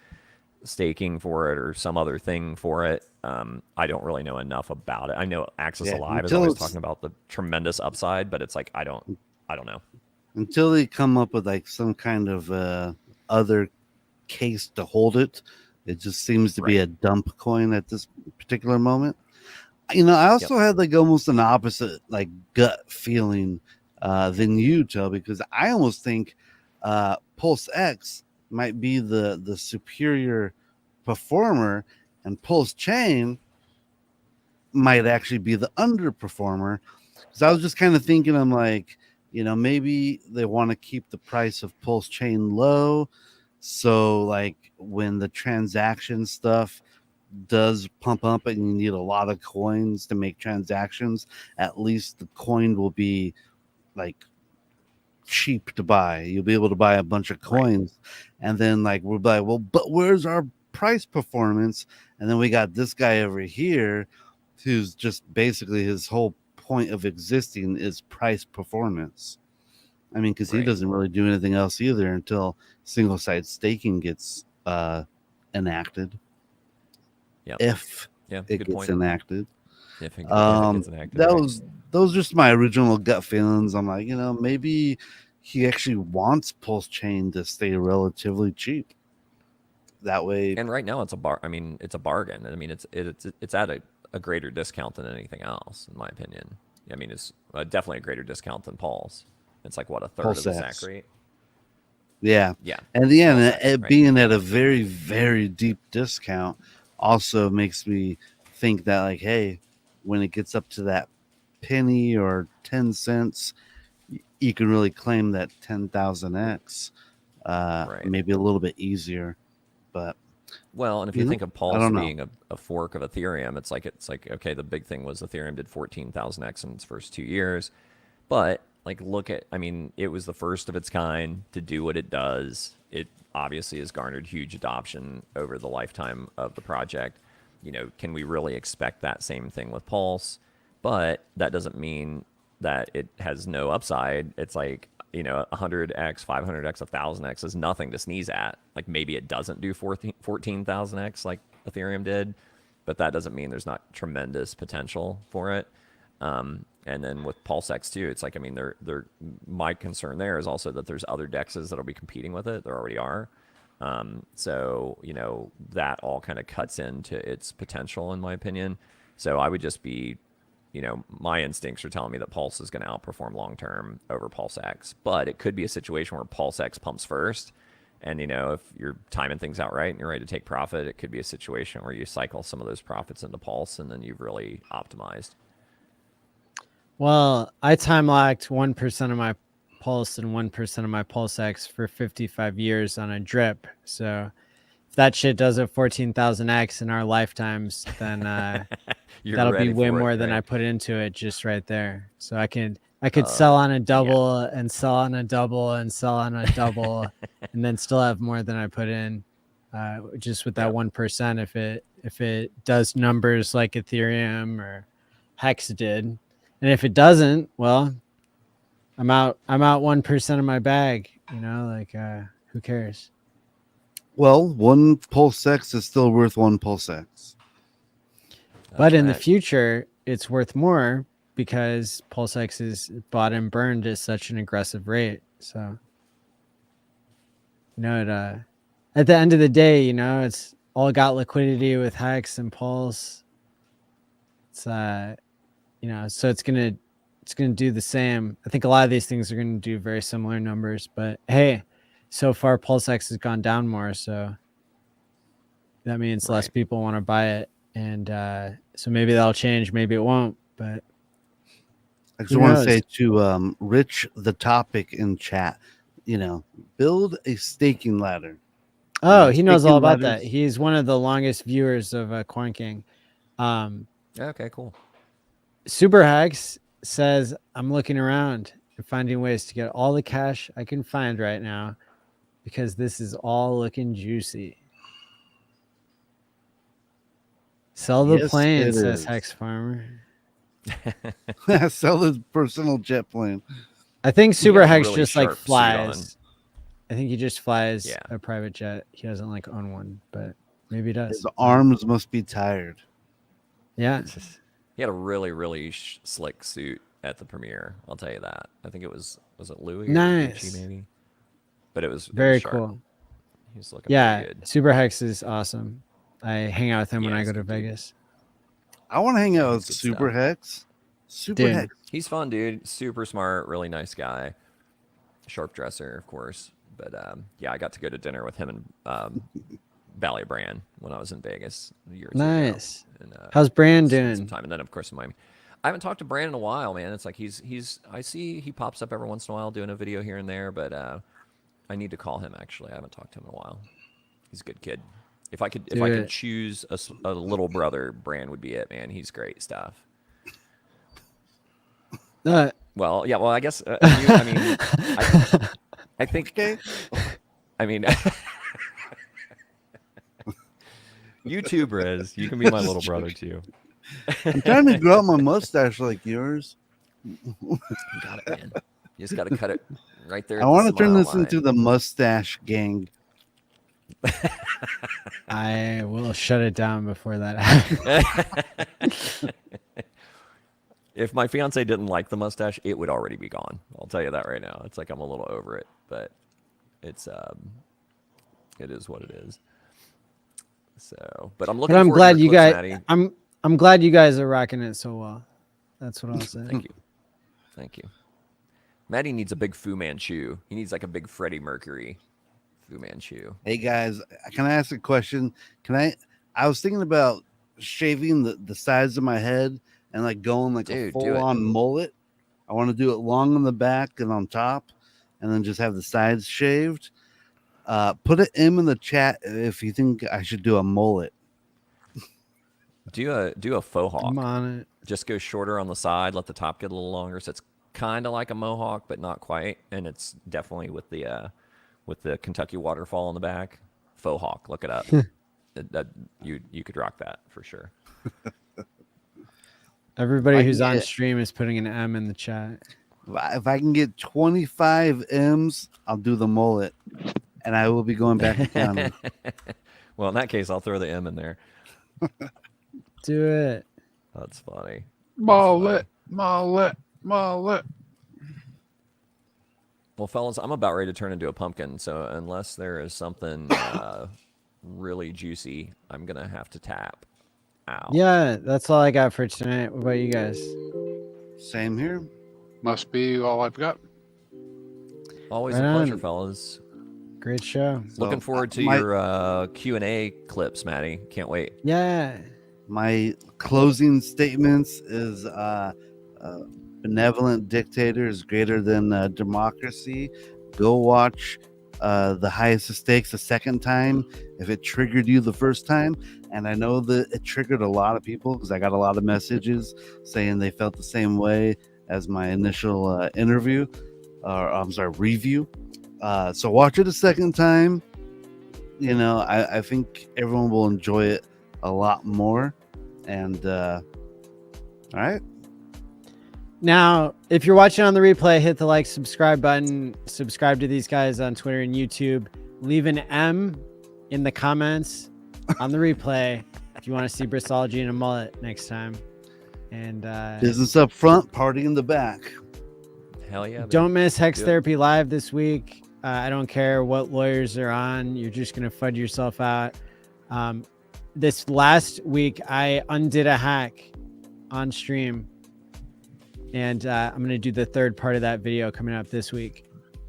staking for it or some other thing for it, I don't really know enough about it. I know Access Alive is always talking about the tremendous upside, but it's like I don't know. Until they come up with like some kind of other case to hold it, it just seems to be a dump coin at this particular moment. I also had like almost an opposite like gut feeling than you, Joe, because I almost think Pulse X might be the superior performer, and Pulse Chain might actually be the underperformer. Because I was just kind of thinking, I'm like, maybe they want to keep the price of Pulse Chain low, so like when the transaction stuff does pump up and you need a lot of coins to make transactions, at least the coin will be like cheap to buy. You'll be able to buy a bunch of coins, and then like we'll be like, well, but where's our price performance? And then we got this guy over here who's just basically his whole point of existing is price performance. I mean, because he doesn't really do anything else either until single site staking gets enacted. Yeah. If it gets enacted. If it gets enacted. Those are just my original gut feelings. I'm like, maybe he actually wants Pulse Chain to stay relatively cheap. That way. And right now it's it's a bargain. I mean, it's at a greater discount than anything else, in my opinion. I mean, it's definitely a greater discount than Pulse. It's like what, a third of the SAC rate? Yeah. Yeah. And the end, it being at a very, very deep discount also makes me think that like, hey, when it gets up to that penny or 10 cents, you can really claim that 10,000x maybe a little bit easier. But well, and if you think of Pulse being a fork of Ethereum, it's like okay, the big thing was Ethereum did 14,000x in its first 2 years, but like it was the first of its kind to do what it does. It obviously has garnered huge adoption over the lifetime of the project. Can we really expect that same thing with Pulse? But that doesn't mean that it has no upside. It's like, 100x, 500x, 1000x is nothing to sneeze at. Like maybe it doesn't do 14,000x like Ethereum did, but that doesn't mean there's not tremendous potential for it. And then with Pulse X too, it's like, I mean, my concern there is also that there's other dexes that'll be competing with it. There already are. So, that all kind of cuts into its potential, in my opinion. So I would just be, my instincts are telling me that Pulse is going to outperform long-term over Pulse X, but it could be a situation where Pulse X pumps first. And, if you're timing things out right and you're ready to take profit, it could be a situation where you cycle some of those profits into Pulse and then you've really optimized. Well, I time locked 1% of my Pulse and 1% of my Pulse X for 55 years on a drip. So if that shit does it 14,000x in our lifetimes, then that'll be way more than I put into it just right there. So I could sell on a double and sell on a double and sell on a double and then still have more than I put in just with that 1% if it does numbers like Ethereum or Hex did. And if it doesn't, well, I'm out 1% of my bag, who cares? Well, one Pulse X is still worth one Pulse X. But in the future, it's worth more because Pulse X is bought and burned at such an aggressive rate. So, at the end of the day, it's all got liquidity with Hex and Pulse. It's so it's gonna do the same. I think a lot of these things are gonna do very similar numbers, but hey, so far Pulse X has gone down more, so that means less people want to buy it, and so maybe that'll change, maybe it won't. But I just want to say to Rich the topic in chat, build a staking ladder. Oh, he knows all about that. He's one of the longest viewers of Coin King. Okay, cool. Super Hex says, I'm looking around and finding ways to get all the cash I can find right now because this is all looking juicy. Sell the plane, says Hex Farmer. Sell his personal jet plane. I think Super Hex really just like flies. I think he just flies a private jet. He doesn't like own one, but maybe he does. His arms must be tired. Yeah. He had a really, really slick suit at the premiere. I'll tell you that. I think it was it Louis or Gucci maybe? But it was very cool. He's looking pretty good. Super Hex is awesome. I hang out with him when I go to Vegas. I want to hang out with Good Super stuff. Hex. Super Dude. Hex. He's fun, dude. Super smart, really nice guy. Sharp dresser, of course. But yeah, I got to go to dinner with him and Valley Brand when I was in Vegas a year or two ago. Nice. And, How's Brand spent doing? some time, and then of course in Miami. I haven't talked to Brand in a while, man. It's like he's. I see he pops up every once in a while doing a video here and there, but I need to call him actually. I haven't talked to him in a while. He's a good kid. If I could choose a little brother, Brand would be it, man. He's great stuff. Well, yeah. Well, I guess I mean, I think. Okay. I mean, YouTube, Riz, you can be my little brother too. I'm trying to grow out my mustache like yours. You got it, man. You just got to cut it right there. I want to turn this into the mustache gang. I will shut it down before that happens. If my fiance didn't like the mustache, it would already be gone. I'll tell you that right now. It's like I'm a little over it, but it is what it is. So, but I'm looking. But I'm forward glad to the you clips, guys. Maddie. I'm glad you guys are rocking it so well. That's what I'll say. Thank you. Maddie needs a big Fu Manchu. He needs like a big Freddie Mercury Fu Manchu. Hey guys, can I ask a question? I was thinking about shaving the sides of my head and like going like a full-on mullet. I want to do it long on the back and on top, and then just have the sides shaved. Put an M in the chat if you think I should do a mullet. Do a faux hawk. I'm on it. Just go shorter on the side, let the top get a little longer, so it's kind of like a mohawk, but not quite. And it's definitely with the Kentucky waterfall on the back. Faux hawk, look it up. You could rock that for sure. Everybody who's on stream is putting an M in the chat. If I can get 25 M's, I'll do the mullet, and I will be going back to county. Well, in that case, I'll throw the M in there. Do it. That's funny. Mullet. Well, fellas, I'm about ready to turn into a pumpkin, so unless there is something really juicy, I'm going to have to tap out. Yeah, that's all I got for tonight. What about you guys? Same here. Must be all I've got. Always Right a pleasure, on. fellas. Great show. Looking forward to your Q&A clips, Maddie. Can't wait. Yeah. My closing statements is benevolent dictator is greater than democracy. Go watch The Highest of Stakes a second time if it triggered you the first time. And I know that it triggered a lot of people because I got a lot of messages saying they felt the same way as my initial review. So watch it a second time. You know, I think everyone will enjoy it a lot more. And all right. Now, if you're watching on the replay, hit the like, subscribe button. Subscribe to these guys on Twitter and YouTube. Leave an M in the comments on the replay if you want to see Brisology in a mullet next time. And business up front, party in the back. Hell yeah. Don't miss Hex Therapy Live this week. I don't care what lawyers are on. You're just going to fudge yourself out. This last week, I undid a hack on stream. And I'm going to do the third part of that video coming up this week.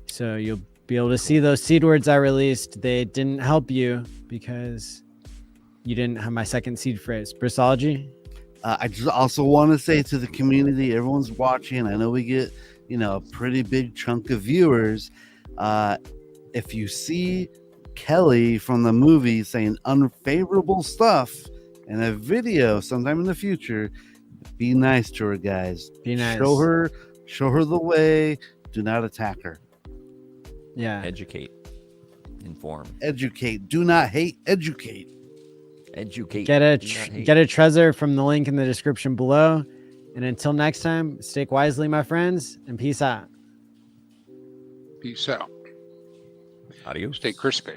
So you'll be able to see those seed words I released. They didn't help you because you didn't have my second seed phrase. Brisology? I just also want to say to the community, everyone's watching. I know we get, a pretty big chunk of viewers. If you see Kelly from the movie saying unfavorable stuff in a video sometime in the future, be nice to her, guys. Be nice. Show her the way. Do not attack her. Yeah. Educate. Inform. Educate. Do not hate. Educate. Educate. Get a treasure from the link in the description below. And until next time, stake wisely, my friends, and peace out. Peace out. Adios. Stay crispy.